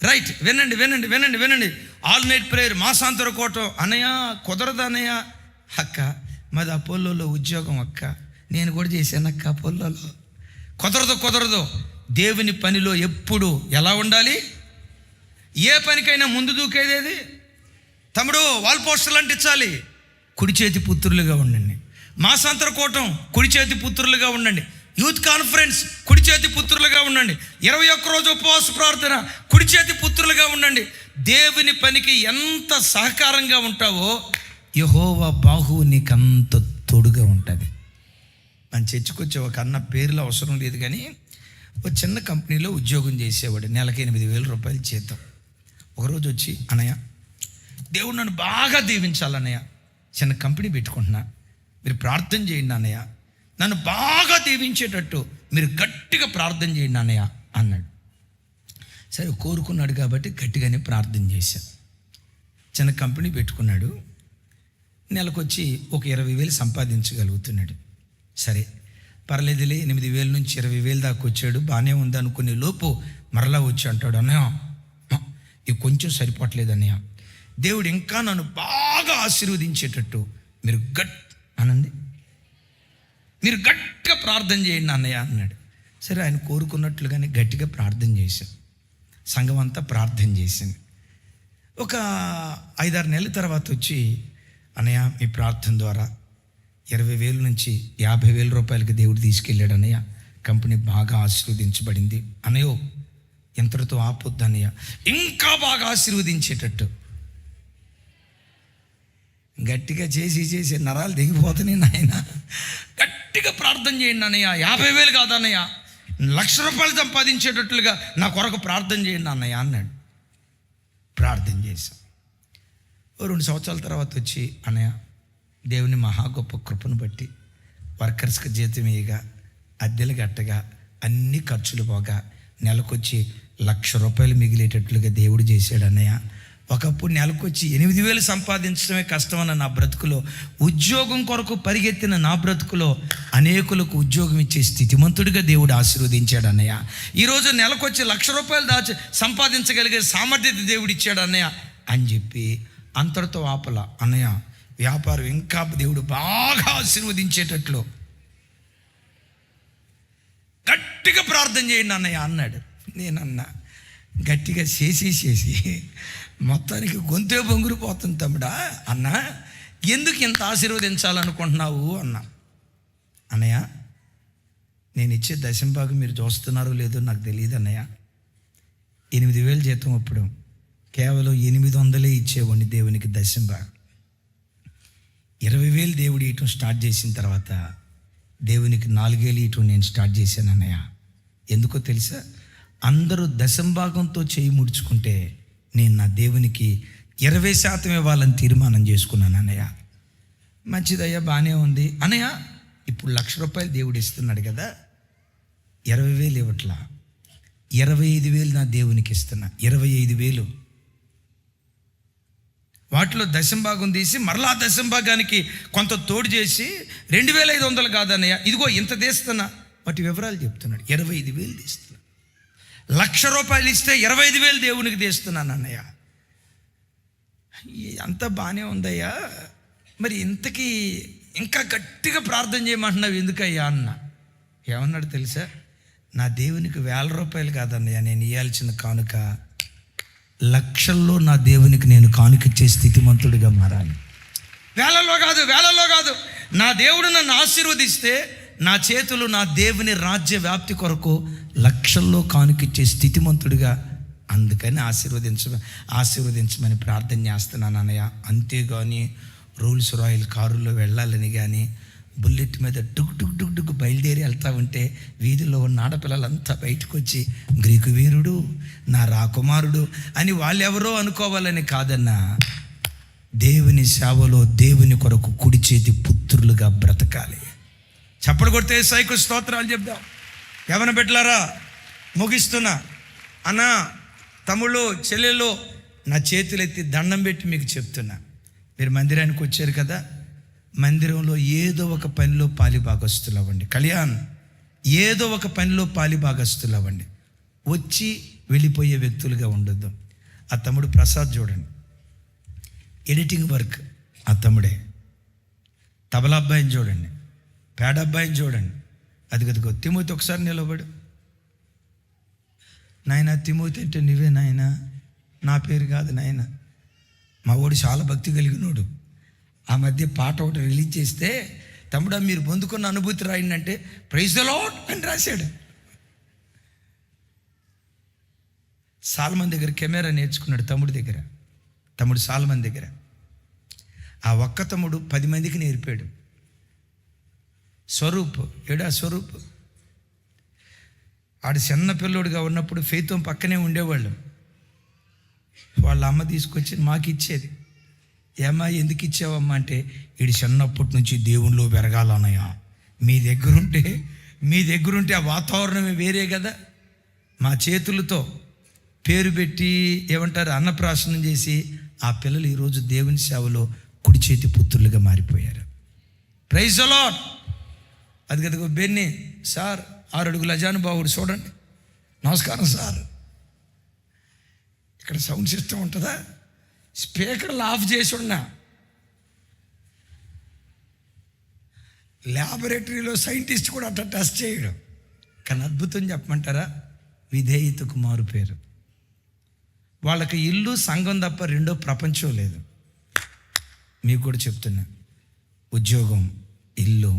Speaker 1: రైట్, వినండి. ఆల్ నైట్ ప్రేయర్ మాసాంతర కోటం. అన్నయ్య కుదరదు అన్నయ్య. అక్క మాది అపోలోలో ఉద్యోగం అక్క, నేను కూడా చేశాను అక్క అపోలోలో. కుదరదు. దేవుని పనిలో ఎప్పుడు ఎలా ఉండాలి? ఏ పనికైనా ముందు దూకేదేది? తమ్ముడు, వాల్ పోస్టర్లు అంటించాలి, కుడి చేతి పుత్రులుగా ఉండండి. మాసాంతర కూటం, కుడి చేతి పుత్రులుగా ఉండండి. యూత్ కాన్ఫరెన్స్, కుడి చేతి పుత్రులుగా ఉండండి. 21 రోజు ఉపవాస ప్రార్థన, కుడి చేతి పుత్రులుగా ఉండండి. దేవుని పనికి ఎంత సహకారంగా ఉంటావో యెహోవా బాహువు నీకంత తోడుగా ఉంటుంది. మన చర్చకొచ్చే ఒక అన్న పేర్లు అవసరం లేదు, కానీ ఒక చిన్న కంపెనీలో ఉద్యోగం చేసేవాడు. నెలకి 8,000 రూపాయలు జీతం. ఒకరోజు వచ్చి, అన్నయ్య దేవుడు నన్ను బాగా దీవించాలన్నయ్య, చిన్న కంపెనీ పెట్టుకుంటున్నా, మీరు ప్రార్థన చేయండి అన్నయ్య, నన్ను బాగా దీవించేటట్టు మీరు గట్టిగా ప్రార్థన చేయండి అన్నయ్య అన్నాడు. సరే, కోరుకున్నాడు కాబట్టి గట్టిగానే ప్రార్థన చేశాను. చిన్న కంపెనీ పెట్టుకున్నాడు. నెలకొచ్చి ఒక 20,000 సంపాదించగలుగుతున్నాడు. సరే పర్లేదులే, 8,000 నుంచి 20,000 దాకా వచ్చాడు, బాగానే ఉంది అనుకునే లోపు మరలా వచ్చి అంటాడు, అన్నయ్య ఇవి కొంచెం సరిపోవట్లేదు అన్నయ్య, దేవుడు ఇంకా నన్ను బాగా ఆశీర్వదించేటట్టు మీరు మీరు గట్టిగా ప్రార్థన చేయండి అన్నయ్య అన్నాడు. సరే, ఆయన కోరుకున్నట్లుగానే గట్టిగా ప్రార్థన చేశాను. సంఘం అంతా ప్రార్థన చేసింది. ఒక 5-6 నెలల తర్వాత వచ్చి, అన్నయ్య మీ ప్రార్థన ద్వారా 20,000 నుంచి 50,000 రూపాయలకి దేవుడు తీసుకెళ్ళాడు అన్నయ్య, కంపెనీ బాగా ఆశీర్వదించబడింది అన్నయ్యో, ఎంతటితో ఆపొద్దు అన్నయ్య, ఇంకా బాగా ఆశీర్వదించేటట్టు. గట్టిగా చేసి నరాలు దిగిపోతున్నాయి నాయన. గట్టిగా ప్రార్థన చేయండి అన్నయ్య, 50,000 కాదన్నయ్య, 1,00,000 రూపాయలు సంపాదించేటట్లుగా నా కొరకు ప్రార్థన చేయండి అన్నయ్య అన్నాడు. ప్రార్థన చేశాం. 2 సంవత్సరాల తర్వాత వచ్చి, అన్నయ్య దేవుని మహా గొప్ప కృపను బట్టి వర్కర్స్కి జీతం ఇయ్యగా, అద్దెలు గట్టగా, అన్ని ఖర్చులు పోగా నెలకొచ్చి 1,00,000 రూపాయలు మిగిలేటట్లుగా దేవుడు చేశాడు అన్నయ్య. ఒకప్పుడు నెలకొచ్చి 8,000 సంపాదించడమే కష్టమన్న నా బ్రతుకులో, ఉద్యోగం కొరకు పరిగెత్తిన నా బ్రతుకులో అనేకులకు ఉద్యోగం ఇచ్చే స్థితిమంతుడిగా దేవుడు ఆశీర్వదించాడు అన్నయ్య. ఈరోజు నెలకొచ్చి 1,00,000 రూపాయలు సంపాదించగలిగే సామర్థ్యత దేవుడు ఇచ్చాడు అన్నయ్య అని చెప్పి అంతటితో ఆపల. అన్నయ్య వ్యాపారం ఇంకా దేవుడు బాగా ఆశీర్వదించేటట్లు గట్టిగా ప్రార్థన చేయండి అన్నయ్య అన్నాడు. నేనన్నా, గట్టిగా చేసి మొత్తానికి గొంతే బొంగురిపోతుంది తమ్ముడా అన్నా, ఎందుకు ఇంత ఆశీర్వదించాలనుకుంటున్నావు అన్నా. అన్నయ్య నేను ఇచ్చే దశంభాగం మీరు చూస్తున్నారో లేదో నాకు తెలియదు అన్నయ్య. 8,000 జీతం అప్పుడు కేవలం 800 ఇచ్చేవాడిని దేవునికి దశంభాగం. 20,000 దేవుడు ఇవ్వటం స్టార్ట్ చేసిన తర్వాత దేవునికి 4,000 ఇవ్వటం నేను స్టార్ట్ చేశాను అన్నయ్య. ఎందుకో తెలుసా? అందరూ దశంభాగంతో చేయి ముడుచుకుంటే నేను నా దేవునికి 20% ఇవ్వాలని తీర్మానం చేసుకున్నాను అన్నయ్య. మంచిదయ్యా, బాగానే ఉంది అన్నయ్య. ఇప్పుడు 1,00,000 రూపాయలు దేవుడు ఇస్తున్నాడు కదా, 20,000 ఇవ్వట్లా, 25,000 నా దేవునికి ఇస్తున్నా. 25,000 వాటిలో దశంభాగం తీసి మరలా దశంభాగానికి కొంత తోడు చేసి 2,500 కాదన్నయ్య, ఇదిగో ఇంత తీస్తున్నా. వాటి వివరాలు చెప్తున్నాడు. 25,000 తీస్తున్నా. 1,00,000 రూపాయలు ఇస్తే 25,000 దేవునికి తీస్తున్నాను అన్నయ్య. అంతా బాగానే ఉందయ్యా, మరి ఇంతకీ ఇంకా గట్టిగా ప్రార్థన చేయమంటున్నావు ఎందుకయ్యా అన్న. ఏమన్నాడు తెలుసా? నా దేవునికి 1,000 రూపాయలు కాదన్నయ్య నేను ఇవ్వాల్సిన కానుక, 1,00,000లో నా దేవునికి నేను కానుకిచ్చే స్థితిమంతుడిగా మారాలి. వేలలో కాదు. నా దేవుడు నన్ను ఆశీర్వదిస్తే నా చేతులు నా దేవుని రాజ్య వ్యాప్తి కొరకు 1,00,000లో కానుకిచ్చే స్థితిమంతుడిగా, అందుకని ఆశీర్వదించమని ప్రార్థన చేస్తున్నాను అన్నయ్య. అంతేగాని రోల్స్ రాయల్ కారులో వెళ్ళాలని కానీ, బుల్లెట్ మీద డుగ్ బయలుదేరి వెళ్తూ ఉంటే వీధిలో ఉన్న ఆడపిల్లలంతా బయటకు వచ్చి గ్రీకు వీరుడు, నా రాకుమారుడు అని వాళ్ళెవరో అనుకోవాలని కాదన్నా, దేవుని సేవలో దేవుని కొరకు కుడి చేతి పుత్రులుగా బ్రతకాలి. చప్పడు కొడితే సైకు స్తోత్రాలు చెప్దాం. యవన బిడ్డలారా, ముగిస్తున్నా. అన్నా, తమ్ముళ్ళు, చెల్లెళ్ళు, నా చేతులెత్తి దండం పెట్టి మీకు చెప్తున్నా, మీరు మందిరానికి వచ్చారు కదా, మందిరంలో ఏదో ఒక పనిలో పాలిభాగస్తులు అవ్వండి. కళ్యాణ్, ఏదో ఒక పనిలో పాలిభాగస్తులు అవ్వండి. వచ్చి వెళ్ళిపోయే వ్యక్తులుగా ఉండొద్దు. ఆ తమ్ముడు ప్రసాద్ చూడండి, ఎడిటింగ్ వర్క్ ఆ తమ్ముడే. తబలా అబ్బాయిని చూడండి, పేడ అబ్బాయిని చూడండి. అదిగదిగో తిమోతి ఒకసారి నిలబడు. నాయన తిమోతి అంటే నువ్వే నాయన, నా పేరు కాదు నాయన. మా వాడు చాలా భక్తి కలిగినోడు. ఆ మధ్య పాట ఒకటి రిలీజ్ చేస్తే, తమ్ముడా మీరు పొందుకున్న అనుభూతి రాయండి అంటే ప్రైజ్ ద లార్డ్ అని రాశాడు. సాల్మన్ దగ్గర కెమెరా నేర్చుకున్నాడు తమ్ముడు సాల్మన్ దగ్గర. ఆ ఒక్క తమ్ముడు 10 మందికి నేర్పాడు. స్వరూప్ స్వరూప్ ఆడు చిన్న పిల్లోడుగా ఉన్నప్పుడు ఫెయితో పక్కనే ఉండేవాళ్ళు. వాళ్ళ అమ్మ తీసుకొచ్చి మాకు ఇచ్చేది. ఏమ్మా ఎందుకు ఇచ్చావమ్మా అంటే, వీడు చిన్నప్పటి నుంచి దేవుళ్ళు పెరగాలన్నయ్యా, మీ దగ్గరుంటే ఆ వాతావరణమే వేరే కదా. మా చేతులతో పేరు పెట్టి ఏమంటారు అన్నప్రాసనం చేసి ఆ పిల్లలు ఈరోజు దేవుని సేవలో కుడి చేతి పుత్రులుగా మారిపోయారు. Praise the Lord. అది కదగో బెన్ని సార్ 6 అడుగుల అజానుబాహుడు చూడండి, నమస్కారం సార్ ఇక్కడ సౌండ్ సిస్టమ్ ఉంటుందా? స్పీకర్లు ఆఫ్ చేసి ఉన్నా. ల్యాబొరేటరీలో సైంటిస్ట్ కూడా అట్లా టెస్ట్ చేయడం. కానీ అద్భుతం చెప్పమంటారా? విధేయతకు మారు పేరు. వాళ్ళకి ఇల్లు సంఘం తప్ప రెండో ప్రపంచం లేదు. మీకు కూడా చెప్తున్నా, ఉద్యోగం, ఇల్లు,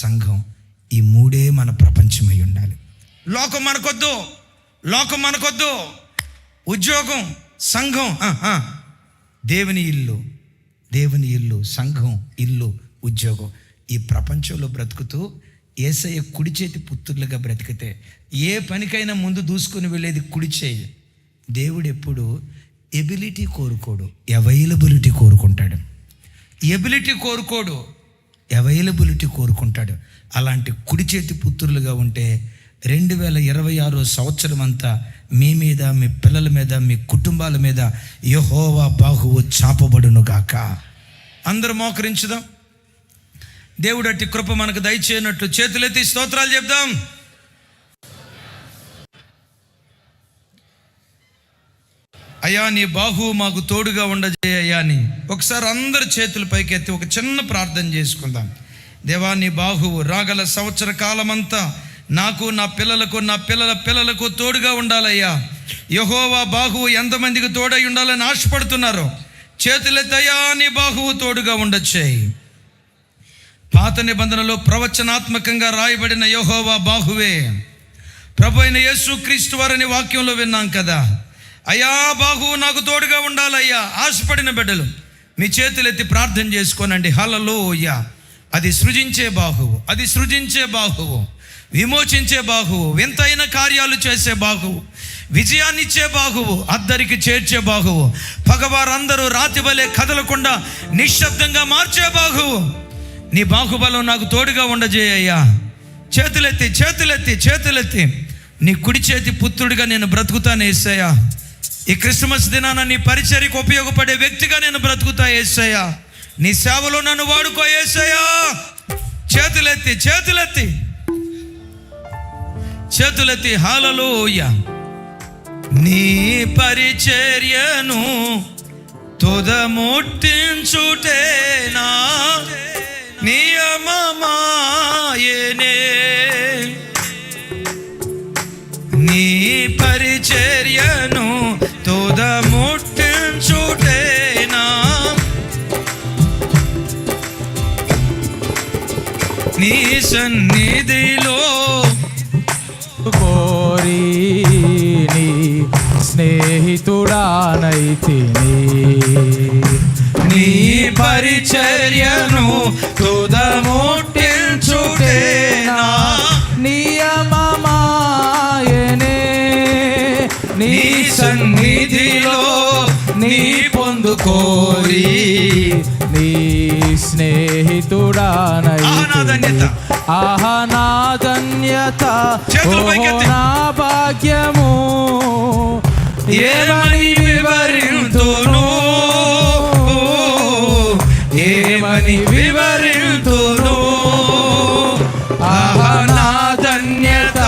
Speaker 1: సంఘం, ఈ మూడే మన ప్రపంచమై ఉండాలి. లోకం మనకొద్దు, లోకం మనకొద్దు. ఉద్యోగం, సంఘం, దేవుని ఇల్లు, దేవుని ఇల్లు, సంఘం, ఇల్లు, ఉద్యోగం. ఈ ప్రపంచంలో బ్రతుకుతూ యేసయ్య కుడి చేతి పుత్రులుగా బ్రతికితే ఏ పనికైనా ముందు దూసుకొని వెళ్ళేది కుడి చేయి. దేవుడు ఎప్పుడు ఎబిలిటీ కోరుకోడు, అవైలబిలిటీ కోరుకుంటాడు. ఎబిలిటీ కోరుకోడు, అవైలబిలిటీ కోరుకుంటాడు. అలాంటి కుడి చేతి పుత్రులుగా ఉంటే 2026 సంవత్సరం అంతా మీ మీద, మీ పిల్లల మీద, మీ కుటుంబాల మీద యెహోవా బాహువు చాపబడును గాక. అందరూ మోకరించుదాం. దేవుడు అట్టి కృప మనకు దయచేయనట్లు చేతులెత్తి స్తోత్రాలు చెప్దాం. అయ్యా నీ బాహువు మాకు తోడుగా ఉండజేయ్యా అని ఒకసారి అందరు చేతుల పైకెత్తి ఒక చిన్న ప్రార్థన చేసుకుందాం. దేవా నీ బాహువు రాగల సంవత్సర కాలమంతా నాకు, నా పిల్లలకు, నా పిల్లల పిల్లలకు తోడుగా ఉండాలయ్యా. యెహోవా బాహువు ఎంతమందికి తోడై ఉండాలని ఆశపడుతున్నారు? చేతులెత్తయ్యా నీ బాహువు తోడుగా ఉండొచ్చాయి. పాత నిబంధనలో ప్రవచనాత్మకంగా రాయబడిన యెహోవా బాహువే ప్రభు అయిన యేసుక్రీస్తు వారిని వాక్యంలో విన్నాం కదా. అయ్యా బాహువు నాకు తోడుగా ఉండాలయ్యా. ఆశపడిన బిడ్డలు మీ చేతులెత్తి ప్రార్థన చేసుకోనండి. హల్లెలూయా. అది సృజించే బాహువు, అది సృజించే బాహువు, విమోచించే బాహువు, వింతైన కార్యాలు చేసే బాహువు, విజయాన్నిచ్చే బాహువు, అద్దరికి చేర్చే బాహువు, పగవారందరూ రాతి వలె కదలకుండా నిశ్శబ్దంగా మార్చే బాహువు. నీ బాహుబలం నాకు తోడుగా ఉండజేయ్యా. చేతులెత్తి చేతులెత్తి చేతులెత్తి నీ కుడి చేతి పుత్రుడిగా నేను బ్రతుకుతాను యేసయ్యా. ఈ క్రిస్మస్ దినాన నీ పరిచర్యకు ఉపయోగపడే వ్యక్తిగా నేను బ్రతుకుతా యేసయ్యా. నీ సేవలో నన్ను వాడుకో యేసయ్యా. చేతులెత్తి చేతులెత్తి చేతులెత్తి హల్లెలూయా. నీ పరిచర్యను తుదముట్టించుటేనా నియమమాయనే. నీ పరిచర్యను తుదముట్టించుటేనా నీ సన్నిధిలో
Speaker 2: కోరి నీ స్నేహితుడానైతిని.
Speaker 1: నీ పరిచర్యను తుదముట్టించుటేనా
Speaker 2: నియమమాయనే. నీ సన్నిధిలో నీ పొందుకోరి నీ స్నేహితుడానైతిని. ఆహా నా ధన్యత, నా భాగ్యము, ఏమని వివరింతును, ఏమని వివరింతును. ఆహా నా ధన్యత,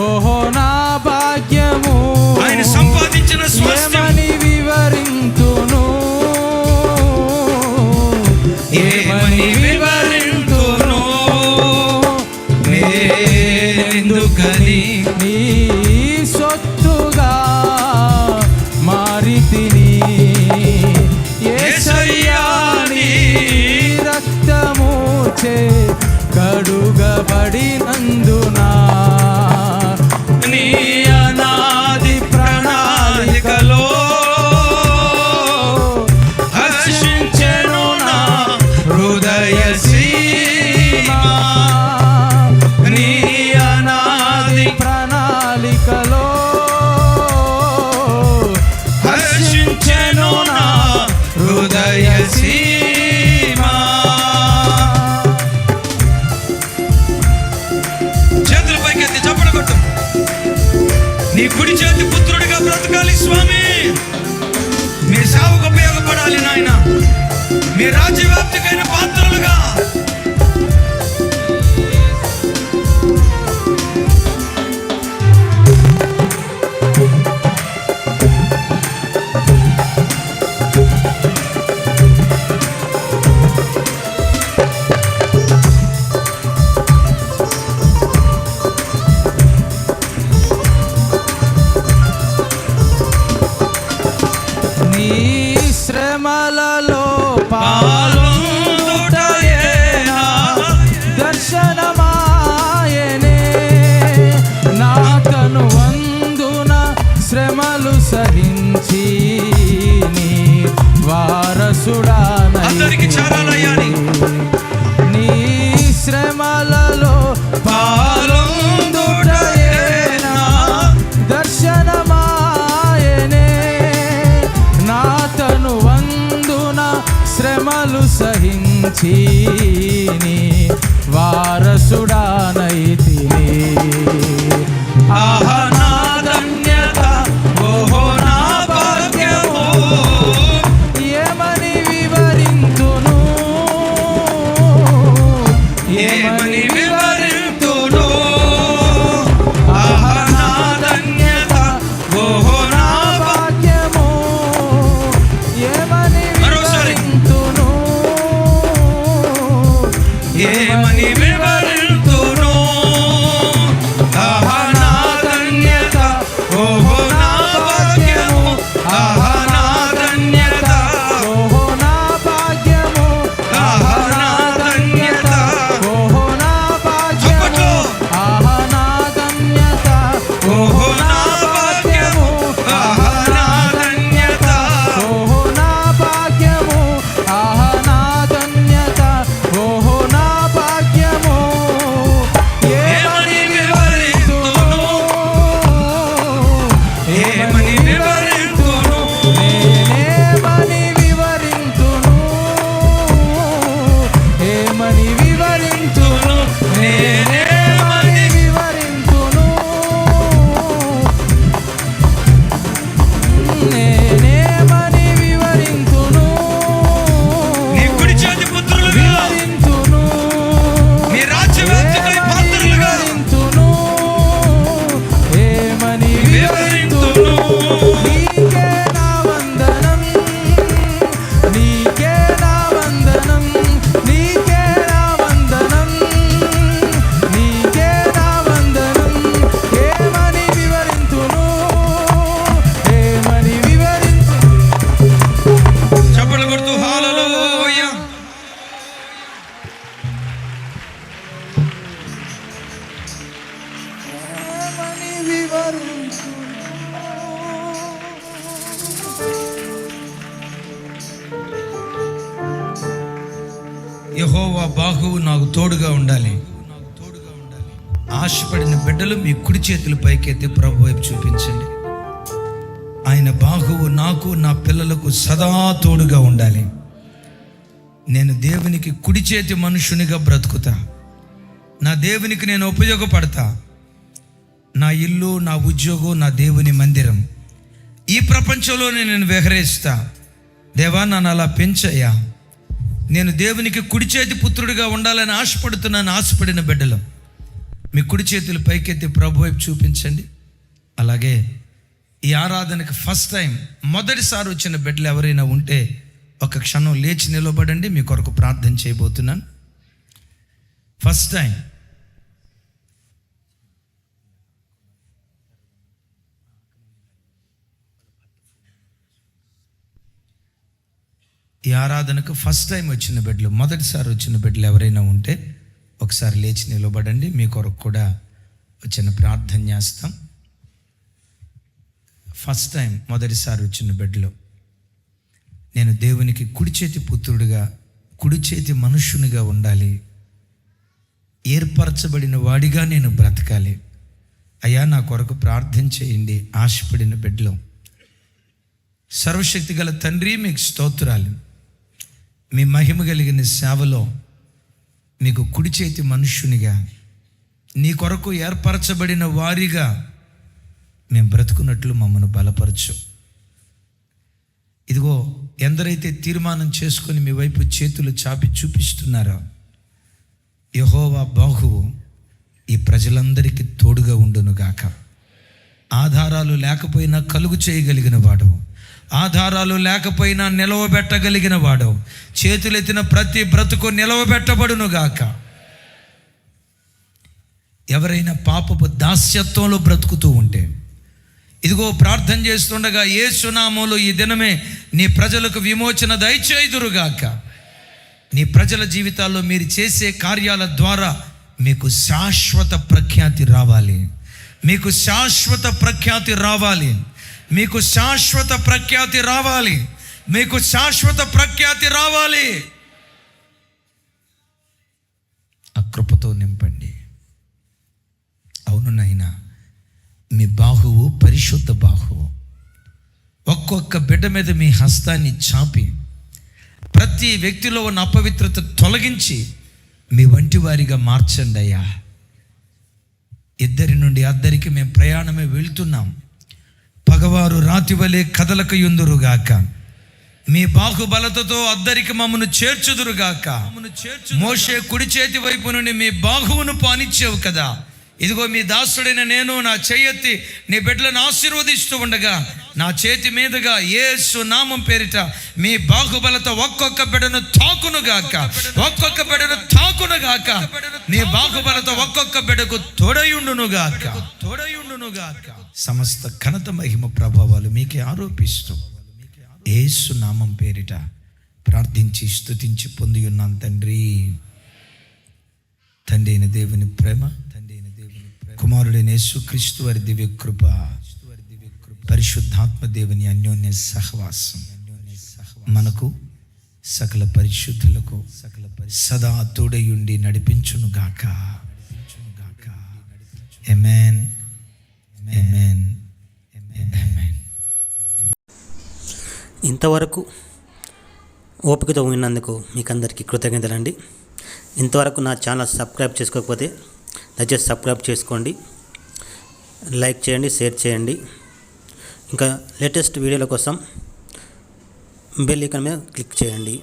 Speaker 2: ఓహో నా భాగ్యము,
Speaker 1: ఆయన సంపాదించిన స్వాస్థ్యం,
Speaker 2: ఏమని వివరింతును, ఏమని వివరింతును.
Speaker 1: నేనెందుకని
Speaker 2: నీ సొత్తుగా మారితిని యేసయ్యా. నీ రక్తము చే కడుగబడినందునా
Speaker 1: నీ అనాది ప్రణాళికలో హర్షించెను నా హృదయ సీమా. నీ అనాది
Speaker 2: ప్రణాళికలో
Speaker 1: హర్షించెను నా హృదయ సీమా. చేతుల పైకెత్తి చప్పట కొట్టు. నీ కుడి చేతి పుత్రుడిగా బ్రతకాలి స్వామి. మీ సేవకు ఉపయోగపడాలి నాయన. మీ రాజ్యవ్యాప్తికైన పాత్రలుగా
Speaker 2: పాలొందుటయే నా దర్శనమాయనే. నా తనువందున శ్రమలు సహించి నీ వారసుడానై
Speaker 1: అందరికి చేరాలయ్యా
Speaker 2: నీ శ్రమలలో పాలొందుటయే నా దర్శనమాయనే. నా తనువందున శ్రమలు సహించి నీ వారసుడానైతిని. ఆహా నా ధన్యత, ఓహో నా భాగ్యము, ఏమని వివరింతును, ఏమని వివరింతును. ఆహా నా ధన్యత, ఓహో నా భాగ్యము, ఏమని వివరింతును, ఏమని వివరింతును. ఆహా నా ధన్యత, ఓహో నా భాగ్యము, ఆహా నా ధన్యత, ఓహో నా భాగ్యము, ఆహా నా ధన్యత, ఓహో నా భాగ్యము, ఆహా నా ధన్యత, ఓహో నా భాగ్యము, ఆహా నా ధన్యత, ఓహో నా భాగ్యము, ఆహా నా ధన్యత, ఓహో నా భాగ్యము, ఏమని వివరింతును, ఏమని వివరింతును, నేనేమని వివరింతును, ఏమని వివరింతును, నేనేమని వివరింతును, నేనేమని వివరింతును,
Speaker 1: నీ కుడి చేతి పుత్రులుగా
Speaker 2: వివరింతును,
Speaker 1: నీ రాజ్యవ్యాప్తికై పాత్రలుగా
Speaker 2: వివరింతును, ఏమని వివరింతును. నీకే నా వందనం, నీకే నా వందనం, నీకే నా వందనం, నీకే నా వందనం, ఏమని వివరింతును, ఏమని వివరింతును.
Speaker 1: చప్పట్లు కొడుతూ హల్లెలూయా.
Speaker 2: ఏమని వివరింతును.
Speaker 1: యెహోవా బాహువు నాకు తోడుగా ఉండాలి. ఆశపడిన బిడ్డలు మీ కుడి చేతులు పైకెత్తి ప్రభు వైపు చూపించండి. ఆయన బాహువు నాకు నా పిల్లలకు సదా తోడుగా ఉండాలి. నేను దేవునికి కుడి చేతి మనుషునిగా బ్రతుకుతా. నా దేవునికి నేను ఉపయోగపడతా. నా ఇల్లు, నా ఉద్యోగం, నా దేవుని మందిరం, ఈ ప్రపంచంలోనే నేను విహరిస్తా. దేవా నన్ను అలా పెంచయ్యా. నేను దేవునికి కుడి చేతి పుత్రుడిగా ఉండాలని ఆశపడుతున్నాను. ఆశపడిన బిడ్డలు మీ కుడి చేతులు పైకెత్తి ప్రభు వైపు చూపించండి. అలాగే ఈ ఆరాధనకి ఫస్ట్ టైం మొదటిసారి వచ్చిన బిడ్డలు ఎవరైనా ఉంటే ఒక క్షణం లేచి నిలబడండి. మీ కొరకు ప్రార్థన చేయబోతున్నాను. ఫస్ట్ టైం ఈ ఆరాధనకు ఫస్ట్ టైం వచ్చిన బిడ్డలు, మొదటిసారి వచ్చిన బిడ్డలు ఎవరైనా ఉంటే ఒకసారి లేచి నిలబడండి. మీ కొరకు కూడా వచ్చిన ప్రార్థన చేస్తాం. ఫస్ట్ టైం మొదటిసారి వచ్చిన బిడ్డలు, నేను దేవునికి కుడి చేతి పుత్రుడిగా, కుడి చేతి మనుష్యునిగా ఉండాలి. ఏర్పరచబడిన వాడిగా నేను బ్రతకాలి. అయ్యా నా కొరకు ప్రార్థన చేయండి. ఆశపడిన బిడ్డలు, సర్వశక్తి గల తండ్రి మీకు స్తోత్రాలు. మీ మహిమ కలిగిన సేవలో మీకు కుడి చేతి మనుష్యునిగా, నీ కొరకు ఏర్పరచబడిన వారిగా మేము బ్రతుకున్నట్లు మమ్మను బలపరచు. ఇదిగో ఎందరైతే తీర్మానం చేసుకొని మీ వైపు చేతులు చాపి చూపిస్తున్నారో, యెహోవా బాహువు ఈ ప్రజలందరికీ తోడుగా ఉండునుగాక. ఆధారాలు లేకపోయినా కలుగు చేయగలిగిన వాడు, ఆధారాలు లేకపోయినా నిలవబెట్టగలిగిన వాడు, చేతులెత్తిన ప్రతి బ్రతుకు నిలవబెట్టబడునుగాక. ఎవరైనా పాపపు దాస్యత్వంలో బ్రతుకుతూ ఉంటే, ఇదిగో ప్రార్థన చేస్తుండగా యేసు నామములో ఈ దినమే నీ ప్రజలకు విమోచన దయచేయుదురుగాక. నీ ప్రజల జీవితాల్లో మీరు చేసే కార్యాల ద్వారా మీకు శాశ్వత ప్రఖ్యాతి రావాలి. మీకు శాశ్వత ప్రఖ్యాతి రావాలి. మీకు శాశ్వత ప్రఖ్యాతి రావాలి. మీకు శాశ్వత ప్రఖ్యాతి రావాలి. ఆ కృపతో నింపండి. అవును నాయనా, మీ బాహువు పరిశుద్ధ బాహువు. ఒక్కొక్క బిడ్డ మీద మీ హస్తాన్ని చాపి ప్రతి వ్యక్తిలో ఉన్న అపవిత్రత తొలగించి మీ వంటి వారిగా మార్చండి అయ్యా. ఇద్దరి నుండి అద్దరికి మేము ప్రయాణమే వెళ్తున్నాం. పగవారు రాతి వలె కదలక యుందురుగాక. మీ బాహుబలతతో అద్దరికి మమ్మను చేర్చుదురుగాక. మోషే కుడి చేతి వైపు నుండి మీ బాహువును పానిచ్చావు కదా. ఇదిగో మీ దాసుడైన నేను నా చేయెత్తి నీ బిడ్డలను ఆశీర్వదిస్తూ ఉండగా నా చేతి మీదుగా యేసు నామం పేరిట మీ బాహుబలతో ఒక్కొక్క బిడ్డను తాకునుగాక. ఒక్కొక్క బిడ్డను తాకునుగాక. నీ బాహుబలతో ఒక్కొక్క బిడ్డకు తోడయుండునుగాక. సమస్త ఘనత మహిమ ప్రభావాలు మీకే ఆరోపిస్తూ యేసు నామం పేరిట ప్రార్థించి స్తుతించి పొంది ఉన్నాం తండ్రి. తండ్రి అయిన దేవుని ప్రేమ, కుమారుడైన యేసుక్రీస్తు వారి దివ్య కృప, పరిశుద్ధాత్మ దేవుని అన్యోన్య సహవాసం మనకు సకల పరిశుద్ధులకు సదా తోడయుండి నడిపించునుగాక. ఆమేన్, ఆమేన్, ఆమేన్.
Speaker 3: ఇంతవరకు ఓపికతో విన్నందుకు మీకు అందరికీ కృతజ్ఞతలండి. ఇంతవరకు నా ఛానల్ సబ్స్క్రైబ్ చేసుకోకపోతే దయచేసి సబ్స్క్రైబ్ చేసుకోండి, లైక్ చేయండి, షేర్ చేయండి. ఇంకా లేటెస్ట్ వీడియోల కోసం బెల్ ఐకాన్ మీద క్లిక్ చేయండి.